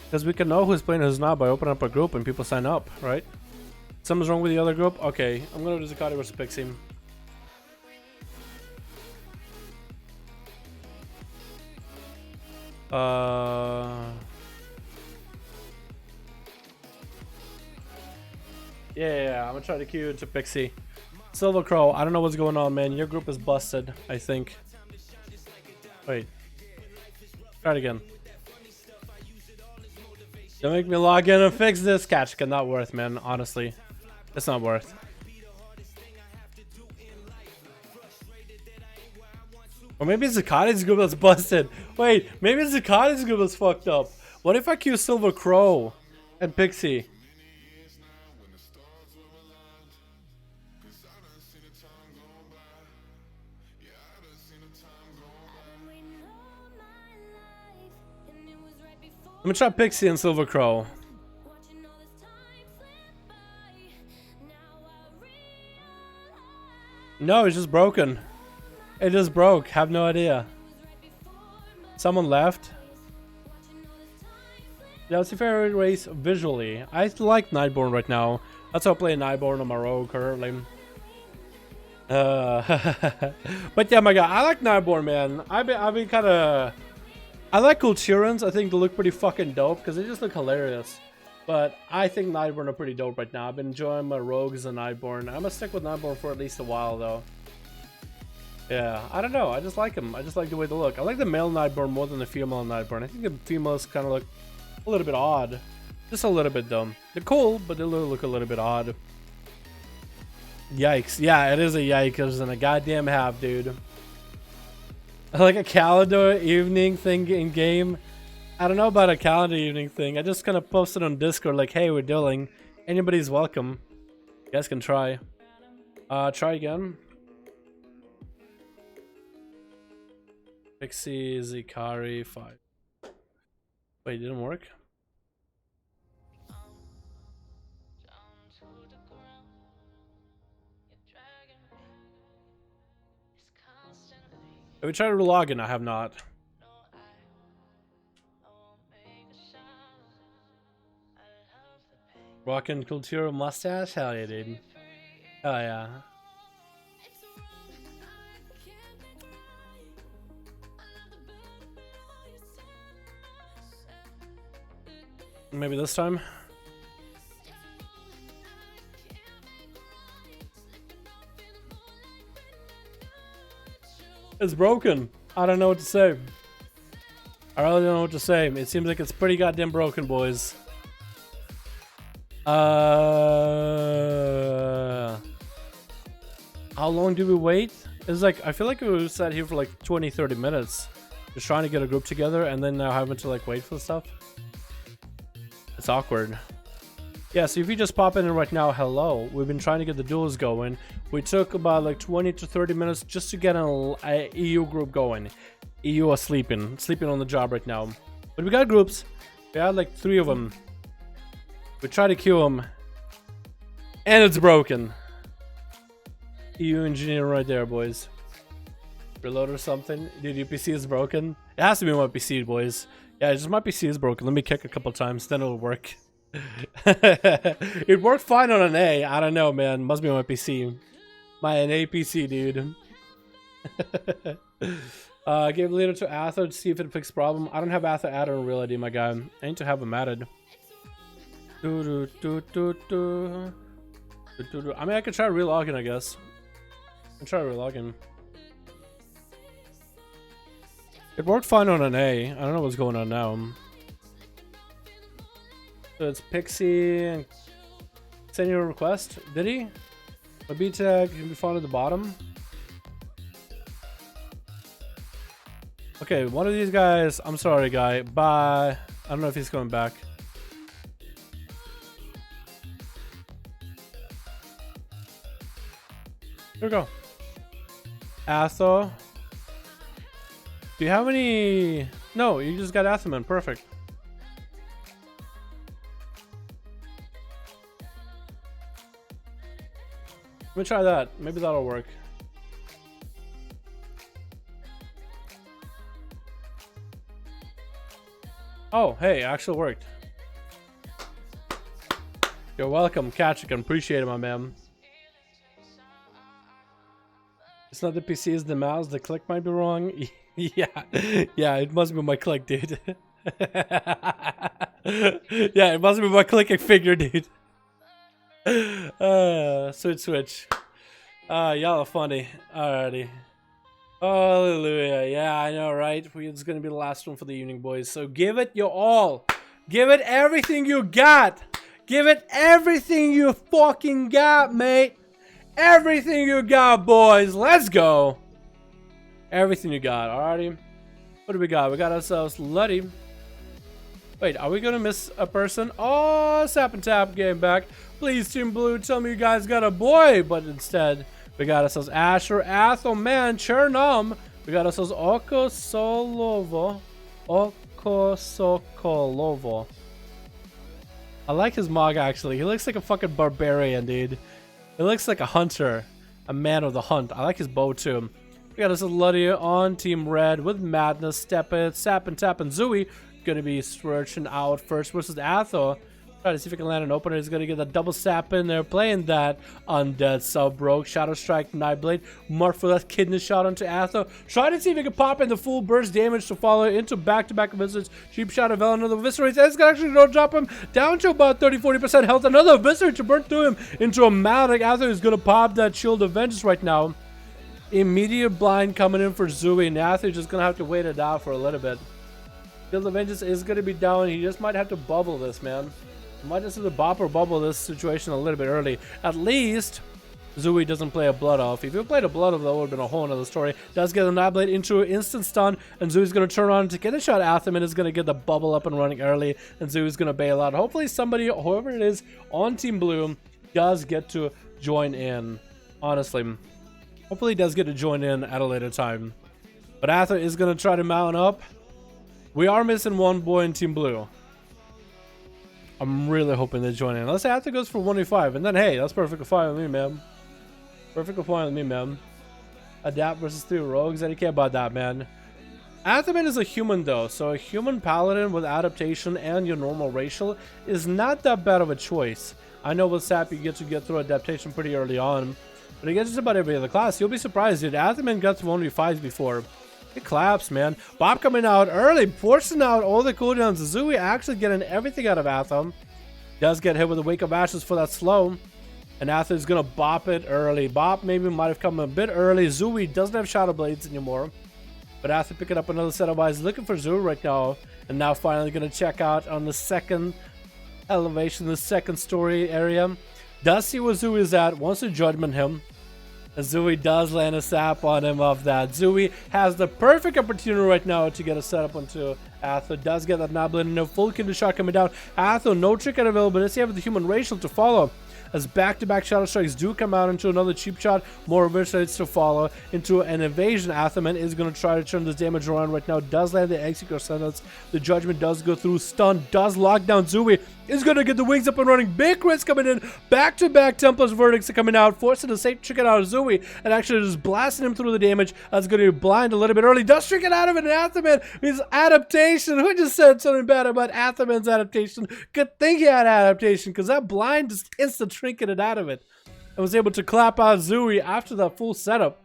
Because we can know who's playing and who's not by opening up a group and people sign up, right? Something's wrong with the other group? Okay, I'm gonna do Zakati versus Pixie. Yeah, I'm gonna try to queue into Pixie. Silver Crow, I don't know what's going on, man. Your group is busted, I think. Wait. Try it again. Don't make me log in and fix this. Catch, not worth, man, honestly. It's not worth. Or maybe it's Zakati's group that's busted. Wait, maybe it's Zakati's group that's fucked up. What if I queue Silver Crow and Pixie? Let me try Pixie and Silver Crow. No, it's just broken. It just broke. Have no idea. Someone left. Yeah, what's your favorite race visually? I like Nightborn right now. That's why I play Nightborn on my rogue currently. But yeah, my God, I like Nightborn, man. I've been kind of. I like Kulturans. I think they look pretty fucking dope because they just look hilarious. But I think Nightborn are pretty dope right now. I've been enjoying my rogues and Nightborn. I'm gonna stick with Nightborn for at least a while though. Yeah, I don't know. I just like them. I just like the way they look. I like the male Nightborn more than the female Nightborn. I think the females kind of look a little bit odd. Just a little bit dumb. They're cool, but they look a little bit odd. Yikes. Yeah, it is a yikes and a goddamn half, dude. Like a calendar evening thing in game. I don't know about a calendar evening thing. I just kind of posted on Discord like, hey, we're dueling. Anybody's welcome. You guys can try. Try again. Pixie, Zikari, 5. Wait, it didn't work? Have we tried to log in? I have not. Rockin' Cultura mustache? Hell yeah, dude. Hell yeah. Maybe this time? It's broken. I don't know what to say. I really don't know what to say. It seems like it's pretty goddamn broken, boys. How long do we wait? It's like, I feel like we sat here for like 20-30 minutes. Just trying to get a group together and then now having to like wait for stuff. It's awkward. Yeah, so if you just pop in right now, hello. We've been trying to get the duels going. We took about like 20 to 30 minutes just to get an EU group going. EU are sleeping on the job right now. But we got groups. We had like 3 of them. We try to queue them. And it's broken. EU engineer right there, boys. Reload or something. Dude, your PC is broken. It has to be my PC, boys. Yeah, just my PC is broken. Let me kick a couple times, then it'll work. It worked fine on an A. I don't know, man. Must be my PC. My NA PC, dude. Give leader to Ather to see if it fixed problem. I don't have Ather added in reality, my guy. I need to have him added. I mean, I could try relogging, I guess. I'll try relogging. It worked fine on an A. I don't know what's going on now. So it's Pixie. Send your request. Did he? A B tag can be found at the bottom. Okay, one of these guys. I'm sorry, guy. Bye. I don't know if he's coming back. Here we go. Atho. Do you have any? No, you just got Atherman. Perfect. Let me try that. Maybe that'll work. Oh, hey, it actually worked. You're welcome, Catch. I can appreciate it, my man. It's not the PC, it's the mouse. The click might be wrong. Yeah, it must be my click, dude. Yeah, it must be my clicking finger, dude. Switch. Y'all are funny. Alrighty. Hallelujah. Yeah, I know, right? It's gonna be the last one for the evening, boys. So give it your all. Give it everything you got. Give it everything you fucking got, mate. Everything you got, boys. Let's go. Everything you got. Alrighty. What do we got? We got ourselves Luddy. Wait, are we gonna miss a person? Oh, Sap and Tap getting back. Please, Team Blue, tell me you guys got a boy. But instead, we got ourselves Asher, Athel, man, Chernum. We got ourselves Okosolovo. Okosokolovo. I like his mog, actually. He looks like a fucking barbarian, dude. He looks like a hunter. A man of the hunt. I like his bow, too. We got ourselves Luddy on Team Red with Madness, Step It, Sap and Tap, and Zooey. Gonna be searching out first versus Athel. Try to see if he can land an opener. He's gonna get that double sap in there, playing that undead sub broke. Shadow Strike, Nightblade. Mark for that kidney shot onto Athel. Try to see if he can pop in the full burst damage to follow into back-to-back visits. Cheap shot of another Viscerate. It's gonna actually drop him down to about 30-40% health. Another Viscerate to burn through him into a Maldic. Athel is gonna pop that Shield of Vengeance right now. Immediate blind coming in for Zooey, and Athel just gonna have to wait it out for a little bit. Shield of Vengeance is going to be down. He just might have to bubble this, man. He might just have to bop or bubble this situation a little bit early. At least, Zooey doesn't play a Blood Off. If he played a Blood Off, that would have been a whole other story. Does get a Nightblade into an instant stun, and Zooey's going to turn on to get a shot at him, and is going to get the bubble up and running early, and Zooey's going to bail out. Hopefully somebody, whoever it is on Team Blue, does get to join in. Honestly. Hopefully he does get to join in at a later time. But Athel is going to try to mount up. We are missing one boy in Team Blue. I'm really hoping they join in. Let's say Athel goes for 1v5, and then hey, that's perfectly fine with me, man. Perfectly fine with me, man. Adapt versus 3 rogues. I don't care about that, man. Athel is a human though, so a human paladin with adaptation and your normal racial is not that bad of a choice. I know with Sap you get to get through adaptation pretty early on, but it gets just about every other class. You'll be surprised, dude. Athel got to 1v5s before. It claps, man. Bob coming out early, forcing out all the cooldowns. Zooey actually getting everything out of Athel. Does get hit with a Wake of Ashes for that slow. And Athel is going to bop it early. Bop maybe might have come a bit early. Zooey doesn't have Shadow Blades anymore. But Athel picking up another set of eyes. Looking for Zooey right now. And now finally going to check out on the second elevation, the second story area. Does see where Zooey is at. Wants to judgment him. And Zooey does land a sap on him of that. Zooey has the perfect opportunity right now to get a setup onto Athel. Does get that Nightblade and a full kidney shot coming down. Athel, no trick at available. Does he have the human racial to follow? As back-to-back Shadow Strikes do come out into another cheap shot, more Viscerates to follow into an evasion. Athelman is going to try to turn this damage around right now. Does land the Executor Sentence. The Judgment does go through. Stun does lock down Zooey. Is going to get the wings up and running. Big crits coming in. Back-to-back Templar's Verdicts are coming out, forcing the safe trick out of Zooey, and actually just blasting him through the damage. That's going to be blind a little bit early. Does trick it out of it, and Athelman, his adaptation. Who just said something bad about Athelman's adaptation? Good thing he had adaptation, because that blind just instant trinketed out of it and was able to clap out Zooey after that full setup.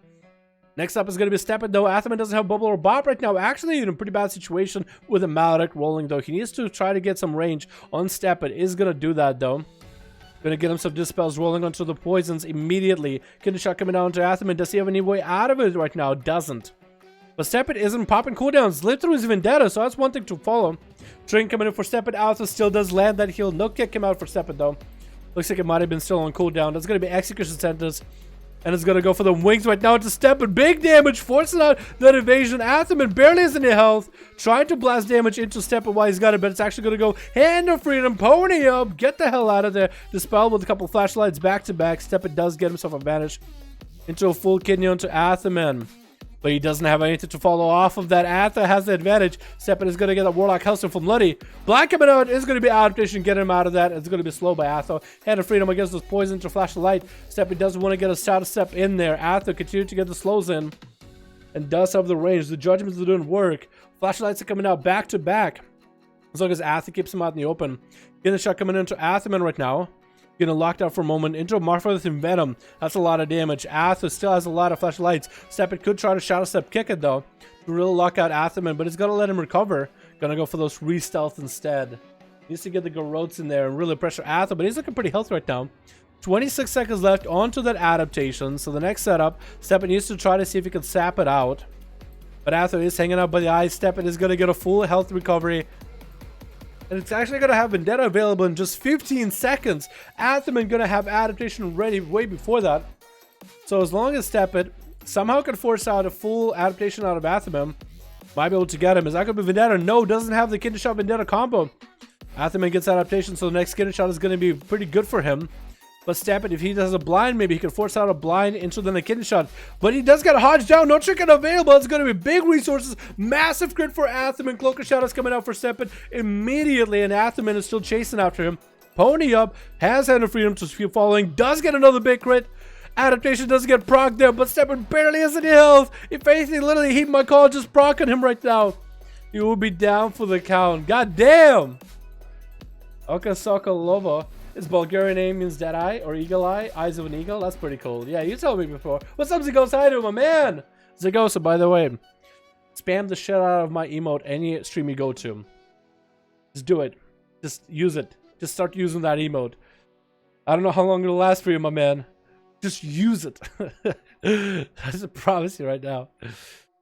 Next up is going to be Step It, though. Athelman doesn't have Bubble or Bop right now. Actually in a pretty bad situation with a Maledict rolling, though. He needs to try to get some range on Step It. Is going to do that, though. Going to get him some Dispels rolling onto the poisons immediately. Kidney shot coming down to Athelman. Does he have any way out of it right now? Doesn't. But Step It isn't popping cooldowns. Live through his Vendetta, so that's one thing to follow. Train coming in for Step It. Athel still does land that heal. No kick him out for Step It, though. Looks like it might have been still on cooldown. That's going to be Execution Sentence. And it's going to go for the wings right now to Step It. Big damage, forcing out that evasion. Athelman barely has any health. Trying to blast damage into Step It while he's got it, but it's actually going to go Hand of Freedom. Pony up. Get the hell out of there. Dispel with a couple flashlights back to back. Step It does get himself a vanish into a full kidney onto Athelman. But he doesn't have anything to follow off of that. Athel has the advantage. Step It is going to get a Warlock Hustle from Luddy. Black coming out is going to be adaptation. Get him out of that. It's going to be slow by Athel. Hand of Freedom against those poison to flash the light. Step It doesn't want to get a shadow step in there. Athel continues to get the slows in. And does have the range. The Judgments are doing work. Flashlights are coming out back to back. As long as Athel keeps him out in the open. Getting a shot coming into Athelman right now. Getting locked out for a moment into a Marfa and Venom. That's a lot of damage. Athel still has a lot of flashlights. Step It could try to Shadow Step kick it though. To really lock out Athelman, but it's gonna let him recover. Gonna go for those re-stealth instead. Needs to get the Garrotes in there and really pressure Athel, but he's looking pretty healthy right now. 26 seconds left onto that adaptation. So the next setup, Step It needs to try to see if he can sap it out. But Athel is hanging out by the eyes. Step It is gonna get a full health recovery. And it's actually going to have Vendetta available in just 15 seconds. Athelman going to have adaptation ready way before that. So as long as Step It somehow can force out a full adaptation out of Athelman, Might be able to get him. Is that going to be Vendetta? No, doesn't have the Kidney Shot Vendetta combo. Atheman gets adaptation, so the next Kidney Shot is going to be pretty good for him. But Stamp It, if he does a blind, maybe he can force out a blind into the Kidney Shot. But he does get Hodge down. No trinket available. It's going to be big resources. Massive crit for Atheman. Cloak of Shadows coming out for Stamp It immediately, and Atheman is still chasing after him. Pony up, has Hand of Freedom to keep following, does get another big crit. Adaptation doesn't get proc there, but Stamp It barely has any health. If anything, literally, Heed My Call just procking him right now. He will be down for the count. God damn! Oka Sokolova. His Bulgarian name means Dead Eye or Eagle Eye. Eyes of an Eagle. That's pretty cool. Yeah, you told me before. What's up, Zagosa? Hi to my man. Zagosa, by the way, spam the shit out of my emote any stream you go to. Just do it. Just use it. Just start using that emote. I don't know how long it'll last for you, my man. Just use it. I just promise you right now.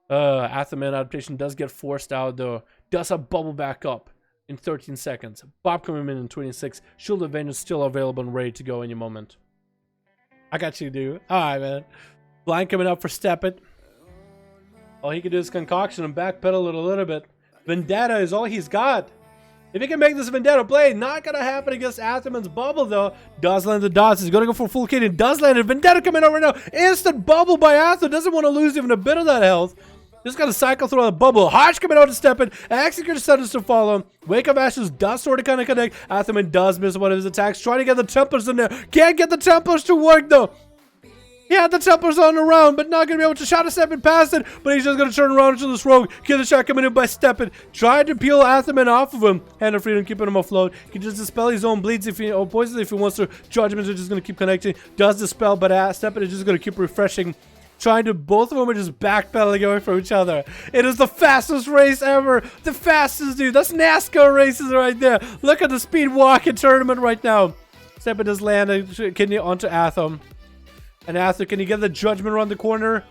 Atheman adaptation does get forced out though. Does a bubble back up in 13 seconds. Bob coming in 26. Shield of Vengeance still available and ready to go any moment. I got you, dude. Alright, man. Blind coming up for Step It. All he can do is concoction and backpedal it a little bit. Vendetta is all he's got. If he can make this Vendetta play, not gonna happen against Atheman's bubble though. Does land the dots. He's gonna go for full kit and does land it. Vendetta coming over now. Instant bubble by Atheman. Doesn't want to lose even a bit of that health. Just gotta cycle through the bubble. Hodge coming out to Step It. Execute Sentence to follow. Wake of Ashes does sort of kind of connect. Atheman does miss one of his attacks. Trying to get the Templars in there. Can't get the Templars to work though. He had the Templars on the round, but not going to be able to shot a Step It past it. But he's just going to turn around into this rogue. Kill the shot coming in by Step It. Tried to peel Atheman off of him. Hand of Freedom keeping him afloat. He can just dispel his own bleeds if he, or poison if he wants to. Judgments are just going to keep connecting. Does dispel, but Step It is just going to keep refreshing. Trying to, both of them are just backpedaling away from each other. It is the fastest race ever. The fastest, dude. That's NASCAR races right there. Look at the speed walking tournament right now. Step It does land a kidney onto Atham. And Atham, can he get the Judgment around the corner?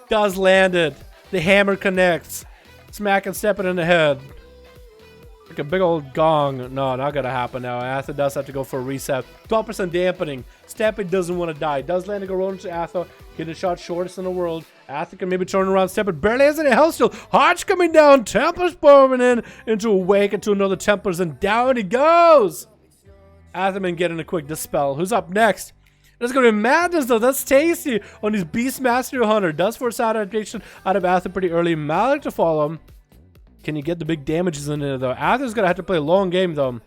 Does land it. The hammer connects. Smack and Step It in the head. Like a big old gong. No, not gonna happen now. Atham does have to go for a reset. 12% dampening. Step It doesn't want to die. Does land a go roll into Atham. Get a shot shortest in the world. Atham can maybe turn around. Step It barely has any health still. Hodge coming down. Templars bombing in into a wake into another Templars, and down he goes. Atham getting a quick dispel. Who's up next? That's going to be Madness though. That's tasty on his Beastmaster Hunter. Does force adaptation out of Atham pretty early. Malik to follow him. Can you get the big damages in there though? Atham's going to have to play a long game though.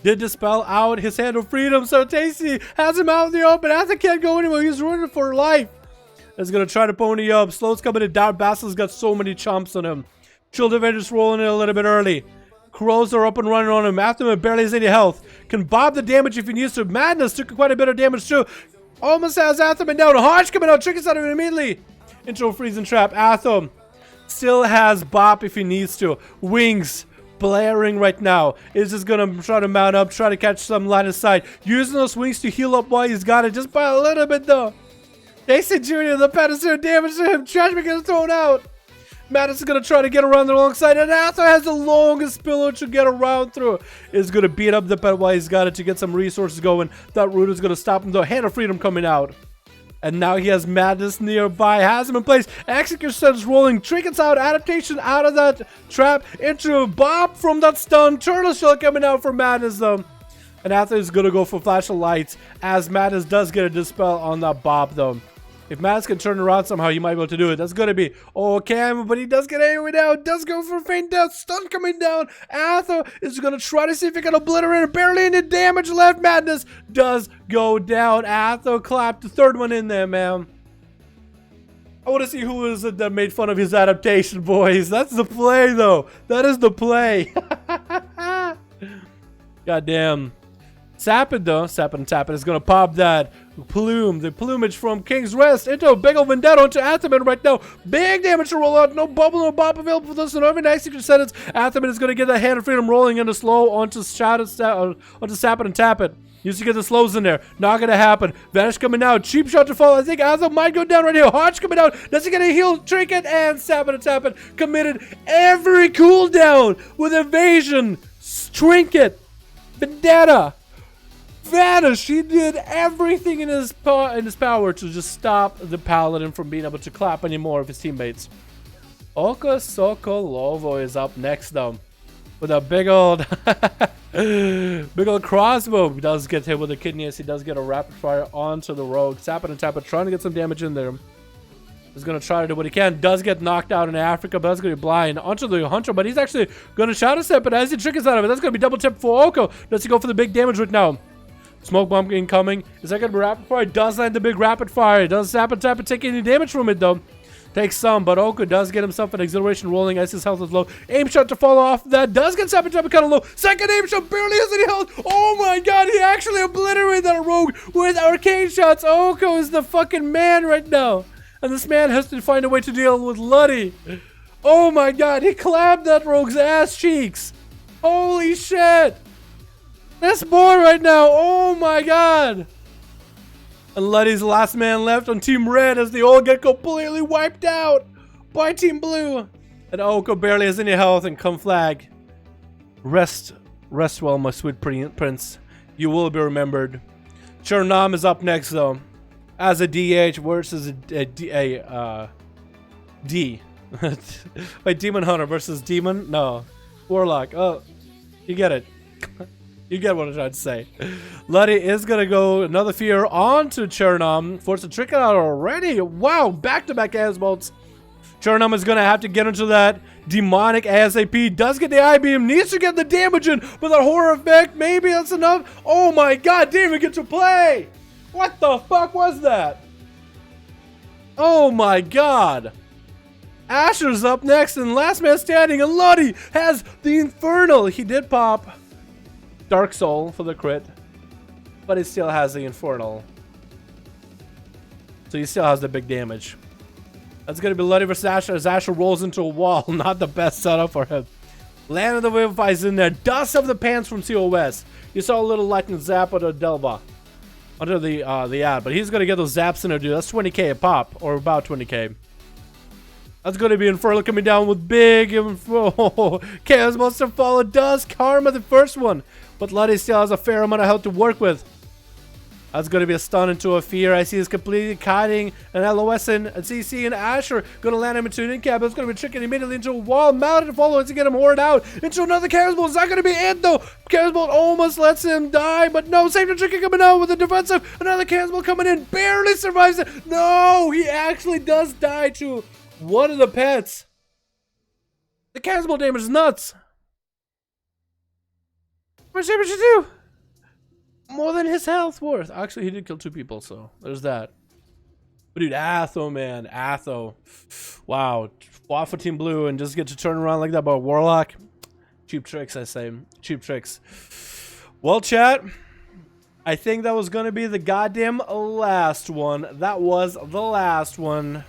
Did dispel out his Hand of Freedom. So tasty has him out in the open. Atham can't go anywhere. He's running for life. Is going to try to pony up. Slow's coming to down. Bassel's got so many chomps on him. Shield of Vengeance rolling in a little bit early. Crows are up and running on him. Atham barely has any health. Can bob the damage if he needs to. Madness took quite a bit of damage too. Almost has Atham down. Hodge coming out. Trickets out of him immediately. Into a freezing trap. Atham still has bop if he needs to. Wings blaring right now. Is just going to try to mount up. Try to catch some line of sight. Using those wings to heal up while he's got it. Just by a little bit though. Jason Jr. the pedestal damage to him. Judgment gets thrown out. Madness is going to try to get around the wrong side, and Atham has the longest pillar to get around through. Is going to beat up the pet while he's got it to get some resources going. That root is going to stop him though. Hand of Freedom coming out. And now he has Madness nearby. Has him in place. Execute Sentence rolling. Trinkets out. Adaptation out of that trap. Into a bop from that stun. Turtle Shell coming out for Madness though. And Atham is going to go for Flash of Lights as Madness does get a dispel on that bop though. If Madness can turn around somehow, you might be able to do it. That's going to be Cam, but he does get angry now. Does go for a faint death. Stun coming down. Atham is going to try to see if he can obliterate it. Barely any damage left. Madness does go down. Atham clapped the third one in there, man. I want to see who is it that made fun of his adaptation, boys. That's the play, though. That is the play. Goddamn. Sapid though, Sapid and Tapid is going to pop that plume, the plumage from King's Rest into a big old Vendetta onto Atheman right now. Big damage to roll out, no bubble, no bop available for this, and every nice secret sentence. Atheman is going to get that Hand of Freedom rolling into slow onto Sapid and Tapid. Used to get the slows in there. Not going to happen. Vanish coming out. Cheap shot to fall. I think Atham might go down right here. Hodge coming out. Does he get a heal? Trinket and Sapid and Tapid committed every cooldown with Evasion, Trinket, Vendetta. Vanish. He did everything in his power to just stop the Paladin from being able to clap anymore of his teammates. Oko Sokolovo is up next though. With a big old big old crossbow. He does get hit with a kidney as he does get a rapid fire onto the rogue. Tapping and tapping, trying to get some damage in there. He's gonna try to do what he can. Does get knocked out in Africa, but that's gonna be blind onto the hunter. But he's actually gonna shadow step it as he triggers out of it. That's gonna be double tip for Oko. Does he go for the big damage right now? Smoke bomb incoming. Is that gonna be rapid fire? Does land the big rapid fire. Does tap and take any damage from it though? Takes some, but Oko does get himself an exhilaration rolling as his health is low. Aim shot to follow off that. Does get tap and kind of low. Second aim shot barely has any health. Oh my god, he actually obliterated that rogue with arcane shots. Oko is the fucking man right now. And this man has to find a way to deal with Luddy. Oh my god, he clapped that rogue's ass cheeks. Holy shit. This boy right now, oh my god. And Luddy's the last man left on Team Red as they all get completely wiped out by Team Blue. And Oko barely has any health and come flag. Rest well, my sweet prince. You will be remembered. Chernam is up next though. As a DH versus a D. Wait, Demon Hunter versus Demon? No. Warlock. Oh, you get it. You get what I'm trying to say. Luddy is going to go another fear onto Chernam. Force a trick out already. Wow, back-to-back bolts. Chernam is going to have to get into that demonic ASAP. Does get the I-beam. Needs to get the damage in. But that horror effect, maybe that's enough. Oh my god, didn't even get to play. What the fuck was that? Oh my god. Asher's up next and last man standing. And Luddy has the Infernal. He did pop Dark Soul for the crit, but he still has the Infernal. So he still has the big damage. That's going to be Luddy versus Asher as Asher rolls into a wall. Not the best setup for him. Land of the Vivifies in there. Dust of the Pants from COS. You saw a little lightning zap of the Delva under the ad, but he's going to get those zaps in there, dude. That's 20k a pop, or about 20k. That's going to be Infernal coming down with big Chaos Monster follow. Does karma the first one, but Luddy still has a fair amount of health to work with. That's going to be a stun into a fear. I see he's completely kiting an LOS and CC and Asher going to land him into an in-cap. It's going to be tricking immediately into a wall. Mounted to follow to get him hoarded out into another Chaos Bolt. Is that going to be it though? Chaos Bolt almost lets him die, but no. Safety tricking coming out with a defensive. Another Chaos Bolt coming in. Barely survives it. No, he actually does die to one of the pets. The Chaos Bolt damage is nuts. What's damage to do? More than his health worth. Actually, he did kill 2 people, so there's that. But dude, Atho, man. Atho. Wow. Fought for Team Blue and just get to turn around like that by Warlock. Cheap tricks, I say. Cheap tricks. Well, chat, I think that was going to be the goddamn last one. That was the last one.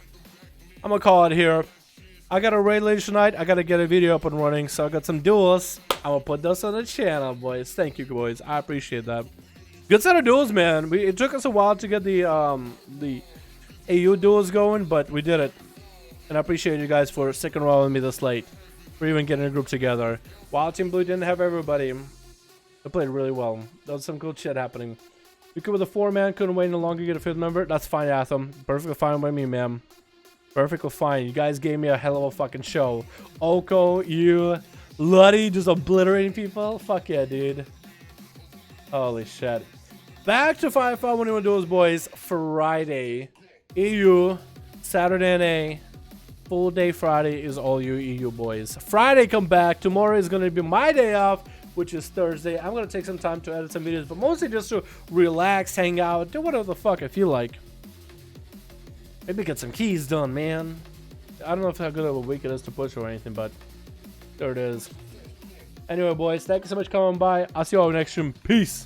I'm going to call it here. I got a raid later tonight. I got to get a video up and running, so I got some duels. I'm going to put those on the channel, boys. Thank you, boys. I appreciate that. Good set of duels, man. It took us a while to get the AU duels going, but we did it. And I appreciate you guys for sticking around with me this late. For even getting a group together. While Team Blue didn't have everybody, they played really well. There was some cool shit happening. We could with a 4-man, couldn't wait any longer to get a 5th member. That's fine, Atham. Perfectly fine by me, man. Perfectly fine. You guys gave me a hell of a fucking show. Oko, you, Luddy, just obliterating people. Fuck yeah, dude. Holy shit. Back to 5-5-1 duels, boys. Friday. EU. Saturday NA. Full day Friday is all you EU boys. Friday come back. Tomorrow is going to be my day off, which is Thursday. I'm going to take some time to edit some videos, but mostly just to relax, hang out, do whatever the fuck I feel like. Maybe get some keys done, man. I don't know how good of a week it is to push or anything, but there it is. Anyway, boys, thank you so much for coming by. I'll see you all next stream. Peace.